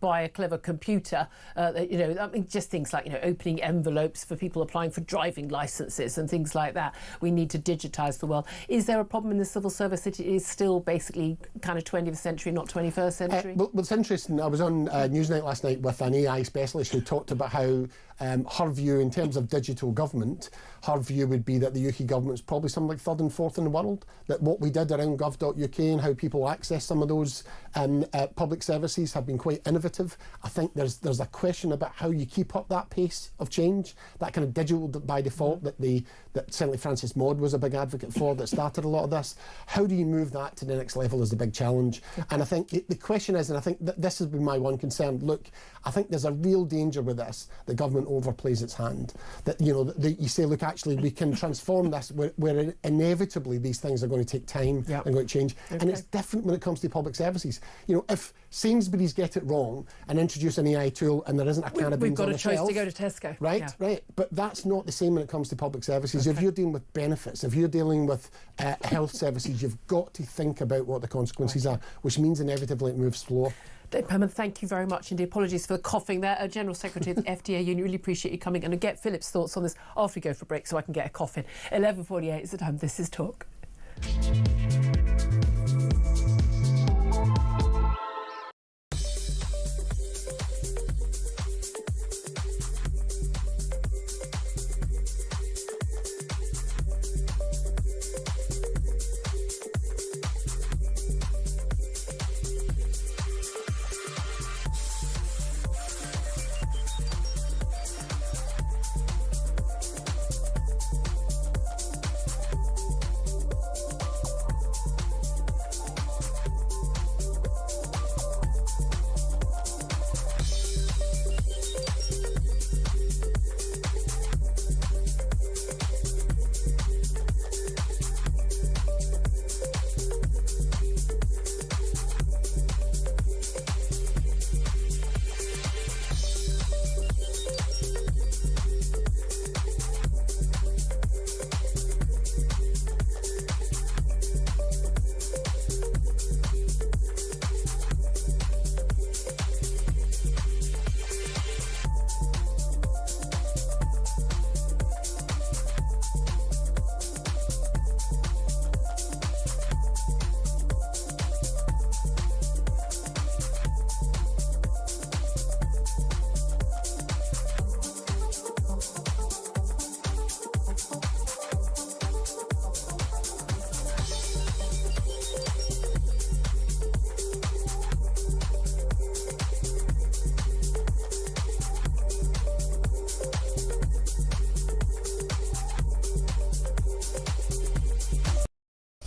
G: by a clever computer. I mean, just things like, opening envelopes for people applying for driving licences and things like that. We need to digitise the world. Is there a problem in the civil service that it is still basically kind of 20th century, not 21st century?
P: Well, it's interesting. I was on Newsnight last night with an AI specialist who talked about how her view in terms of digital government, her view would be that the UK government's probably something like third and fourth in the world, that what we did around gov.uk and how people access some of those public services have been quite innovative. I think there's a question about how you keep up that pace of change, that kind of digital by default that certainly Francis Maud was a big advocate for, that started a lot of this. How do you move that to the next level is the big challenge. And I think the question is, and I think that this has been my one concern, look, I think there's a real danger with this. The government overplays its hand. That, you know, that you say, look, actually, we can transform this, where inevitably these things are going to take time and going to change.
G: Okay.
P: And it's different when it comes to public services. You know, if Sainsbury's get it wrong and introduce an AI tool and there isn't a can of beans on the shelf...
G: We've got a choice to go to Tesco.
P: Right, right. But that's not the same when it comes to public services. If you're dealing with benefits, if you're dealing with health services, you've got to think about what the consequences are, which means inevitably it moves slower.
G: Dave Penman, thank you very much indeed. Apologies for the coughing there. General Secretary of the FDA Union, really appreciate you coming, and I'll get Philip's thoughts on this after we go for a break so I can get a cough in. 11:48 is the time. This is Talk.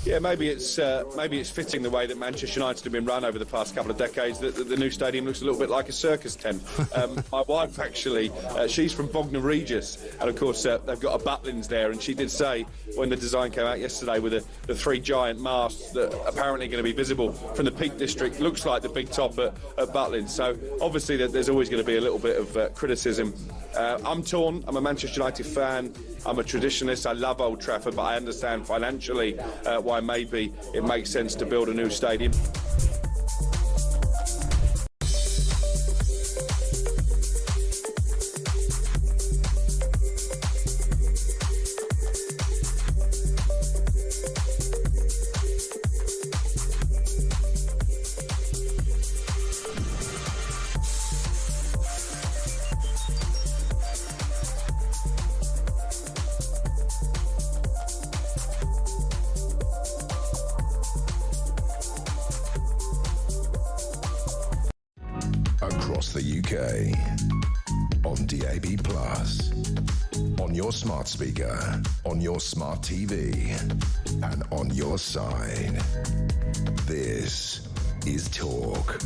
Q: Yeah, maybe it's fitting the way that Manchester United have been run over the past couple of decades that the new stadium looks a little bit like a circus tent. My wife actually, she's from Bognor Regis, and of course they've got a Butlins there, and she did say when the design came out yesterday with the three giant masts that are apparently going to be visible from the Peak District, looks like the big top at Butlins. So obviously there's always going to be a little bit of criticism. I'm torn. I'm a Manchester United fan. I'm a traditionalist. I love Old Trafford, but I understand financially why maybe it makes sense to build a new stadium.
F: Across the UK, on DAB+, on your smart speaker, on your smart TV, and on your side. This is Talk.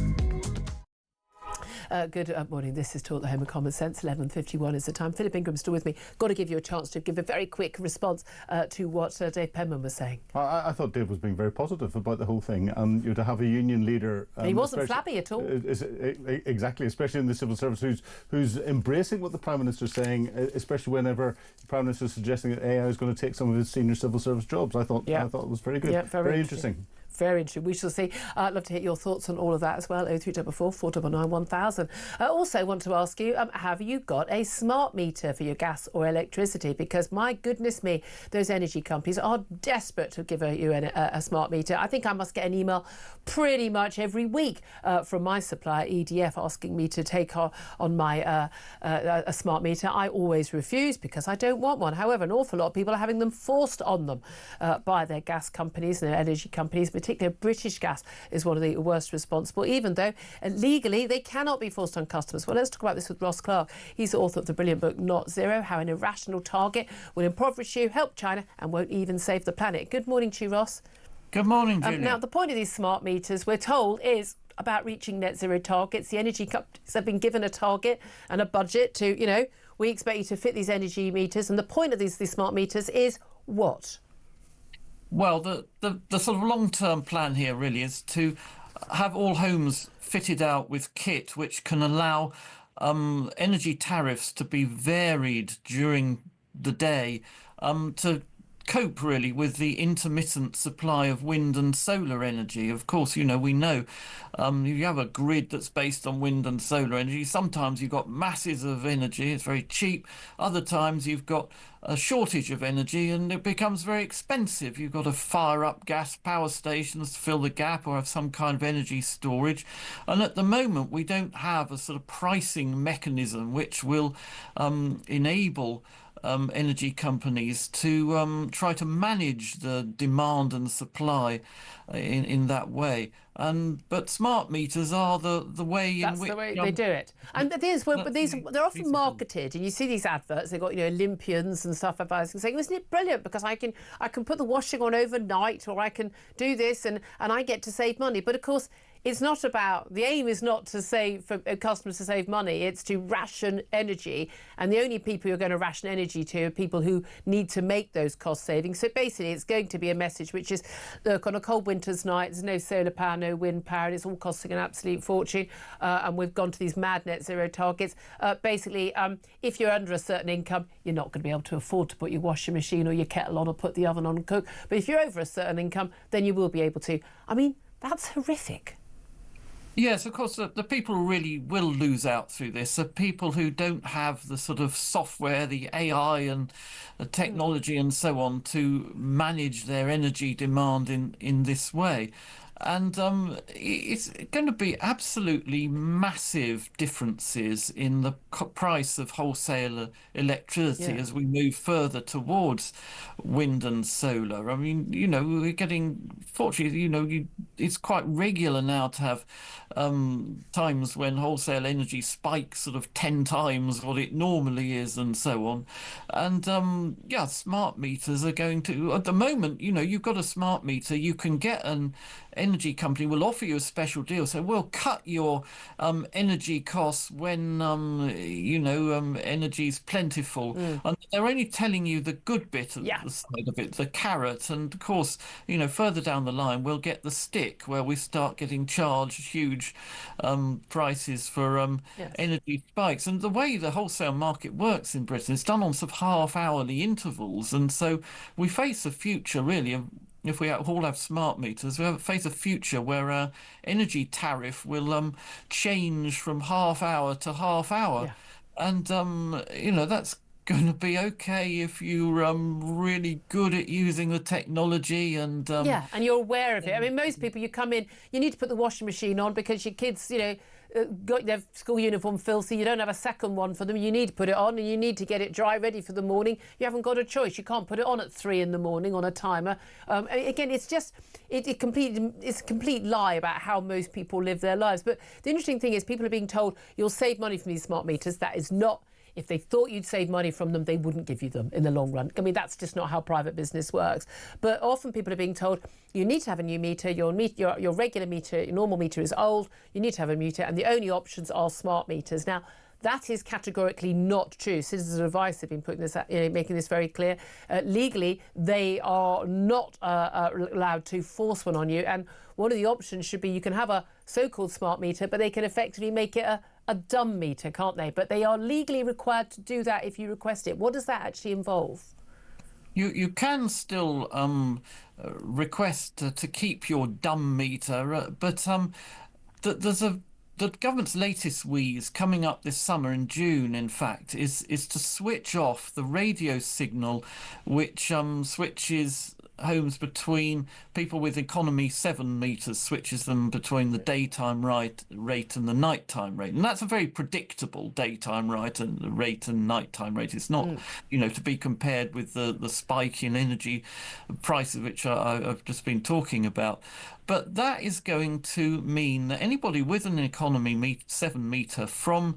G: Good morning. This is Talk, the home of common sense. 11:51 is the time. Philip Ingram's still with me. Got to give you a chance to give a very quick response to what Dave Penman was saying.
H: I thought Dave was being very positive about the whole thing, and to have a union leader.
G: He wasn't flabby at all.
H: Exactly, especially in the civil service, who's embracing what the Prime Minister's saying, especially whenever the Prime Minister is suggesting that AI is going to take some of his senior civil service jobs. I thought it was very good.
G: Yeah,
H: very interesting.
G: Very interesting. We shall see. I'd love to hear your thoughts on all of that as well. 0344 499 1000. I also want to ask you, have you got a smart meter for your gas or electricity? Because my goodness me, those energy companies are desperate to give you a smart meter. I think I must get an email pretty much every week from my supplier, EDF, asking me to take on my a smart meter. I always refuse because I don't want one. However, an awful lot of people are having them forced on them by their gas companies and their energy companies. Particularly British Gas is one of the worst responsible, even though legally they cannot be forced on customers. Well, let's talk about this with Ross Clark. He's the author of the brilliant book Not Zero, How an Irrational Target Will Impoverish You, Help China and Won't Even Save the Planet. Good morning to you, Ross.
R: Good morning, Julia.
G: Now, the point of these smart meters, we're told, is about reaching net zero targets. The energy companies have been given a target and a budget to, we expect you to fit these energy meters, and the point of these smart meters is what?
R: Well, the sort of long-term plan here really is to have all homes fitted out with kit which can allow energy tariffs to be varied during the day to cope really with the intermittent supply of wind and solar energy. Of course, you know, we know you have a grid that's based on wind and solar energy. Sometimes you've got masses of energy, it's very cheap. Other times you've got a shortage of energy and it becomes very expensive. You've got to fire up gas power stations to fill the gap or have some kind of energy storage. And at the moment, we don't have a sort of pricing mechanism which will enable energy companies to try to manage the demand and supply in that way. But smart meters are the way in which...
G: That's the way they do it. And they're often marketed, and you see these adverts, they've got, you know, Olympians and stuff advertising, saying, isn't it brilliant, because I can put the washing on overnight, or I can do this, and I get to save money. But of course, it's not about, the aim is not to save, for customers to save money, it's to ration energy. And the only people you're going to ration energy to are people who need to make those cost savings. So basically, it's going to be a message which is, look, on a cold winter's night, there's no solar power, no wind power, and it's all costing an absolute fortune. And we've gone to these mad net zero targets. Basically, if you're under a certain income, you're not going to be able to afford to put your washing machine or your kettle on or put the oven on and cook. But if you're over a certain income, then you will be able to. I mean, that's horrific.
R: Yes, of course, the people who really will lose out through this are people who don't have the sort of software, the AI and the technology and so on to manage their energy demand in this way. And it's going to be absolutely massive differences in the price of wholesale electricity as we move further towards wind and solar. I mean, you know, we're getting, fortunately, you know, it's quite regular now to have times when wholesale energy spikes sort of 10 times what it normally is and so on. And yeah, smart meters are going to, at the moment, you know, you've got a smart meter, you can get an energy company will offer you a special deal, so we'll cut your energy costs when you know, energy's plentiful, and they're only telling you the good bit of the side of it, the carrot. And of course, you know, further down the line we'll get the stick, where we start getting charged huge prices for energy spikes. And the way the wholesale market works in Britain, it's done on sort of half-hourly intervals, and so we face a future really of, if we all have smart meters, we face a future where our energy tariff will change from half hour to half hour. And, you know, that's going to be okay if you're really good at using the technology and...
G: yeah, and you're aware of it. I mean, most people, you come in, you need to put the washing machine on because your kids, you know, got their school uniform filthy, you don't have a second one for them, you need to put it on and you need to get it dry ready for the morning. You haven't got a choice, you can't put it on at 3 in the morning on a timer. Again, it's just it's a complete lie about how most people live their lives. But the interesting thing is people are being told you'll save money from these smart meters. That is not. If they thought you'd save money from them, they wouldn't give you them in the long run. I mean, that's just not how private business works. But often people are being told, you need to have a new meter, your regular meter, your normal meter is old, you need to have a meter, and the only options are smart meters. Now, that is categorically not true. Citizens Advice have been putting this, making this very clear. Legally, they are not allowed to force one on you. And one of the options should be you can have a so-called smart meter, but they can effectively make it a dumb meter, can't they? But they are legally required to do that if you request it. What does that actually involve?
R: You can still request to keep your dumb meter, but there's the government's latest wheeze coming up this summer in June, in fact, is to switch off the radio signal which switches homes between people with economy 7 meters, switches them between the daytime rate and the nighttime rate. And that's a very predictable daytime rate and nighttime rate. It's not, you know, to be compared with the spike in energy prices, which I've just been talking about. But that is going to mean that anybody with an economy 7 meter from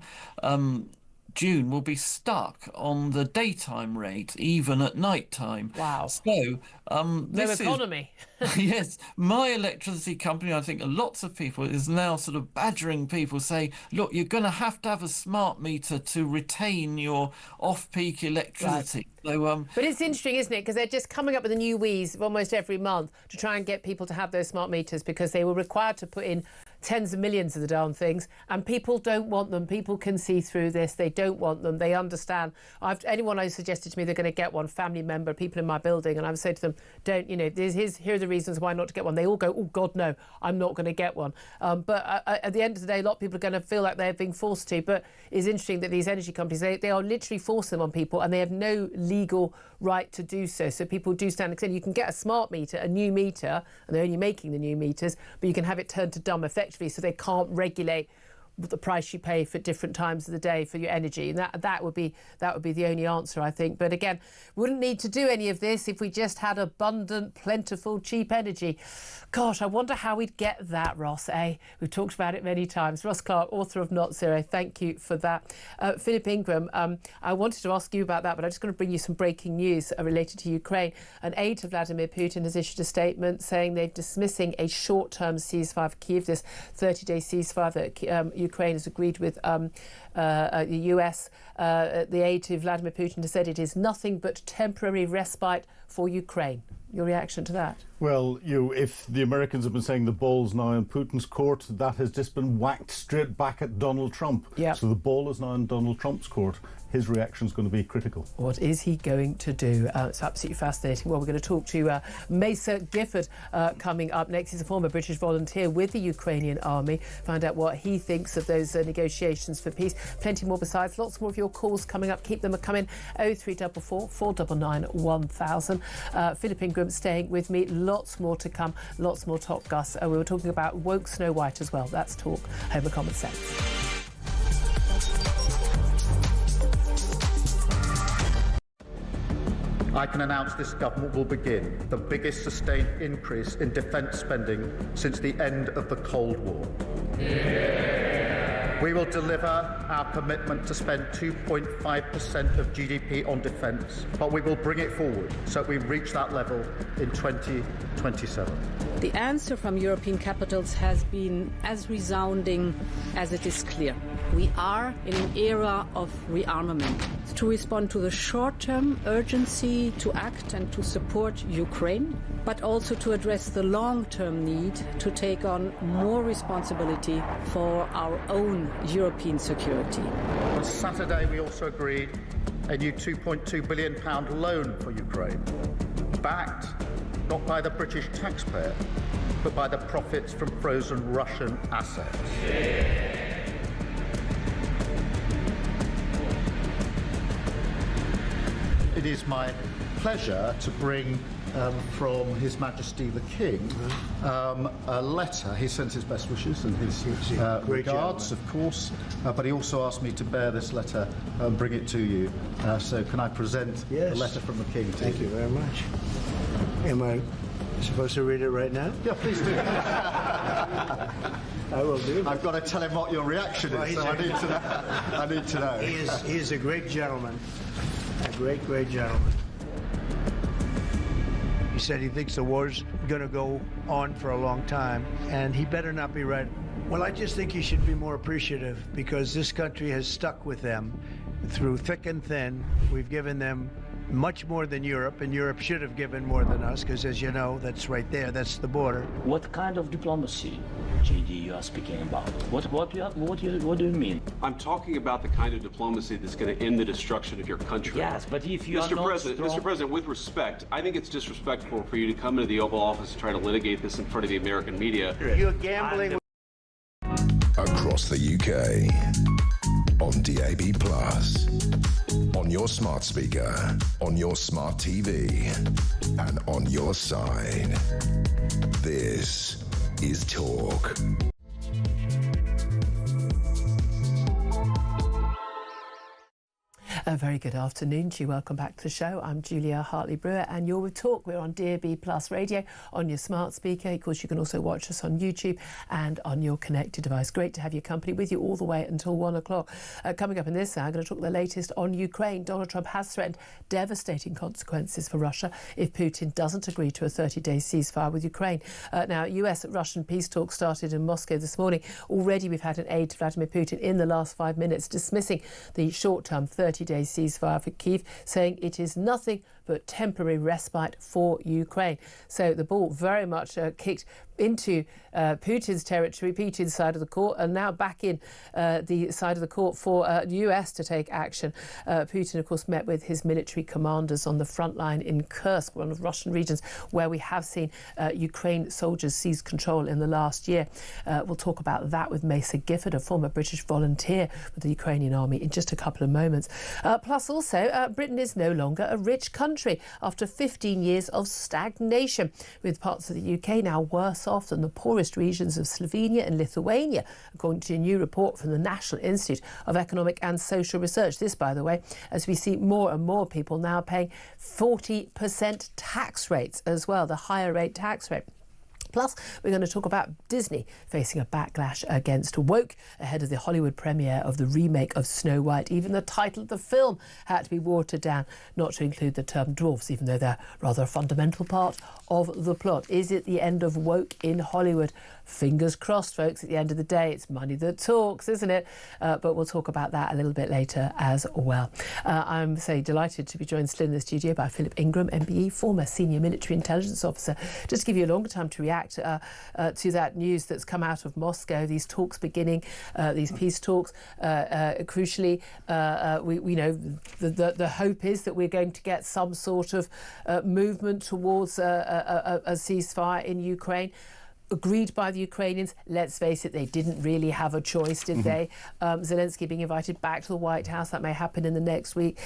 R: June will be stuck on the daytime rate, even at night time.
G: Wow.
R: So
G: no economy.
R: Yes, my electricity company, I think lots of people, is now sort of badgering people, saying, look, you're going to have a smart meter to retain your off-peak electricity. Right. So,
G: but it's interesting, isn't it? Because they're just coming up with a new wheeze almost every month to try and get people to have those smart meters, because they were required to put in tens of millions of the darn things, and people don't want them. People can see through this. They don't want them. They understand. Anyone who suggested to me they're going to get one, family member, people in my building, and I would say to them, don't, here are the reasons why not to get one. They all go, oh God, no, I'm not going to get one. But at the end of the day, a lot of people are going to feel like they're being forced to. But it's interesting that these energy companies, they are literally forcing them on people, and they have no legal right to do so. So people do stand extended. You can get a smart meter, a new meter, and they're only making the new meters, but you can have it turned to dumb effectively, so they can't regulate the price you pay for different times of the day for your energy. And that would be the only answer, I think. But again, wouldn't need to do any of this if we just had abundant, plentiful, cheap energy. Gosh, I wonder how we'd get that, Ross, eh? We've talked about it many times. Ross Clark, author of Not Zero, thank you for that. Philip Ingram, I wanted to ask you about that, but I'm just going to bring you some breaking news related to Ukraine. An aide to Vladimir Putin has issued a statement saying they're dismissing a short-term ceasefire for Kyiv, this 30-day ceasefire that Ukraine has agreed with the US. The aide to Vladimir Putin has said it is nothing but temporary respite for Ukraine. Your reaction to that?
H: Well, if the Americans have been saying the ball's now in Putin's court, that has just been whacked straight back at Donald Trump. Yep. So the ball is now in Donald Trump's court. His reaction is going to be critical. What is he going to do? It's absolutely fascinating. Well, we're going to talk to Mesa Gifford coming up next. He's a former British volunteer with the Ukrainian army. Find out what he thinks of those negotiations for peace. Plenty more besides. Lots more of your calls coming up. Keep them coming. 0344 499 1000. Philip Ingram staying with me. Lots more to come. Lots more Top Gus. We were talking about woke Snow White as well. That's talk. Home of Common Sense.
B: I can announce this government will begin the biggest sustained increase in defence spending since the end of the Cold War. Yeah. We will deliver our commitment to spend 2.5% of GDP on defence, but we will bring it forward so that we reach that level in 2027.
A: The answer from European capitals has been as resounding as it is clear. We are in an era of rearmament. To respond to the short-term urgency to act and to support Ukraine, but also to address the long-term need to take on more responsibility for our own European security.
B: On Saturday, we also agreed a new £2.2 billion loan for Ukraine, backed not by the British taxpayer, but by the profits from frozen Russian assets. Yeah. It is my pleasure to bring from His Majesty the King a letter. He sends his best wishes and his regards, of course, but he also asked me to bear this letter and bring it to you. So can I present the letter from the King to you?
C: Thank you very much. Am I supposed to read it right now?
B: Yeah, please do.
C: I will do.
B: I've got to tell him what your reaction is, so I need to know. I need to know.
C: He is a great gentleman. A great, great gentleman. He said he thinks the war's going to go on for a long time, and he better not be right. Well, I just think he should be more appreciative, because this country has stuck with them through thick and thin. We've given them much more than Europe, and Europe should have given more than us, because as you know, that's right there, that's the border.
D: What kind of diplomacy, JD, you are speaking about? What do you mean?
E: I'm talking about the kind of diplomacy that's going to end the destruction of your country.
D: Yes, but if you are not
E: Mr. President, with respect, I think it's disrespectful for you to come into the Oval Office and try to litigate this in front of the American media.
C: You're gambling.
F: Across the UK, on DAB+, on your smart speaker, on your smart TV, and on your side. This is Talk.
G: A very good afternoon to you. Welcome back to the show. I'm Julia Hartley-Brewer and you're with Talk. We're on DAB Plus Radio on your smart speaker. Of course, you can also watch us on YouTube and on your connected device. Great to have your company with you all the way until 1 o'clock. Coming up in this hour, I'm going to talk the latest on Ukraine. Donald Trump has threatened devastating consequences for Russia if Putin doesn't agree to a 30-day ceasefire with Ukraine. Now, US-Russian peace talks started in Moscow this morning. Already we've had an aide to Vladimir Putin in the last 5 minutes dismissing the short-term 30-day ceasefire for Kyiv, saying it is nothing but temporary respite for Ukraine. So the ball very much kicked into Putin's territory, Putin's side of the court, and now back in the side of the court for the US to take action. Putin, of course, met with his military commanders on the front line in Kursk, one of the Russian regions where we have seen Ukraine soldiers seize control in the last year. We'll talk about that with Mesa Gifford, a former British volunteer with the Ukrainian army, in just a couple of moments. Plus also, Britain is no longer a rich country after 15 years of stagnation, with parts of the UK now worse off than the poorest regions of Slovenia and Lithuania, according to a new report from the National Institute of Economic and Social Research. This, by the way, as we see more and more people now paying 40% tax rates as well, the higher rate tax rate. Plus, we're going to talk about Disney facing a backlash against woke ahead of the Hollywood premiere of the remake of Snow White. Even the title of the film had to be watered down, not to include the term dwarfs, even though they're rather a fundamental part of the plot. Is it the end of woke in Hollywood? Fingers crossed, folks. At the end of the day, it's money that talks, isn't it? But we'll talk about that a little bit later as well. I'm so delighted to be joined still in the studio by Philip Ingram, MBE, former senior military intelligence officer. Just to give you a longer time to react to that news that's come out of Moscow, these talks beginning, these peace talks. Crucially, we know the hope is that we're going to get some sort of movement towards a ceasefire in Ukraine, agreed by the Ukrainians. Let's face it, they didn't really have a choice, did they? Zelensky being invited back to the White House. That may happen in the next week.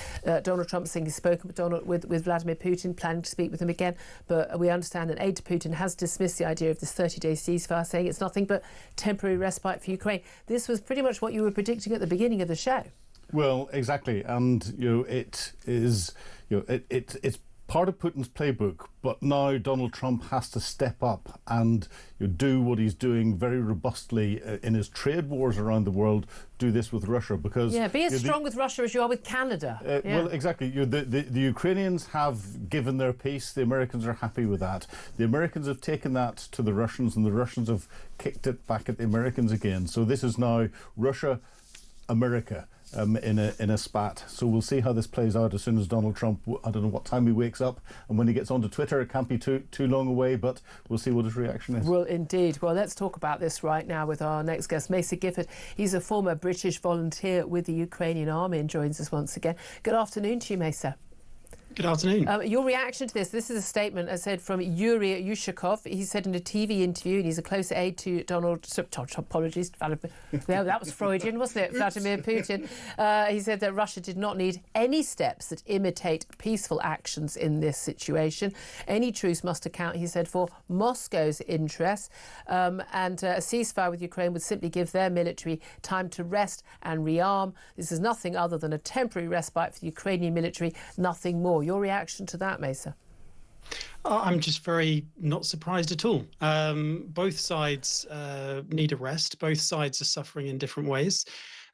G: Donald Trump saying he's spoken with Vladimir Putin, planning to speak with him again. But we understand an aide to Putin has dismissed the idea of this 30-day ceasefire, saying it's nothing but temporary respite for Ukraine. This was pretty much what you were predicting at the beginning of the show. Well, exactly. And, it is, it's part of Putin's playbook, but now Donald Trump has to step up and do what he's doing very robustly in his trade wars around the world, do this with Russia, because... Yeah, be as strong with Russia as you are with Canada. Well, exactly. The Ukrainians have given their peace. The Americans are happy with that. The Americans have taken that to the Russians, and the Russians have kicked it back at the Americans again. So this is now Russia, America. In a spat. So we'll see how this plays out as soon as Donald Trump, I don't know what time he wakes up, and when he gets onto Twitter. It can't be too long away, but we'll see what his reaction is. Well, indeed. Well, let's talk about this right now with our next guest, Mesa Gifford. He's a former British volunteer with the Ukrainian army and joins us once again. Good afternoon to you, Mesa.
S: Good afternoon.
G: Your reaction to this is a statement, as said, from Yuri Yushakov. He said in a TV interview, and he's a close aide to apologies, that was Freudian, wasn't it? Vladimir Putin. He said that Russia did not need any steps that imitate peaceful actions in this situation. Any truce must account, he said, for Moscow's interests, and a ceasefire with Ukraine would simply give their military time to rest and rearm. This is nothing other than a temporary respite for the Ukrainian military, nothing more. Your reaction to that, Mesa?
S: I'm just very not surprised at all. Both sides need a rest. Both sides are suffering in different ways.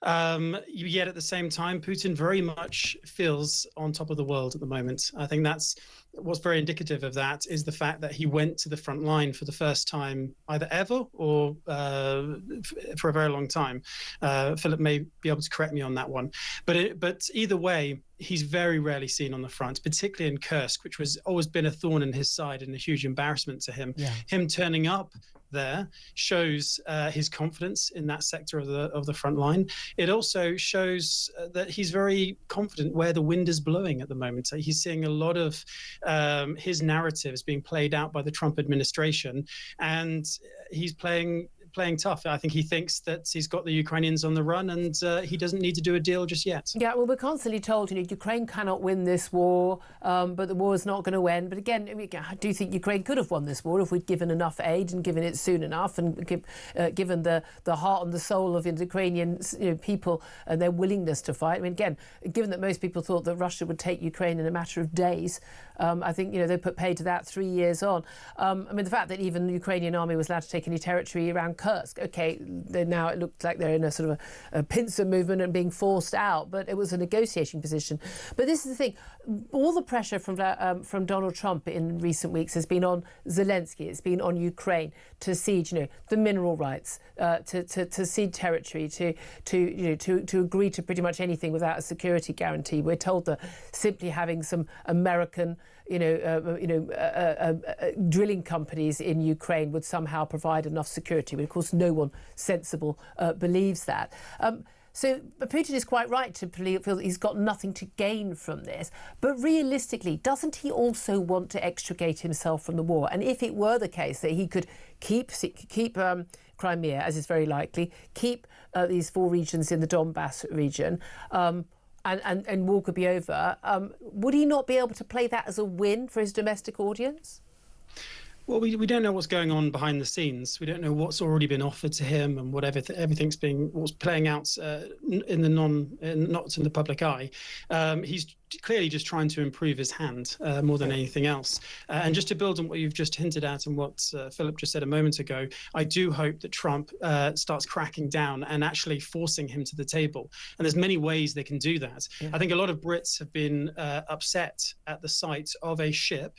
S: Yet at the same time, Putin very much feels on top of the world at the moment. I think that's what's very indicative of that, is the fact that he went to the front line for the first time either ever or for a very long time. Philip may be able to correct me on that one. But either way, he's very rarely seen on the front, particularly in Kursk, which was always been a thorn in his side and a huge embarrassment to him. Yeah. Him turning up there shows his confidence in that sector of the front line. It also shows that he's very confident where the wind is blowing at the moment. He's seeing a lot of his narratives being played out by the Trump administration, and he's playing playing tough. I think he thinks that he's got the Ukrainians on the run, and he doesn't need to do a deal just yet.
G: Yeah, well, we're constantly told, Ukraine cannot win this war, but the war is not going to end. But again, I do think Ukraine could have won this war if we'd given enough aid and given it soon enough, and given the heart and the soul of the Ukrainian people and their willingness to fight. I mean, again, given that most people thought that Russia would take Ukraine in a matter of days, I think they put paid to that 3 years on. I mean, the fact that even the Ukrainian army was allowed to take any territory around Kursk, okay, now it looked like they're in a sort of a pincer movement and being forced out, but it was a negotiating position. But this is the thing, all the pressure from Donald Trump in recent weeks has been on Zelensky, it's been on Ukraine to cede, the mineral rights, to cede territory, to agree to pretty much anything without a security guarantee. We're told that simply having some American drilling companies in Ukraine would somehow provide enough security. But of course, no one sensible believes that. So Putin is quite right to feel that he's got nothing to gain from this. But realistically, doesn't he also want to extricate himself from the war? And if it were the case that he could keep Crimea, as is very likely, keep these 4 regions in the Donbass region, and war could be over, would he not be able to play that as a win for his domestic audience?
S: Well, we don't know what's going on behind the scenes. We don't know what's already been offered to him and what's playing out not in the public eye. He's clearly just trying to improve his hand more than anything else. And just to build on what you've just hinted at and what Philip just said a moment ago, I do hope that Trump starts cracking down and actually forcing him to the table. And there's many ways they can do that. Yeah. I think a lot of Brits have been upset at the sight of a ship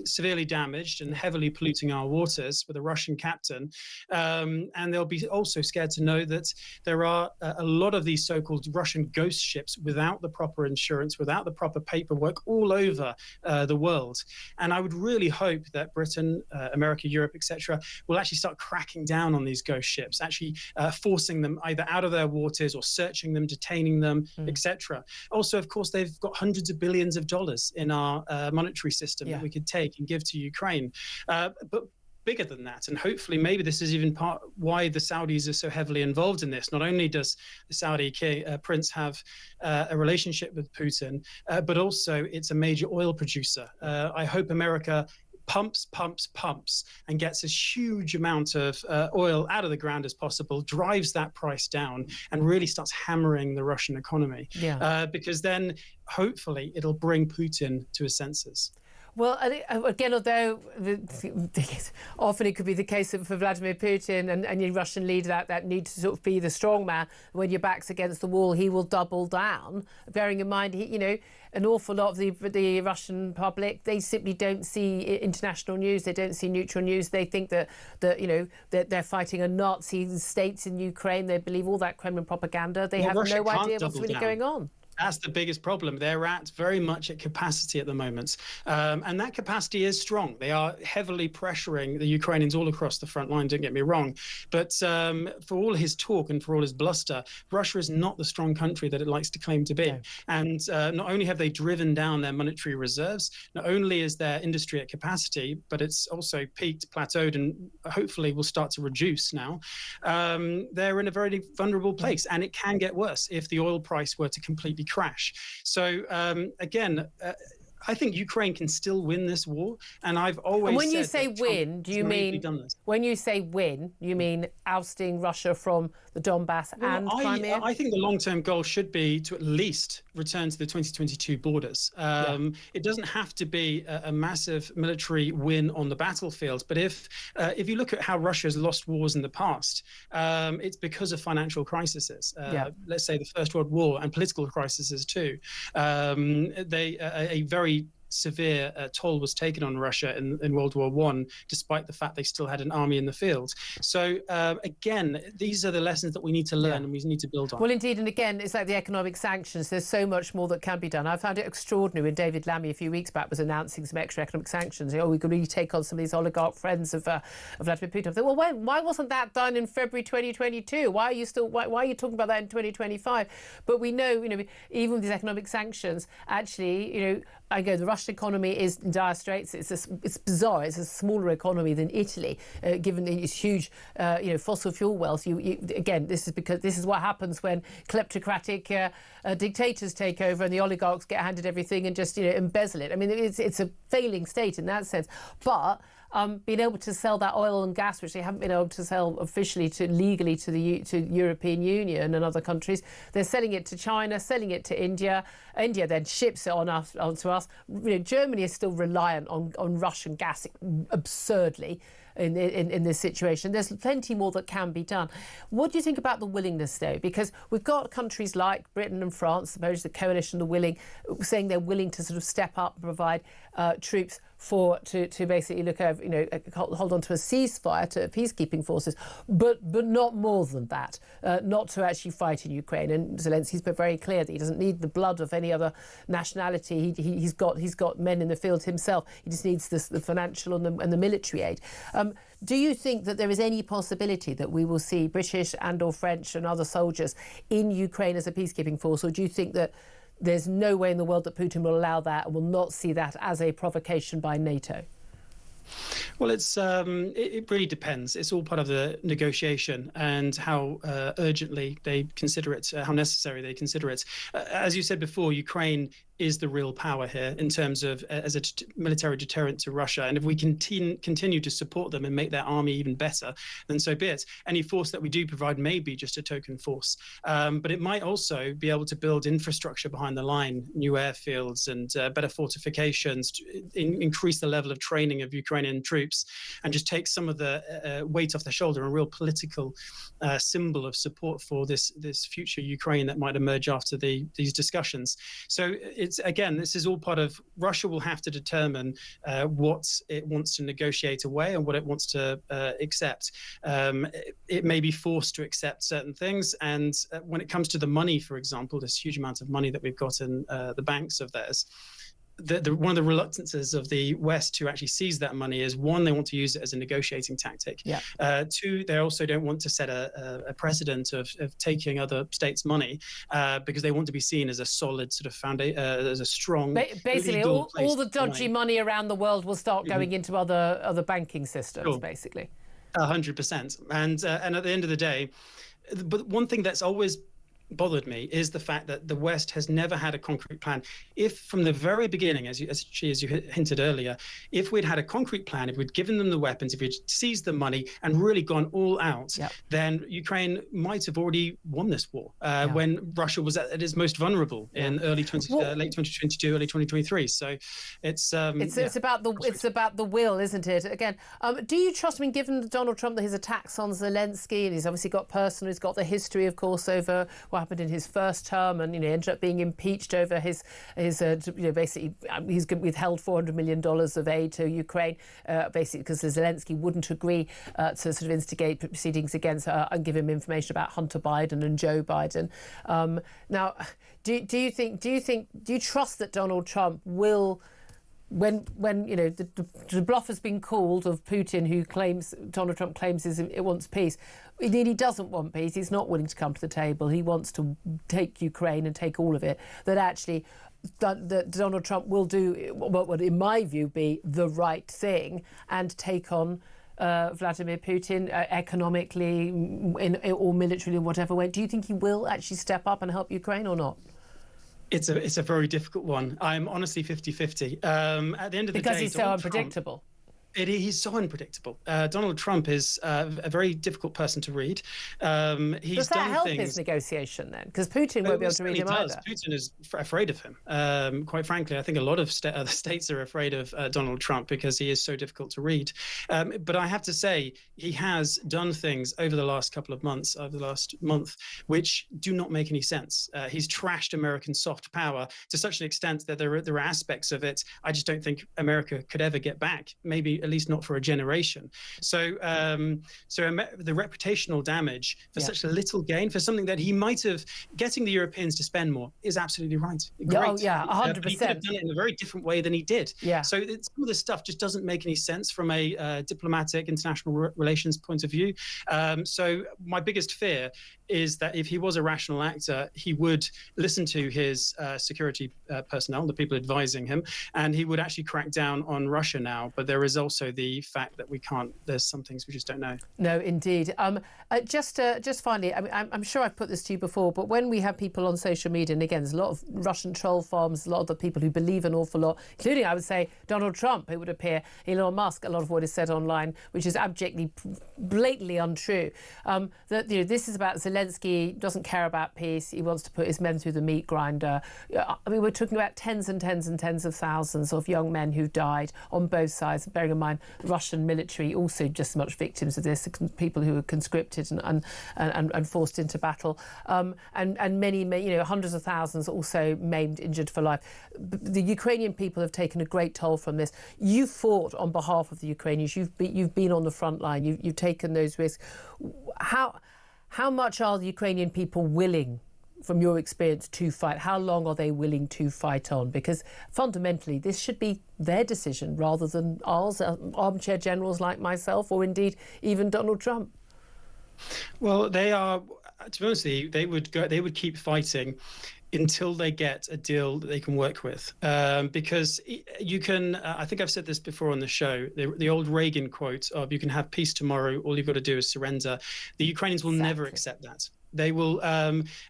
S: severely damaged and heavily polluting our waters with a Russian captain. And they'll be also scared to know that there are a lot of these so-called Russian ghost ships without the proper insurance, without the proper paperwork all over the world. And I would really hope that Britain, America, Europe, etc., will actually start cracking down on these ghost ships, actually forcing them either out of their waters or searching them, detaining them, etc. Also, of course, they've got hundreds of billions of dollars in our monetary system that we could take and give to Ukraine. But bigger than that, and hopefully maybe this is even part why the Saudis are so heavily involved in this. Not only does the Saudi prince have a relationship with Putin, but also it's a major oil producer. I hope America pumps and gets as huge amount of oil out of the ground as possible, drives that price down, and really starts hammering the Russian economy. Because then hopefully it'll bring Putin to his senses.
G: Well, again, although often it could be the case for Vladimir Putin and your Russian leader that need to sort of be the strong man. When your back's against the wall, he will double down. Bearing in mind, an awful lot of the Russian public, they simply don't see international news. They don't see neutral news. They think that they're fighting a Nazi state in Ukraine. They believe all that Kremlin propaganda. They have no idea what's really going on.
S: That's the biggest problem. They're very much at capacity at the moment. And that capacity is strong. They are heavily pressuring the Ukrainians all across the front line, don't get me wrong. But for all his talk and for all his bluster, Russia is not the strong country that it likes to claim to be. No. And not only have they driven down their monetary reserves, not only is their industry at capacity, but it's also peaked, plateaued, and hopefully will start to reduce now. They're in a very vulnerable place, and it can get worse if the oil price were to completely crash. So again, I think Ukraine can still win this war, and I've always.
G: And when you say win, do you mean when you say win, you mean ousting Russia from the Donbass and Crimea?
S: I think the long-term goal should be to at least return to the 2022 borders. It doesn't have to be a massive military win on the battlefield, but if you look at how Russia has lost wars in the past, it's because of financial crises. Let's say the First World War and political crises too. A very severe toll was taken on Russia in World War I, despite the fact they still had an army in the field. So again, these are the lessons that we need to learn and we need to build on.
G: Well, indeed, and again, it's like the economic sanctions. There's so much more that can be done. I found it extraordinary when David Lammy a few weeks back was announcing some extra economic sanctions. We could really take on some of these oligarch friends of Vladimir Putin. I thought, well, why wasn't that done in February 2022? Why are you talking about that in 2025? But we know, even with these economic sanctions, actually, I go, the Russian economy is in dire straits. It's bizarre. It's a smaller economy than Italy, given its huge, fossil fuel wealth. Again, this is what happens when kleptocratic dictators take over and the oligarchs get handed everything and just embezzle it. I mean, it's a failing state in that sense, but being able to sell that oil and gas, which they haven't been able to sell officially legally to the European Union and other countries, they're selling it to China, selling it to India. India then ships it onto us. Germany is still reliant on Russian gas absurdly in this situation. There's plenty more that can be done. What do you think about the willingness, though? Because we've got countries like Britain and France, suppose the coalition saying they're willing to sort of step up and provide troops to basically look over, hold on to a ceasefire, to peacekeeping forces, but not more than that, not to actually fight in Ukraine. And Zelensky's been very clear that he doesn't need the blood of any other nationality. He's got men in the field himself. He just needs the financial and the military aid. Do you think that there is any possibility that we will see British and/or French and other soldiers in Ukraine as a peacekeeping force, or do you think that there's no way in the world that Putin will allow that and will not see that as a provocation by NATO?
S: Well, it really depends. It's all part of the negotiation and how urgently they consider it, how necessary they consider it. As you said before, Ukraine is the real power here in terms of as a military deterrent to Russia. And if we continue to support them and make their army even better, then so be it. Any force that we do provide may be just a token force. But it might also be able to build infrastructure behind the line, new airfields and better fortifications, to increase the level of training of Ukrainian troops, and just take some of the weight off their shoulder, a real political symbol of support for this future Ukraine that might emerge after these discussions. So this is all part of Russia will have to determine what it wants to negotiate away and what it wants to accept. It may be forced to accept certain things. And when it comes to the money, for example, this huge amount of money that we've got in the banks of theirs, one of the reluctances of the West to actually seize that money is, one, they want to use it as a negotiating tactic. Yeah. Two, they also don't want to set a precedent of taking other states' money because they want to be seen as a solid sort of foundation, as a strong.
G: Basically, all the dodgy money around the world will start going into other banking systems, basically.
S: 100%. And at the end of the day, but one thing that's always bothered me is the fact that the West has never had a concrete plan. If from the very beginning, as you hinted earlier, if we'd had a concrete plan, if we'd given them the weapons, if we'd seized the money and really gone all out, then Ukraine might have already won this war when Russia was at its most vulnerable in late 2022, early 2023. So it's
G: about the will, isn't it? Again, do you trust? I mean, given Donald Trump, his attacks on Zelensky, and he's obviously got he's got the history, of course, over what happened in his first term, and ended up being impeached over his basically he's withheld $400 million of aid to Ukraine, basically because Zelensky wouldn't agree to sort of instigate proceedings against her and give him information about Hunter Biden and Joe Biden. Now, do you trust that Donald Trump will? When the bluff has been called of Putin, Donald Trump claims it wants peace. He doesn't want peace. He's not willing to come to the table. He wants to take Ukraine and take all of it. That actually, that Donald Trump will do what would, in my view, be the right thing and take on Vladimir Putin economically or militarily, in whatever way. Do you think he will actually step up and help Ukraine or not?
S: It's a very difficult one. I'm honestly 50-50. At the end of the day,
G: because he's so unpredictable.
S: He's so unpredictable. Donald Trump is a very difficult person to read.
G: Does that help his negotiation then? Because Putin won't be able to read him either.
S: Putin is afraid of him. Quite frankly, I think a lot of other states are afraid of Donald Trump because he is so difficult to read. But I have to say, he has done things over the last couple of months, over the last month, which do not make any sense. He's trashed American soft power to such an extent that there are aspects of it I just don't think America could ever get back. Maybe at least not for a generation. So, the reputational damage for such a little gain, for something that he might have, getting the Europeans to spend more is absolutely right. Great.
G: Oh, yeah, 100%.
S: He could have done it in a very different way than he did.
G: Yeah.
S: So some of this stuff just doesn't make any sense from a diplomatic international relations point of view. So my biggest fear is that if he was a rational actor, he would listen to his security personnel, the people advising him, and he would actually crack down on Russia now. But there is also the fact that we can't, there's some things we just don't know.
G: No, indeed. Just finally, I mean, I'm sure I've put this to you before, but when we have people on social media, and again, there's a lot of Russian troll farms, a lot of the people who believe an awful lot, including, I would say, Donald Trump, who would appear, Elon Musk, a lot of what is said online, which is abjectly, blatantly untrue. That this is about Zelensky, doesn't care about peace. He wants to put his men through the meat grinder. I mean, we're talking about tens and tens and tens of thousands of young men who've died on both sides. Bearing in mind, the Russian military also just as much victims of this, people who were conscripted and forced into battle, and many, hundreds of thousands also maimed, injured for life. The Ukrainian people have taken a great toll from this. You fought on behalf of the Ukrainians. You've been on the front line. You've taken those risks. How much are the Ukrainian people willing, from your experience, to fight? How long are they willing to fight on? Because fundamentally, this should be their decision rather than ours, armchair generals like myself, or indeed even Donald Trump.
S: Well, they are, to be honest, they would keep fighting until they get a deal that they can work with. Because you can, I think I've said this before on the show, the old Reagan quote of, you can have peace tomorrow, all you've got to do is surrender. The Ukrainians will never accept that. They will.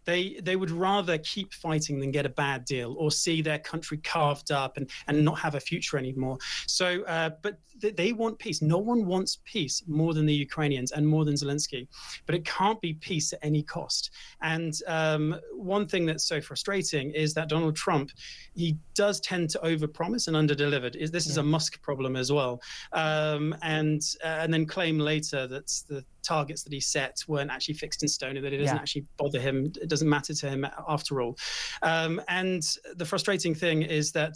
S: They would rather keep fighting than get a bad deal or see their country carved up and not have a future anymore. So, but they want peace. No one wants peace more than the Ukrainians and more than Zelensky. But it can't be peace at any cost. And one thing that's so frustrating is that Donald Trump, he does tend to overpromise and underdeliver. This is a Musk problem as well. And then claim later that the targets that he set weren't actually fixed in stone, and that it doesn't actually bother him. It doesn't matter to him after all. And the frustrating thing is that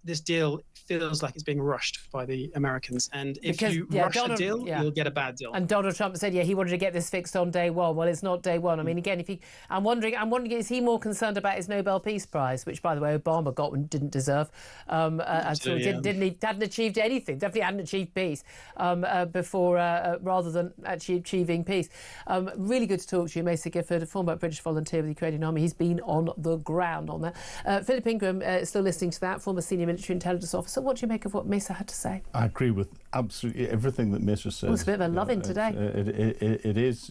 S: this deal feels like it's being rushed by the Americans. And if you rush a deal, you'll get a bad deal.
G: And Donald Trump said, he wanted to get this fixed on day one. Well, it's not day one. I mean, again, I'm wondering, is he more concerned about his Nobel Peace Prize, which, by the way, Obama got and didn't deserve, hadn't achieved anything, definitely hadn't achieved peace before, rather than actually achieving peace. Really good to talk to you, Mesa Gifford, a former British volunteer with the Ukrainian Army. He's been on the ground on that. Philip Ingram, still listening to that, former senior military intelligence officer. What do you make of what Mesa had to say?
H: I agree with absolutely everything that Mesa said.
G: Well, it's a bit of a love-in today.
H: It is,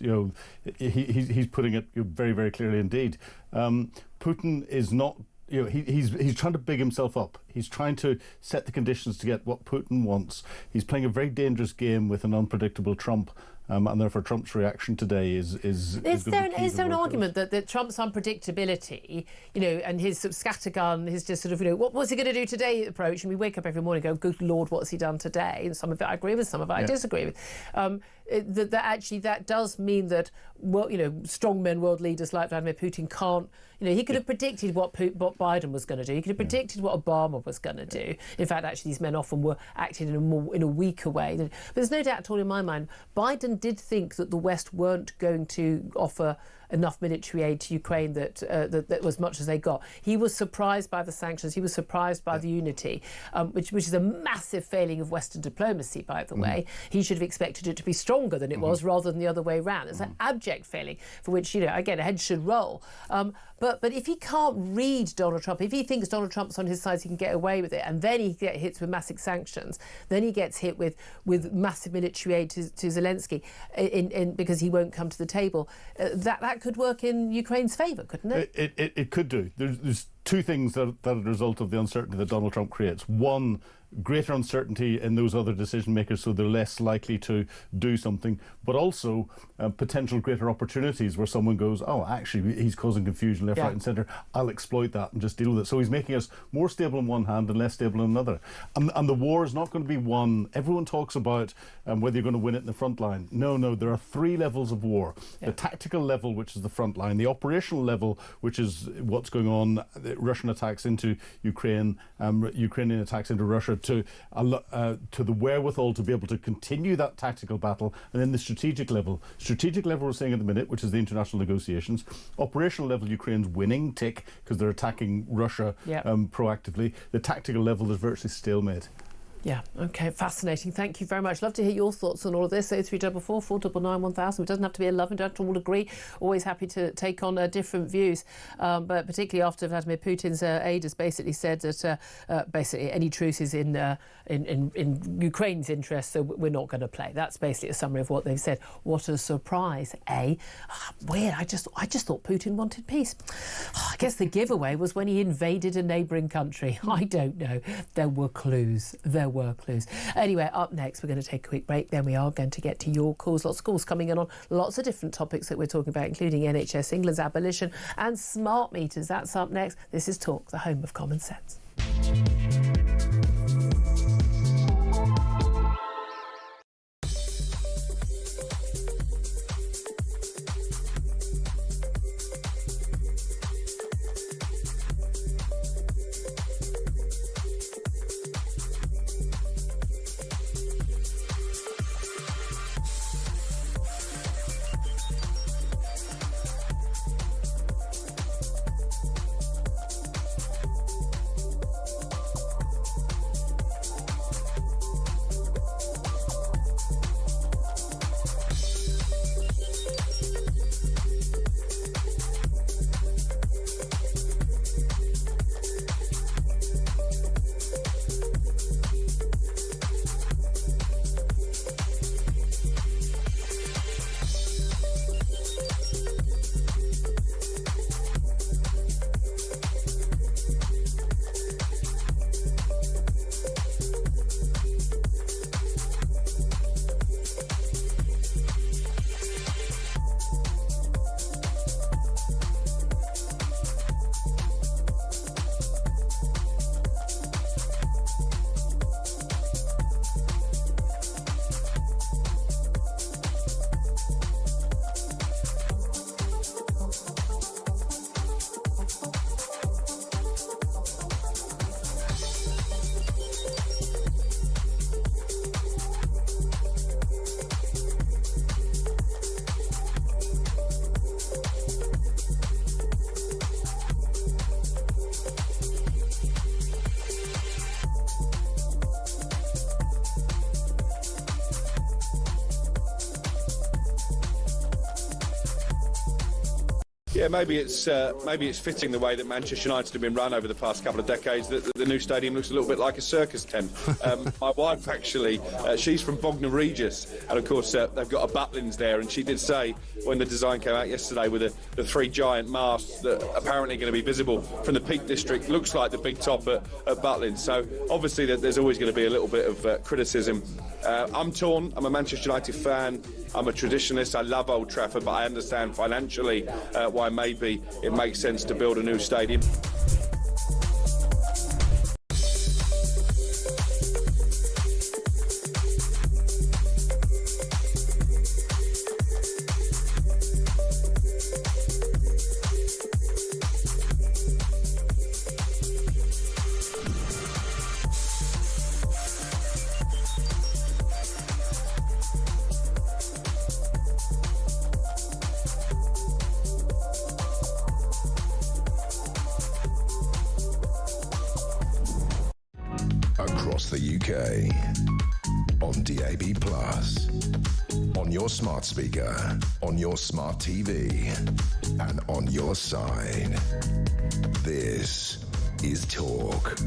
H: he's putting it very, very clearly indeed. Putin is not, he's trying to big himself up. He's trying to set the conditions to get what Putin wants. He's playing a very dangerous game with an unpredictable Trump. And therefore, Trump's reaction today is
G: Is there an argument that Trump's unpredictability, and his sort of scattergun, his just sort of, what's he going to do today approach? And we wake up every morning and go, good Lord, what's he done today? And some of it I agree with, some of it I disagree with. That does mean that, strongmen, world leaders like Vladimir Putin can't, he could have predicted what Biden was going to do. He could have predicted what Obama was going to do. In fact, actually, these men often were acting in a weaker way. But there's no doubt at all in my mind, Biden did think that the West weren't going to offer enough military aid to Ukraine that was much as they got. He was surprised by the sanctions. He was surprised by the unity, which is a massive failing of Western diplomacy, by the way. He should have expected it to be stronger than it was, rather than the other way around. It's an abject failing for which, again, a head should roll. But if he can't read Donald Trump, if he thinks Donald Trump's on his side, he can get away with it, and then he gets hit with massive sanctions, then he gets hit with massive military aid to Zelensky because he won't come to the table. That could work in Ukraine's favour, couldn't it?
H: It could do. There's two things that are the result of the uncertainty that Donald Trump creates. One, greater uncertainty in those other decision makers, so they're less likely to do something, but also potential greater opportunities where someone goes, oh, actually, he's causing confusion left, right and centre. I'll exploit that and just deal with it. So he's making us more stable in one hand and less stable in another. And the war is not going to be won. Everyone talks about whether you're going to win it in the front line. No, there are three levels of war. The tactical level, which is the front line, the operational level, which is what's going on, Russian attacks into Ukraine, Ukrainian attacks into Russia, to the wherewithal to be able to continue that tactical battle, and then the strategic level. Strategic level we're saying at the minute, which is the international negotiations. Operational level, Ukraine's winning, tick, because they're attacking Russia proactively. The tactical level is virtually stalemate.
G: Yeah, OK, fascinating. Thank you very much. Love to hear your thoughts on all of this. 0344 499 1000. It doesn't have to be a love, we don't have to all agree. Always happy to take on different views. But particularly after Vladimir Putin's aide has basically said that basically any truce is in Ukraine's interest, so we're not going to play. That's basically a summary of what they've said. What a surprise, eh? Weird. I just thought Putin wanted peace. I guess the giveaway was when he invaded a neighbouring country. I don't know. There were clues. Anyway, up next, we're going to take a quick break. Then we are going to get to your calls. Lots of calls coming in on lots of different topics that we're talking about, including NHS England's abolition and smart meters. That's up next. This is Talk, the home of common sense.
Q: Yeah, maybe it's fitting the way that Manchester United have been run over the past couple of decades that the new stadium looks a little bit like a circus tent. My wife actually, she's from Bognor Regis, and of course they've got a Butlins there, and she did say when the design came out yesterday with the three giant masts that are apparently going to be visible from the Peak District, looks like the big top at Butlins. So obviously there's always going to be a little bit of criticism. I'm torn. I'm a Manchester United fan. I'm a traditionalist. I love Old Trafford, but I understand financially why maybe it makes sense to build a new stadium.
F: Across the UK, on DAB+, on your smart speaker, on your smart TV, and on your side. This is Talk.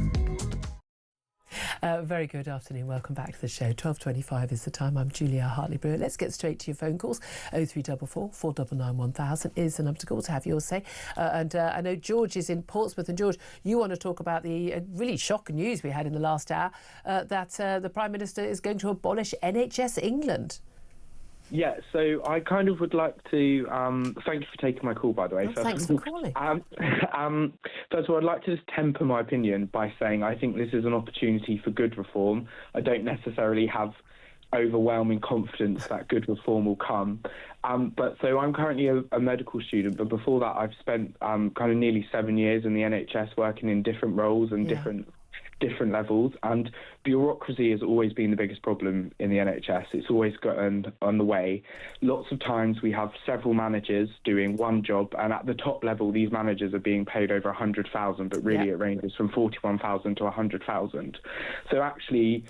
G: Very good afternoon. Welcome back to the show. 12:25 is the time. I'm Julia Hartley-Brewer. Let's get straight to your phone calls. 0344 499 1000 is the number to call to have yours say. And I know George is in Portsmouth. And George, you want to talk about the really shocking news we had in the last hour that the Prime Minister is going to abolish NHS England.
T: Yeah, so I kind of would like to thank you for taking my call, by the way.
G: Thanks for calling.
T: First of all, I'd like to just temper my opinion by saying I think this is an opportunity for good reform. I don't necessarily have overwhelming confidence that good reform will come. But so I'm currently a medical student, but before that I've spent kind of nearly 7 years in the NHS working in different roles and different different levels, and bureaucracy has always been the biggest problem in the NHS. It's always gotten on the way. Lots of times we have several managers doing one job, and at the top level these managers are being paid over 100,000, but really it ranges from 41,000 to 100,000. So actually,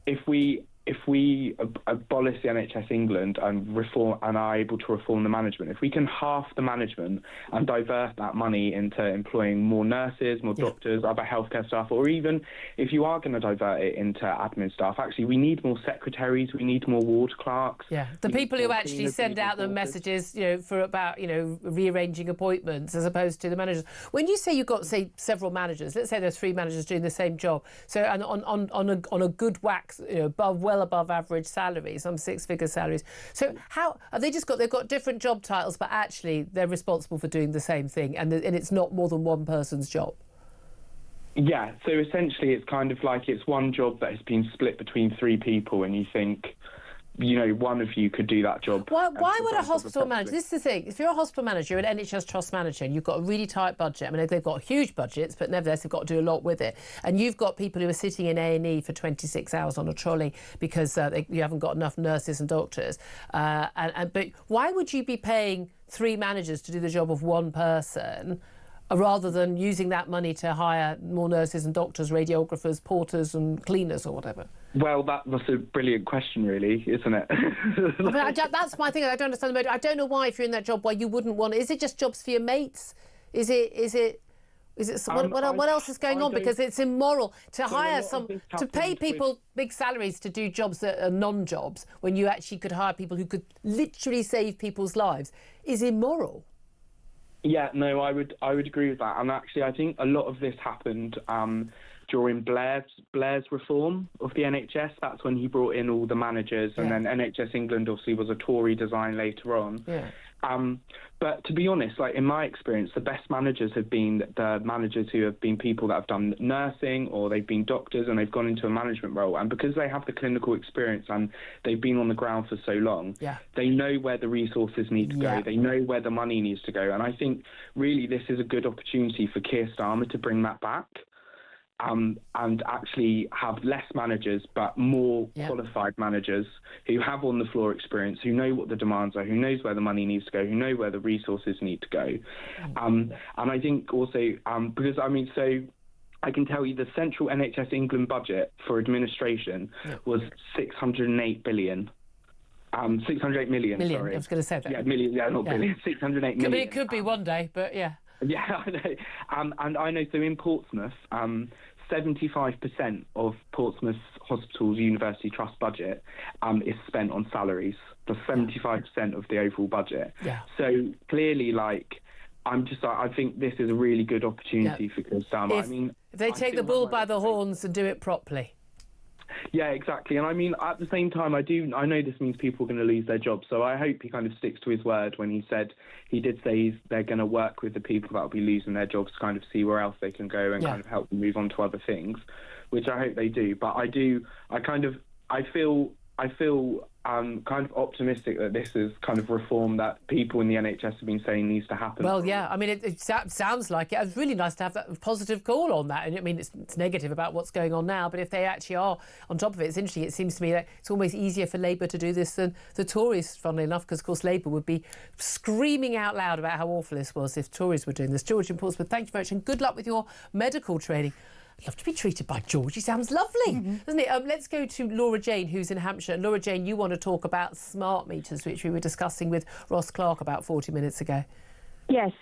T: if we abolish the NHS England and reform and are able to reform the management, if we can halve the management and divert that money into employing more nurses, more doctors, other healthcare staff, or even if you are going to divert it into admin staff, actually we need more secretaries, we need more ward clerks.
G: Yeah, the people who actually send out the messages, for about, rearranging appointments as opposed to the managers. When you say you've got, say, several managers, let's say there's 3 managers doing the same job, so and on a good whack, well above average salaries, some 6-figure salaries. So how are they they've got different job titles, but actually they're responsible for doing the same thing, and it's not more than one person's job?
T: Yeah, so essentially it's kind of like it's one job that has been split between 3 people, and you think, one of you could do that job.
G: Why would a hospital manager... This is the thing. If you're a hospital manager, you're an NHS trust manager, and you've got a really tight budget. I mean, they've got huge budgets, but nevertheless, they've got to do a lot with it. And you've got people who are sitting in A&E for 26 hours on a trolley because you haven't got enough nurses and doctors. But why would you be paying 3 managers to do the job of one person, rather than using that money to hire more nurses and doctors, radiographers, porters and cleaners or whatever?
T: Well, that's a brilliant question, really, isn't it?
G: That's my thing. I don't understand the motive. I don't know why, if you're in that job, why you wouldn't want it. Is it just jobs for your mates? Is it what else is going on? Because it's immoral to to pay people big salaries to do jobs that are non-jobs when you actually could hire people who could literally save people's lives is immoral.
T: Yeah, no, I would agree with that. And actually, I think a lot of this happened during Blair's reform of the NHS. That's when he brought in all the managers, and then NHS England obviously was a Tory design later on. Yeah. But to be honest, like in my experience, the best managers have been the managers who have been people that have done nursing, or they've been doctors and they've gone into a management role. And because they have the clinical experience and they've been on the ground for so long, they know where the resources need to go. They know where the money needs to go. And I think really this is a good opportunity for Keir Starmer to bring that back. And actually have less managers, but more qualified managers who have on the floor experience, who know what the demands are, who knows where the money needs to go, who know where the resources need to go. And I think also, because so I can tell you the central NHS England budget for administration was 608 billion. 608 million, sorry.
G: I was going to say that.
T: Yeah, million, not billion, 608 million.
G: It could be one day, but yeah.
T: Yeah, I know. And I know, so in Portsmouth, 75% of Portsmouth Hospital's University Trust budget is spent on salaries. That's 75% of the overall budget. Yeah. So clearly, I think this is a really good opportunity for Keir Starmer.
G: If they take the bull by the horns and do it properly.
T: Yeah, exactly. And I mean, at the same time, I know this means people are going to lose their jobs. So I hope he kind of sticks to his word when he did say they're going to work with the people that will be losing their jobs to kind of see where else they can go and kind of help them move on to other things, which I hope they do. But I feel kind of optimistic that this is kind of reform that people in the NHS have been saying needs to happen.
G: Well, yeah, I mean, it sounds like it. It was really nice to have that positive call on that. And I mean, it's negative about what's going on now, but if they actually are on top of it, it's interesting. It seems to me that it's almost easier for Labour to do this than the Tories, funnily enough, because, of course, Labour would be screaming out loud about how awful this was if Tories were doing this. George in Portsmouth, thank you very much, and good luck with your medical training. I'd love to be treated by George. He sounds lovely, doesn't it? Let's go to Laura Jane, who's in Hampshire. Laura Jane, you want to talk about smart meters, which we were discussing with Ross Clark about 40 minutes ago.
J: Yes,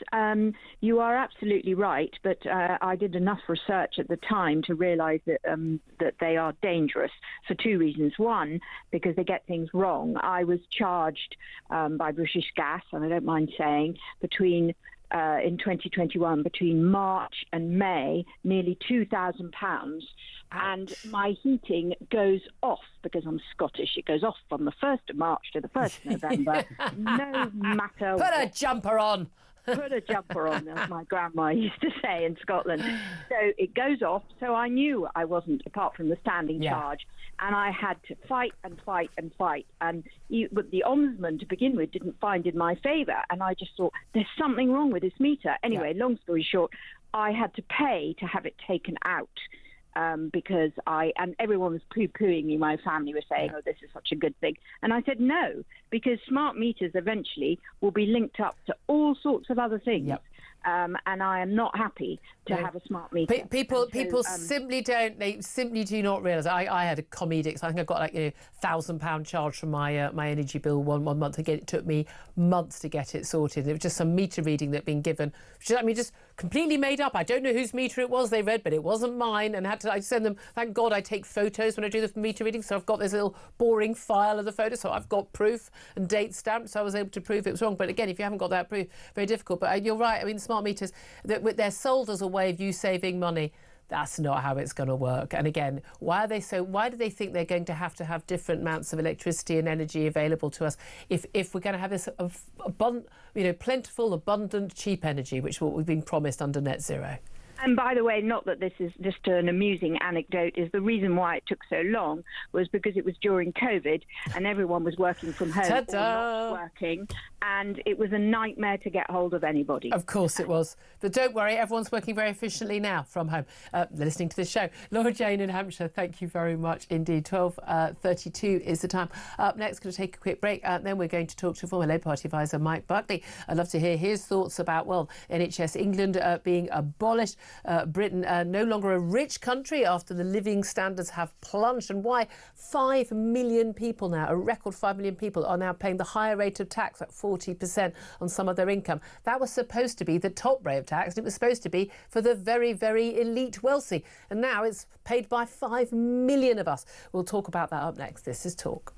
J: you are absolutely right, but I did enough research at the time to realise that they are dangerous for 2 reasons. One, because they get things wrong. I was charged by British Gas, and I don't mind saying, in 2021, between March and May, nearly £2,000, and my heating goes off because I'm Scottish. It goes off from the 1st of March to the 1st of November, no matter
G: what. Put a jumper on.
J: Put a jumper on, as my grandma used to say in Scotland. So it goes off. So I knew I wasn't, apart from the standing charge, and I had to fight and fight and fight. And but the ombudsman, to begin with, didn't find in my favour. And I just thought, there's something wrong with this meter. Anyway, long story short, I had to pay to have it taken out. because and everyone was poo-pooing me. My family was saying, oh, this is such a good thing. And I said, no, because smart meters eventually will be linked up to all sorts of other things.
G: Yep.
J: And I am not happy to have a smart meter.
G: People simply don't. They simply do not realise. I had a comedic. I think I got like £1,000 charge from my my energy bill one month. Again, it took me months to get it sorted. It was just some meter reading that had been given. Just completely made up. I don't know whose meter it was they read, but it wasn't mine. And I send them. Thank God I take photos when I do the meter reading. So I've got this little boring file of the photos. So I've got proof and date stamped. So I was able to prove it was wrong. But again, if you haven't got that proof, very difficult. But you're right. I mean, smart meters, they're sold as a way of you saving money. That's not how it's going to work. And again, why do they think they're going to have different amounts of electricity and energy available to us if we're going to have this plentiful, abundant, cheap energy, which is what we've been promised under net zero?
J: And by the way, not that this is just an amusing anecdote, is the reason why it took so long was because it was during COVID and everyone was working from home or not working, and it was a nightmare to get hold of anybody.
G: Of course it was. But don't worry, everyone's working very efficiently now from home, listening to this show. Laura Jane in Hampshire, thank you very much indeed. 12:32 is the time. Up next, going to take a quick break. Then we're going to talk to former Labour Party advisor Mike Buckley. I'd love to hear his thoughts about, NHS England being abolished. Britain no longer a rich country after the living standards have plunged, and why 5 million people now, a record 5 million people, are now paying the higher rate of tax at 40% on some of their income. That was supposed to be the top rate of tax, and it was supposed to be for the very, very elite wealthy. And now it's paid by 5 million of us. We'll talk about that up next. This is Talk.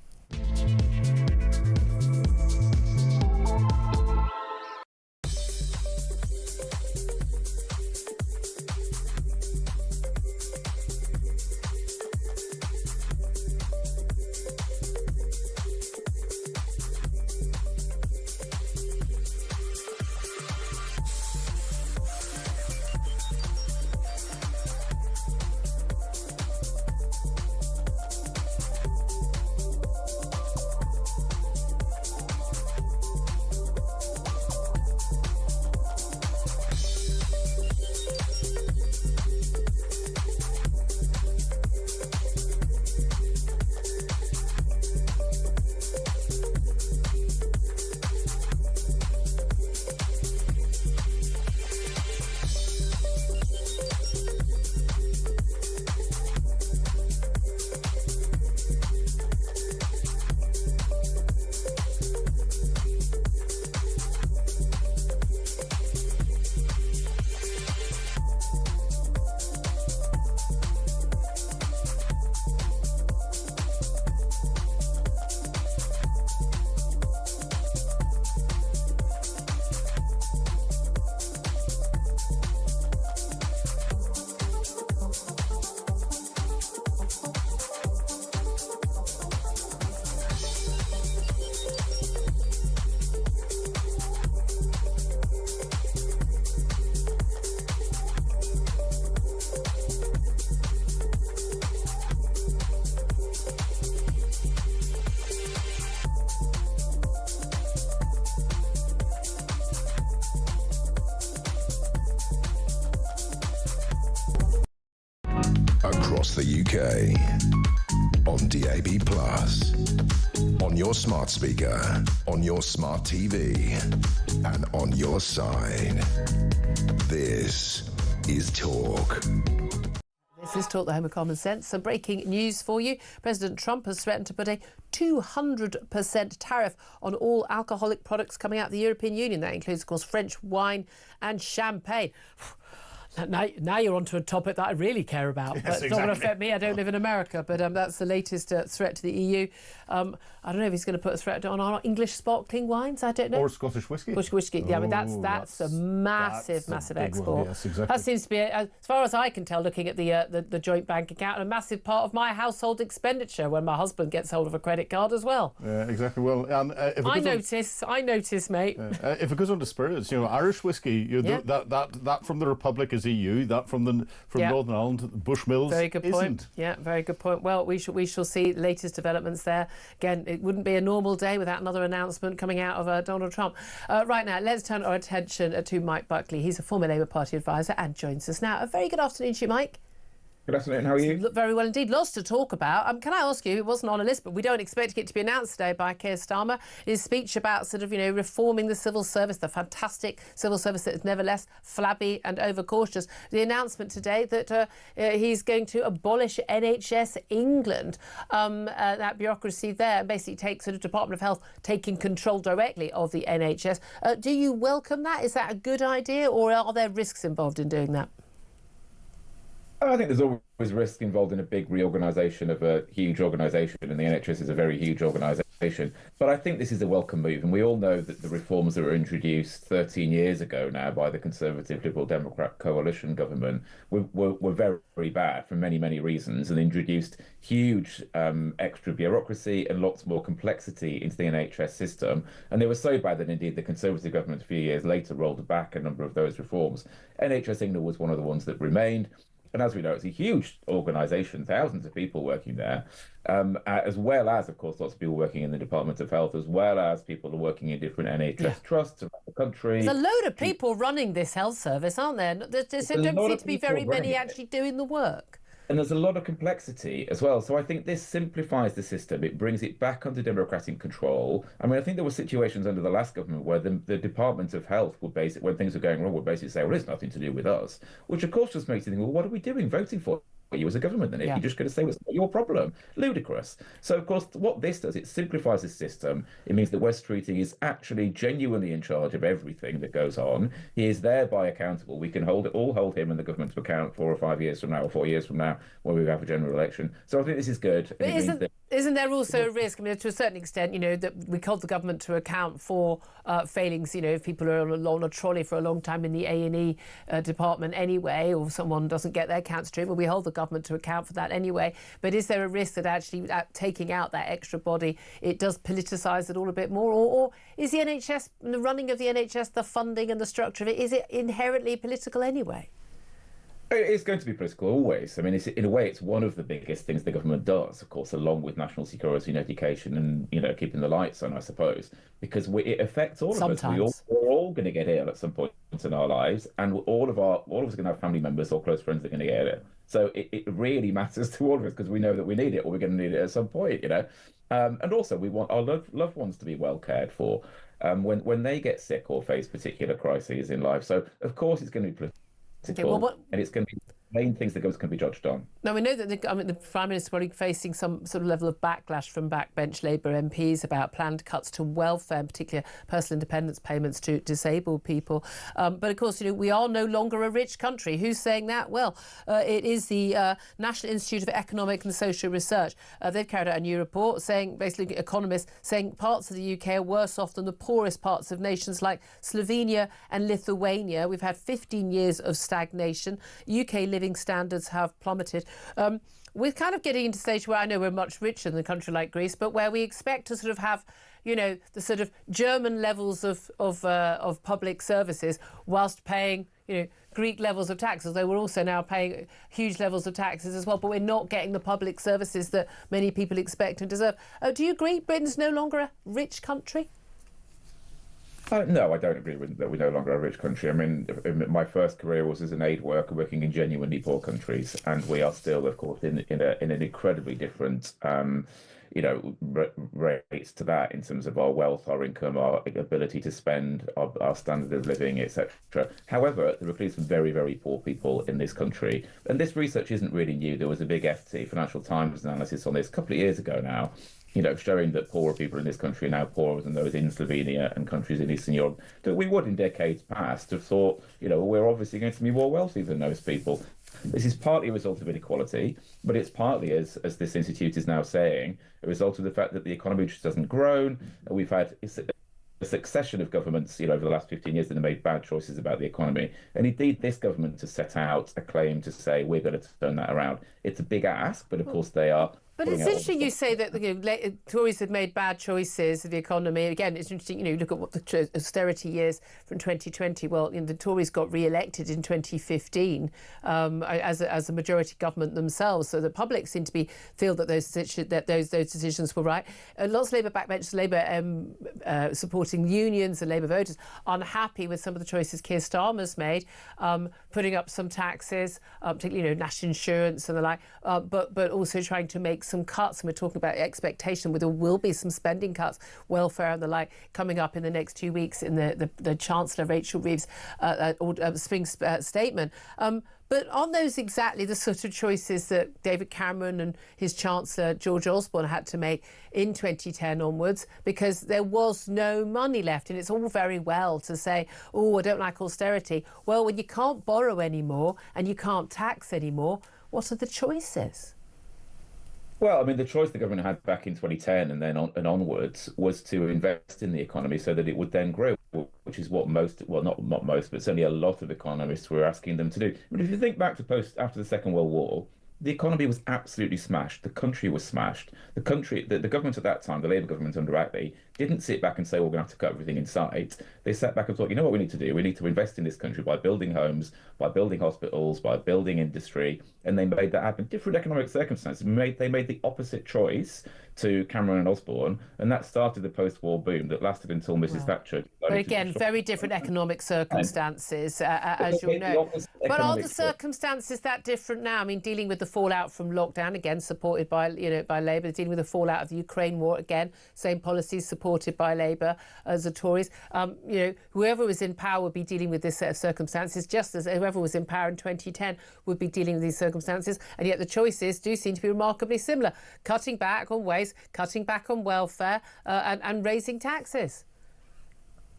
F: Across the UK, on DAB+, on your smart speaker, on your smart TV, and on your side. This is Talk.
G: This is Talk, the home of common sense. Some breaking news for you. President Trump has threatened to put a 200% tariff on all alcoholic products coming out of the European Union. That includes, of course, French wine and champagne. Now you're onto a topic that I really care about.
H: Yes,
G: But it's not going to affect me. I don't live in America. But that's the latest threat to the EU. I don't know if he's going to put a threat on our English sparkling wines. I don't know.
H: Or Scottish whisky.
G: Scottish whisky. Yeah, I mean, that's a massive export.
H: Yes, exactly.
G: That seems to be, as far as I can tell, looking at the joint bank account, a massive part of my household expenditure when my husband gets hold of a credit card as well.
H: Yeah, exactly. Well, if
G: I notice, mate.
H: If it goes on to spirits, Irish whiskey, that from the Republic is EU, that from Northern Ireland, Bushmills
G: Very good point.
H: isn't.
G: Yeah, very good point. Well, we shall see latest developments there. Again, it wouldn't be a normal day without another announcement coming out of Donald Trump. Right now, let's turn our attention to Mike Buckley. He's a former Labour Party advisor and joins us now. A very good afternoon to you, Mike.
U: Good afternoon, how are you?
G: Very well indeed. Lots to talk about. Can I ask you, it wasn't on a list, but we don't expect it to be announced today by Keir Starmer, his speech about sort of, reforming the civil service, the fantastic civil service that is never less flabby and overcautious. The announcement today that he's going to abolish NHS England, that bureaucracy there, and basically take sort of Department of Health taking control directly of the NHS. Do you welcome that? Is that a good idea, or are there risks involved in doing that?
U: I think there's always risk involved in a big reorganisation of a huge organisation, and the NHS is a very huge organisation. But I think this is a welcome move, and we all know that the reforms that were introduced 13 years ago now by the Conservative Liberal Democrat coalition government were very, very bad for many, many reasons, and introduced huge extra bureaucracy and lots more complexity into the NHS system. And they were so bad that indeed the Conservative government a few years later rolled back a number of those reforms. NHS England was one of the ones that remained. And as we know, it's a huge organisation, thousands of people working there, as well as, of course, lots of people working in the Department of Health, as well as people who are working in different NHS trusts around the country.
G: There's a load of people running this health service, aren't there? There don't seem to be very many actually doing the work.
U: And there's a lot of complexity as well. So I think this simplifies the system. It brings it back under democratic control. I mean, I think there were situations under the last government where the Department of Health would basically, when things were going wrong, would basically say, well, it's nothing to do with us, which of course just makes you think, well, what are we doing voting for you as a government then if you're just going to say it's not your problem? Ludicrous. So of course what this does, it simplifies the system. It means that Wes Streeting is actually genuinely in charge of everything that goes on. He is thereby accountable. We can hold him and the government to account 4 or 5 years from now or 4 years from now when we have a general election. So I think this is good.
G: But isn't there also a risk, I mean, to a certain extent, that we hold the government to account for failings, if people are on a trolley for a long time in the A&E department anyway, or someone doesn't get their accounts straight, well, we hold the government to account for that anyway. But is there a risk that actually taking out that extra body, it does politicise it all a bit more? Or is the NHS, the running of the NHS, the funding and the structure of it, is it inherently political anyway?
U: It's going to be political always. I mean, in a way, it's one of the biggest things the government does, of course, along with national security and education and, keeping the lights on, I suppose, because it affects all of us. We're all going to get ill at some point in our lives, and all of us are going to have family members or close friends that are going to get ill. So it really matters to all of us because we know that we need it or we're going to need it at some point, And also, we want our loved ones to be well cared for when they get sick or face particular crises in life. So, of course, it's going to be political. And it's going to be main things that can be judged on.
G: Now, we know that the Prime Minister is probably facing some sort of level of backlash from backbench Labour MPs about planned cuts to welfare, in particular personal independence payments to disabled people. But, of course, we are no longer a rich country. Who's saying that? Well, it is the National Institute of Economic and Social Research. They've carried out a new report saying, basically, economists saying parts of the UK are worse off than the poorest parts of nations like Slovenia and Lithuania. We've had 15 years of stagnation. UK living standards have plummeted. We're kind of getting into a stage where I know we're much richer than a country like Greece, but where we expect to sort of have, the sort of German levels of public services whilst paying, Greek levels of taxes, though we're also now paying huge levels of taxes as well, but we're not getting the public services that many people expect and deserve. Do you agree Britain's no longer a rich country?
U: No, I don't agree with that we're no longer a rich country. I mean, my first career was as an aid worker working in genuinely poor countries, and we are still, of course, in an incredibly different, rates to that in terms of our wealth, our income, our ability to spend, our standard of living, etc. However, there are clearly some very, very poor people in this country, and this research isn't really new. There was a big FT, Financial Times analysis on this a couple of years ago now, showing that poorer people in this country are now poorer than those in Slovenia and countries in Eastern Europe, that we would in decades past have thought, we're obviously going to be more wealthy than those people. This is partly a result of inequality, but it's partly, as this institute is now saying, a result of the fact that the economy just hasn't grown. We've had a succession of governments, over the last 15 years that have made bad choices about the economy. And indeed, this government has set out a claim to say we're going to turn that around. It's a big ask, but of course they are
G: But
U: pulling
G: it's
U: out all
G: interesting
U: the
G: you say that the Tories have made bad choices in the economy. Again, it's interesting, you look at what the austerity years from 2020. Well, the Tories got re-elected in 2015 as a majority government themselves. So the public seem to feel that those decisions were right. Lots of Labour backbenchers, Labour supporting unions and Labour voters unhappy with some of the choices Keir Starmer's made, putting up some taxes, particularly national insurance and the like, but also trying to make some cuts, and we're talking about expectation where there will be some spending cuts, welfare and the like, coming up in the next 2 weeks in the Chancellor Rachel Reeves' spring statement. But aren't those exactly the sort of choices that David Cameron and his Chancellor George Osborne had to make in 2010 onwards, because there was no money left? And it's all very well to say, oh, I don't like austerity. Well, when you can't borrow anymore and you can't tax anymore, what are the choices?
U: Well, I mean, the choice the government had back in 2010 and then onwards was to invest in the economy so that it would then grow, which is what not most, but certainly a lot of economists were asking them to do. I mean, if you think back to after the Second World War, the economy was absolutely smashed. The country was smashed. The government at that time, the Labour government under Attlee, didn't sit back and say, we're going to have to cut everything in sight. They sat back and thought, you know what we need to do? We need to invest in this country by building homes, by building hospitals, by building industry. And they made that happen. Different economic circumstances. They made the opposite choice to Cameron and Osborne, and that started the post-war boom that lasted until Mrs. Thatcher.
G: But again, very different economic circumstances, as you'll know. But are the circumstances that different now? I mean, dealing with the fallout from lockdown, again, supported by Labour, dealing with the fallout of the Ukraine war, again, same policies supported by Labour as the Tories. Whoever was in power would be dealing with this set of circumstances, just as whoever was in power in 2010 would be dealing with these circumstances. And yet the choices do seem to be remarkably similar: cutting back on waste, cutting back on welfare, and raising taxes.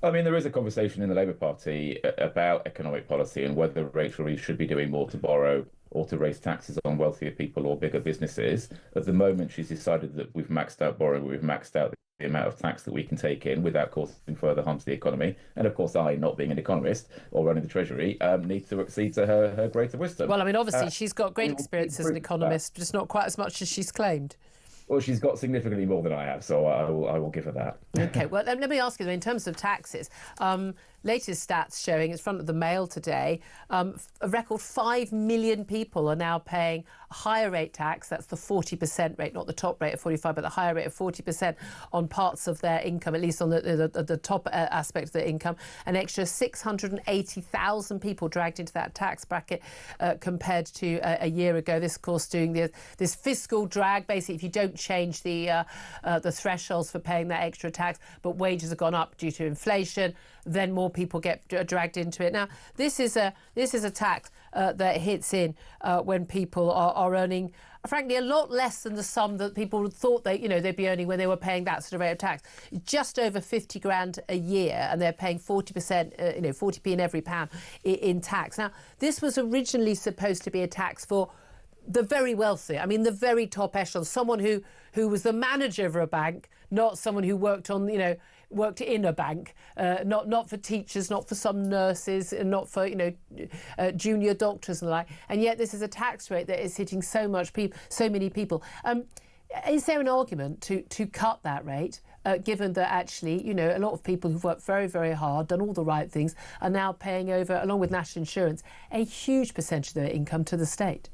U: I mean, there is a conversation in the Labour Party about economic policy and whether Rachel Reeves should be doing more to borrow or to raise taxes on wealthier people or bigger businesses. At the moment, she's decided that we've maxed out borrowing, we've maxed out the amount of tax that we can take in without causing further harm to the economy. And of course, I, not being an economist or running the Treasury, need to accede to her greater wisdom.
G: Well, I mean, obviously, she's got great experience as an economist, just not quite as much as she's claimed.
U: Well, she's got significantly more than I have, so I will give her that.
G: OK, well, let me ask you, in terms of taxes, latest stats showing, it's front of the Mail today, a record 5 million people are now paying a higher rate tax. That's the 40% rate, not the top rate of 45, but the higher rate of 40% on parts of their income, at least on the top aspect of their income. An extra 680,000 people dragged into that tax bracket compared to a year ago. This, of course, doing this fiscal drag. Basically, if you don't change the thresholds for paying that extra tax, but wages have gone up due to inflation, then more people get dragged into it. Now, this is a tax that hits in when people are earning, frankly, a lot less than the sum that people thought they'd be earning when they were paying that sort of rate of tax. Just over 50 grand a year, and they're paying 40%, 40p in every pound in tax. Now, this was originally supposed to be a tax for the very wealthy. I mean, the very top echelon, someone who was the manager of a bank, not someone who worked in a bank, not for teachers, not for some nurses, and not for junior doctors and the like. And yet this is a tax rate that is hitting so many people. Is there an argument to cut that rate, given that actually a lot of people who've worked very, very hard, done all the right things, are now paying over, along with national insurance, a huge percentage of their income to the state?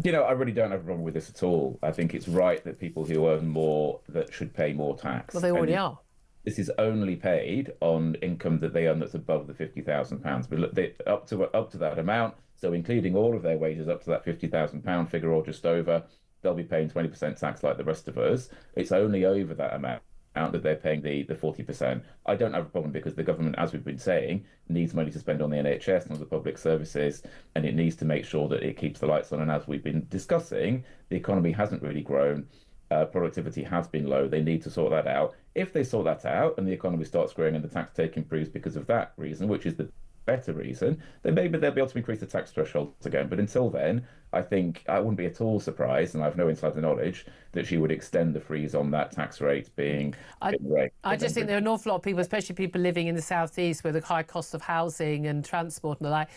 U: I really don't have a problem with this at all. I think it's right that people who earn more that should pay more tax.
G: Well, they already are.
U: This is only paid on income that they earn that's above the £50,000. But look, up to that amount, so including all of their wages up to that £50,000 figure or just over, they'll be paying 20% tax like the rest of us. It's only over that amount that they're paying the 40%. I don't have a problem because the government, as we've been saying, needs money to spend on the NHS and other public services, and it needs to make sure that it keeps the lights on. And as we've been discussing, the economy hasn't really grown. Productivity has been low. They need to sort that out. If they sort that out and the economy starts growing and the tax take improves because of that reason, which is the better reason, then maybe they'll be able to increase the tax thresholds again. But until then, I think I wouldn't be at all surprised, and I have no insider knowledge, that she would extend the freeze on that tax rate being raised.
G: I just think there are an awful lot of people, especially people living in the southeast, where the high cost of housing and transport and the like,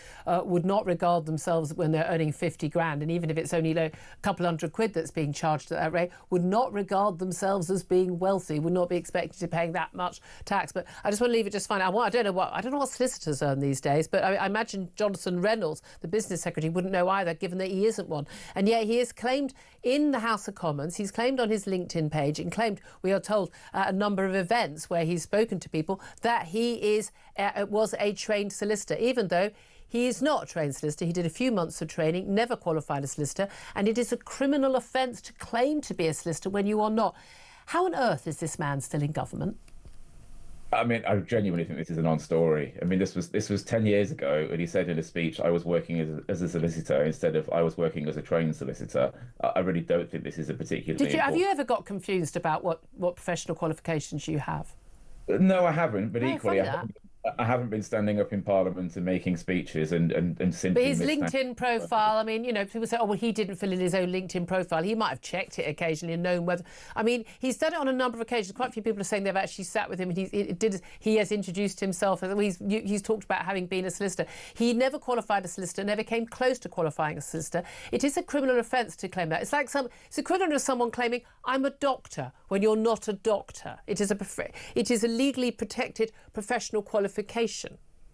G: would not regard themselves when they're earning 50 grand, and even if it's only a couple £100 that's being charged at that rate, would not regard themselves as being wealthy, would not be expected to be paying that much tax. But I just want to leave it just fine. I don't know what solicitors earn these days, but I imagine Jonathan Reynolds, the business secretary, wouldn't know either, given that he isn't one. And yet he has claimed in the House of Commons, he's claimed on his LinkedIn page, and claimed, we are told, a number of events where he's spoken to people, that he was a trained solicitor, even though he is not a trained solicitor. He did a few months of training, never qualified as a solicitor, and it is a criminal offence to claim to be a solicitor when you are not. How on earth is this man still in government?
U: I mean, I genuinely think this is a non-story. I mean, this was 10 years ago, and he said in a speech, I was working as a solicitor instead of I was working as a trained solicitor. I really don't think this is a particularly
G: Have you ever got confused about what professional qualifications you have?
U: No, I haven't, but equally, I haven't been standing up in Parliament and making speeches and simply...
G: But his LinkedIn profile, I mean, you know, people say, oh, well, he didn't fill in his own LinkedIn profile. He might have checked it occasionally and known whether... I mean, he's done it on a number of occasions. Quite a few people are saying they've actually sat with him and he has introduced himself. He's talked about having been a solicitor. He never qualified as a solicitor, never came close to qualifying as a solicitor. It is a criminal offence to claim that. It's equivalent of someone claiming, I'm a doctor, when you're not a doctor. It is a legally protected professional qualification.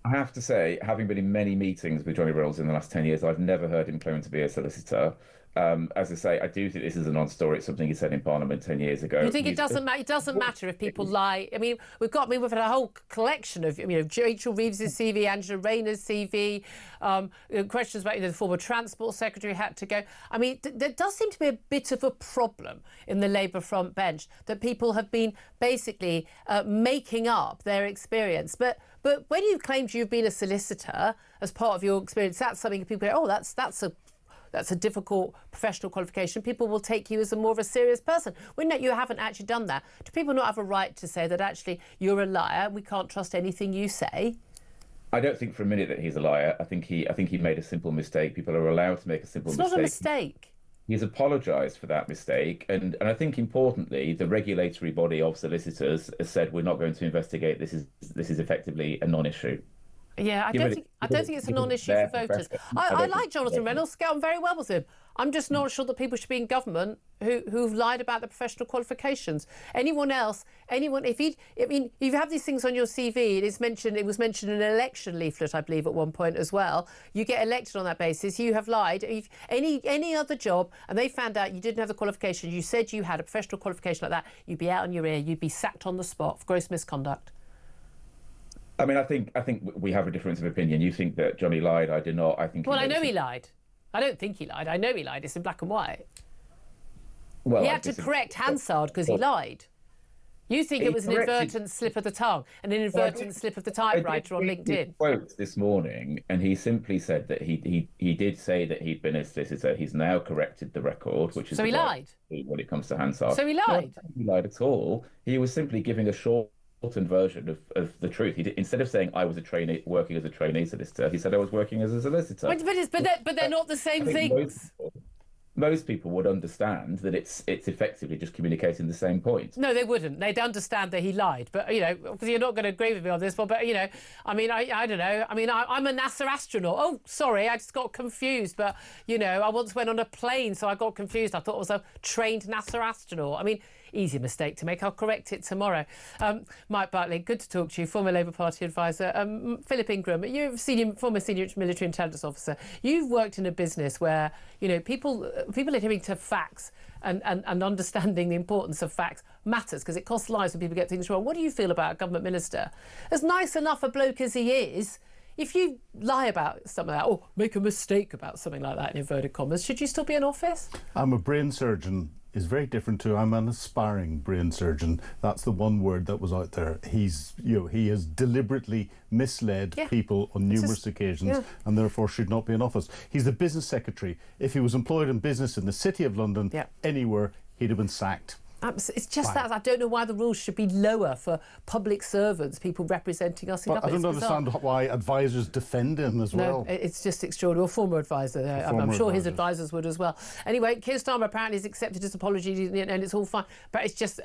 U: I have to say, having been in many meetings with Johnny Reynolds in the last 10 years, I've never heard him claim to be a solicitor. As I say, I do think this is a non-story. It's something he said in Parliament 10 years ago.
G: You think it doesn't matter? It doesn't matter if people lie. I mean, we've had a whole collection of, Rachel Reeves's CV, Angela Rayner's CV, questions about the former Transport Secretary had to go. I mean, there does seem to be a bit of a problem in the Labour front bench that people have been basically making up their experience. But when you've claimed you've been a solicitor as part of your experience, that's something people go, oh, that's a difficult professional qualification. People will take you as more of a serious person. When you haven't actually done that, do people not have a right to say that actually you're a liar, we can't trust anything you say?
U: I don't think for a minute that he's a liar. I think he made a simple mistake. People are allowed to make a simple mistake.
G: It's not a mistake.
U: He's apologised for that mistake, and I think importantly, the regulatory body of solicitors has said we're not going to investigate. This is effectively a non-issue.
G: Yeah, I don't think it's a non-issue for voters. I like Jonathan Reynolds, get on very well with him. I'm just not sure that people should be in government who've lied about their professional qualifications. If you have these things on your CV, it was mentioned in an election leaflet, I believe, at one point as well. You get elected on that basis, you have lied. If any other job, and they found out you didn't have the qualification, you said you had a professional qualification like that, you'd be out on your ear, you'd be sacked on the spot for gross misconduct.
U: I mean, I think we have a difference of opinion. You think that Johnny lied. I do not. I think.
G: Well, I know he lied. I don't think he lied. I know he lied. It's in black and white.
U: Well,
G: he had to correct Hansard because he lied. You think it was an inadvertent slip of the tongue, an inadvertent slip of the typewriter on LinkedIn?
U: Quotes this morning, and he simply said that he did say that he'd been a solicitor. He's now corrected the record, which is
G: so he lied
U: when it comes to Hansard.
G: So he lied.
U: No, he lied at all. He was simply giving a shortened version of the truth. He did, instead of saying I was working as a trainee solicitor, he said I was working as a solicitor.
G: But they're not the same things.
U: Most people would understand that it's effectively just communicating the same point.
G: No, they wouldn't. They'd understand that he lied. But, because you're not going to agree with me on this one, but, I mean, I don't know. I mean, I'm a NASA astronaut. Oh, sorry, I just got confused. But, I once went on a plane, so I got confused. I thought I was a trained NASA astronaut. I mean, easy mistake to make. I'll correct it tomorrow. Mike Bartley, good to talk to you, former Labour Party advisor. Philip Ingram, you're former senior military intelligence officer. You've worked in a business where, people adhering to facts and understanding the importance of facts matters because it costs lives when people get things wrong. What do you feel about a government minister? As nice enough a bloke as he is, if you lie about something like that, or make a mistake about something like that in inverted commas, should you still be in office?
H: I'm a brain surgeon. Is very different to I'm an aspiring brain surgeon. That's the one word that was out there. He has deliberately misled people on numerous occasions and therefore should not be in office. He's the business secretary. If he was employed in business in the City of London, anywhere, he'd have been sacked.
G: It's just that I don't know why the rules should be lower for public servants, people representing us in
H: But I don't understand why advisors defend him as well.
G: No, it's just extraordinary. Well, former advisor, I'm sure his advisors would as well. Anyway, Keir Starmer apparently has accepted his apology and it's all fine. But it's just,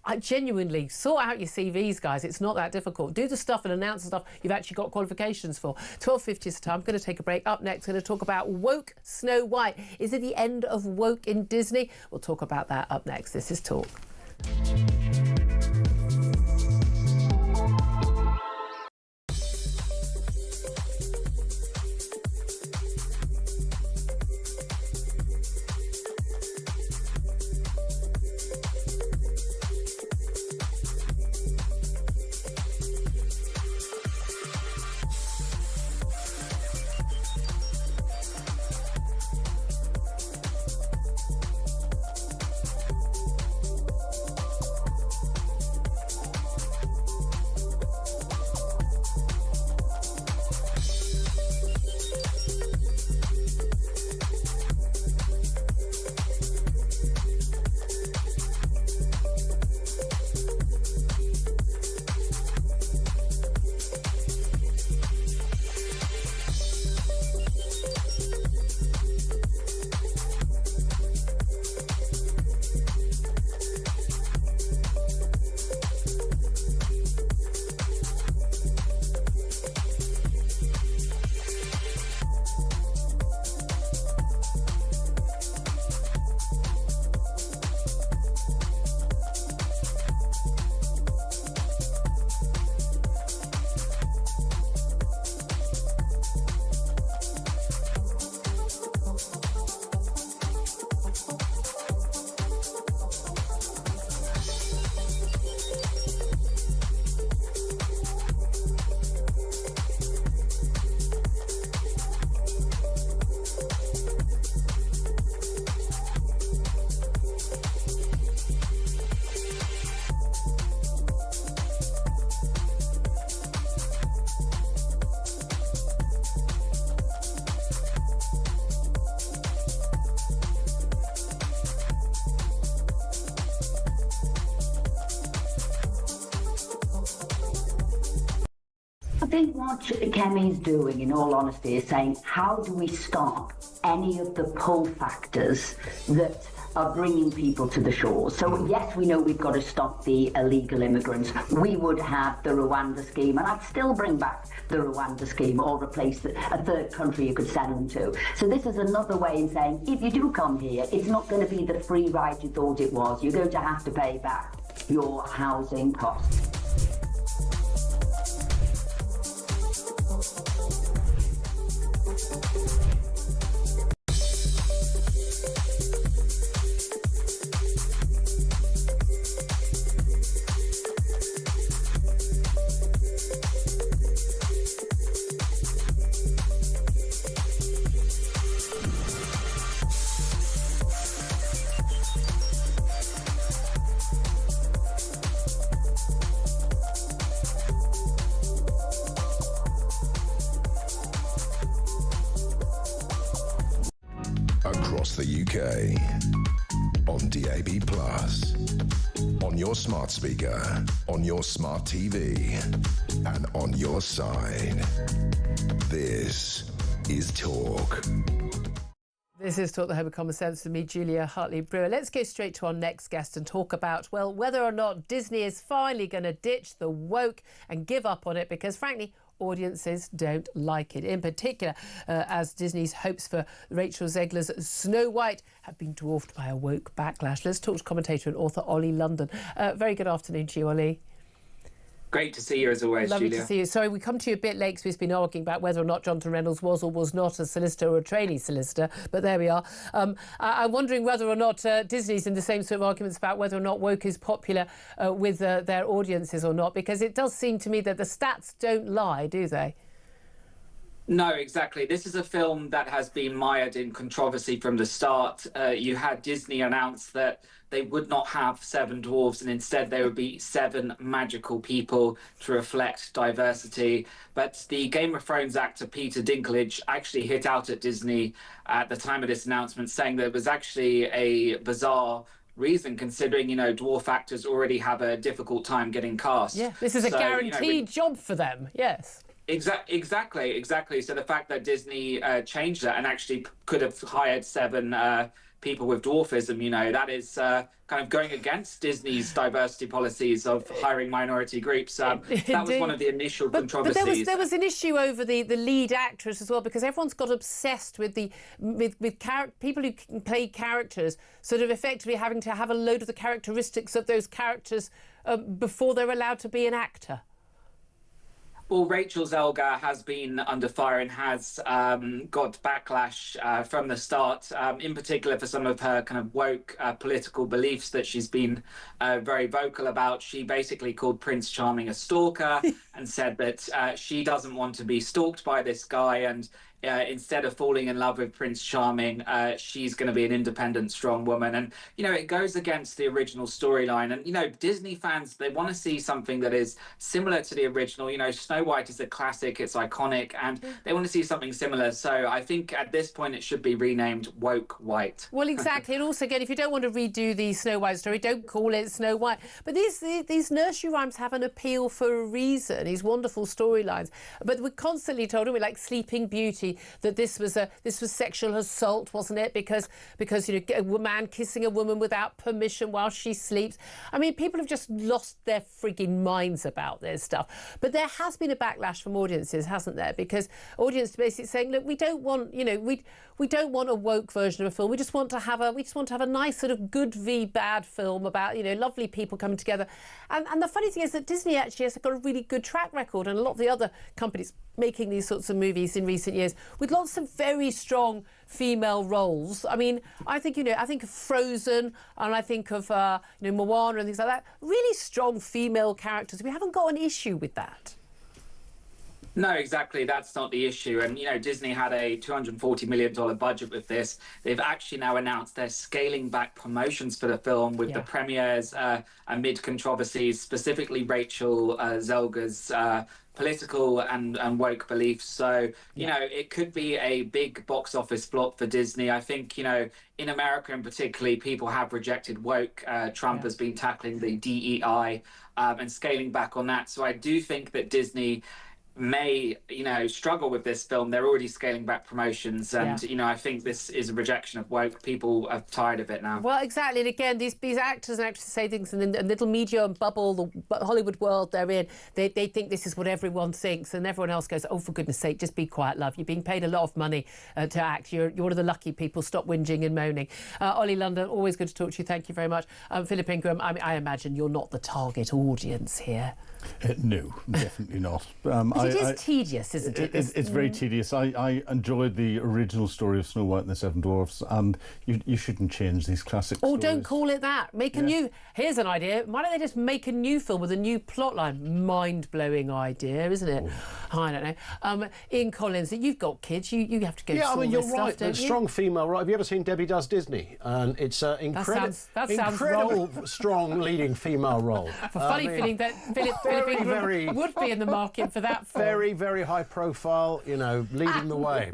G: I genuinely sort out your CVs, guys. It's not that difficult. Do the stuff and announce the stuff you've actually got qualifications for. 12:50 is the time. I'm going to take a break. Up next, we're going to talk about woke Snow White. Is it the end of woke in Disney? We'll talk about that up next. This is Talk.
K: I think what Kemi's doing, in all honesty, is saying, how do we stop any of the pull factors that are bringing people to the shores? So, yes, we know we've got to stop the illegal immigrants. We would have the Rwanda scheme, and I'd still bring back the Rwanda scheme or replace a third country you could send them to. So this is another way in saying, if you do come here, it's not going to be the free ride you thought it was. You're going to have to pay back your housing costs.
F: Across the UK, on DAB+, on your smart speaker, on your smart TV, and on your side. This is Talk.
G: This is Talk, the Home of Common Sense, with me, Julia Hartley-Brewer. Let's go straight to our next guest and talk about, well, whether or not Disney is finally going to ditch the woke and give up on it, because, frankly, audiences don't like it. In particular, as Disney's hopes for Rachel Zegler's Snow White have been dwarfed by a woke backlash. Let's talk to commentator and author Ollie London. Very good afternoon to you, Ollie.
V: Great to see you as always,
G: Lovely
V: Julia.
G: to see you. Sorry, we come to you a bit late because we've been arguing about whether or not Jonathan Reynolds was or was not a solicitor or a trainee solicitor, but there we are. I'm wondering whether or not Disney's in the same sort of arguments about whether or not woke is popular with their audiences or not, because it does seem to me that the stats don't lie, do they?
V: No, exactly. This is a film that has been mired in controversy from the start. You had Disney announce that they would not have 7 dwarves and instead there would be 7 magical people to reflect diversity. But the Game of Thrones actor Peter Dinklage actually hit out at Disney at the time of this announcement, saying that it was actually a bizarre reason, considering, dwarf actors already have a difficult time getting cast.
G: Yeah, this is a guaranteed job for them, yes.
V: Exactly. So the fact that Disney changed that and actually could have hired 7 people with dwarfism, that is kind of going against Disney's diversity policies of hiring minority groups. That was one of the initial controversies.
G: But there was an issue over the lead actress as well, because everyone's got obsessed with people who can play characters sort of effectively having to have a load of the characteristics of those characters before they're allowed to be an actor.
V: Well, Rachel Zelga has been under fire and has got backlash from the start, in particular for some of her kind of woke political beliefs that she's been very vocal about. She basically called Prince Charming a stalker and said that she doesn't want to be stalked by this guy, and instead of falling in love with Prince Charming, she's going to be an independent, strong woman. And, it goes against the original storyline. And, Disney fans, they want to see something that is similar to the original. Snow White is a classic, it's iconic, and they want to see something similar. So I think at this point it should be renamed Woke White.
G: Well, exactly. And also, again, if you don't want to redo the Snow White story, don't call it Snow White. But these nursery rhymes have an appeal for a reason, these wonderful storylines. But we're constantly told, like Sleeping Beauty, that this was sexual assault, wasn't it? Because a man kissing a woman without permission while she sleeps. I mean, people have just lost their frigging minds about this stuff. But there has been a backlash from audiences, hasn't there? Because audience basically saying, look, we don't want we don't want a woke version of a film. We just want to have a nice sort of good v bad film about lovely people coming together. And the funny thing is that Disney actually has got a really good track record, and a lot of the other companies making these sorts of movies in recent years with lots of very strong female roles. I mean, I think of Frozen, and I think of Moana and things like that. Really strong female characters. We haven't got an issue with that.
V: No, exactly. That's not the issue. And, Disney had a $240 million budget with this. They've actually now announced they're scaling back promotions for the film with the premieres amid controversies, specifically Rachel Zelga's political and woke beliefs. So, it could be a big box office flop for Disney. I think, in America in particular, people have rejected woke. Trump has been tackling the DEI and scaling back on that. So I do think that Disney may struggle with this film. They're already scaling back promotions, and I think this is a rejection of woke. People are tired of it now.
G: Well, exactly. And again, these actors and actresses say things in the little media bubble, the Hollywood world they're in. They think this is what everyone thinks, and everyone else goes, oh, for goodness sake, just be quiet, love. You're being paid a lot of money to act. You're one of the lucky people. Stop whinging and moaning. Ollie London, always good to talk to you. Thank you very much. Philip Ingram, I imagine you're not the target audience here.
H: No, definitely not.
G: It is tedious, isn't it?
H: It's very tedious. I enjoyed the original story of Snow White and the Seven Dwarfs, and you shouldn't change these classic stories.
G: Don't call it that. Make a new... Here's an idea. Why don't they just make a new film with a new plotline? Mind-blowing idea, isn't it? I don't know. Ian Collins, you've got kids. You have to go
L: Yeah,
G: to
L: I mean,
G: all
L: you're
G: this
L: right.
G: stuff, don't you?
L: Strong female, right? Have you ever seen Debbie Does Disney? And it's an incredible strong leading female role.
G: I've a funny feeling that Philip Ingram would be in the market for that film.
L: Very, very high profile, leading the way.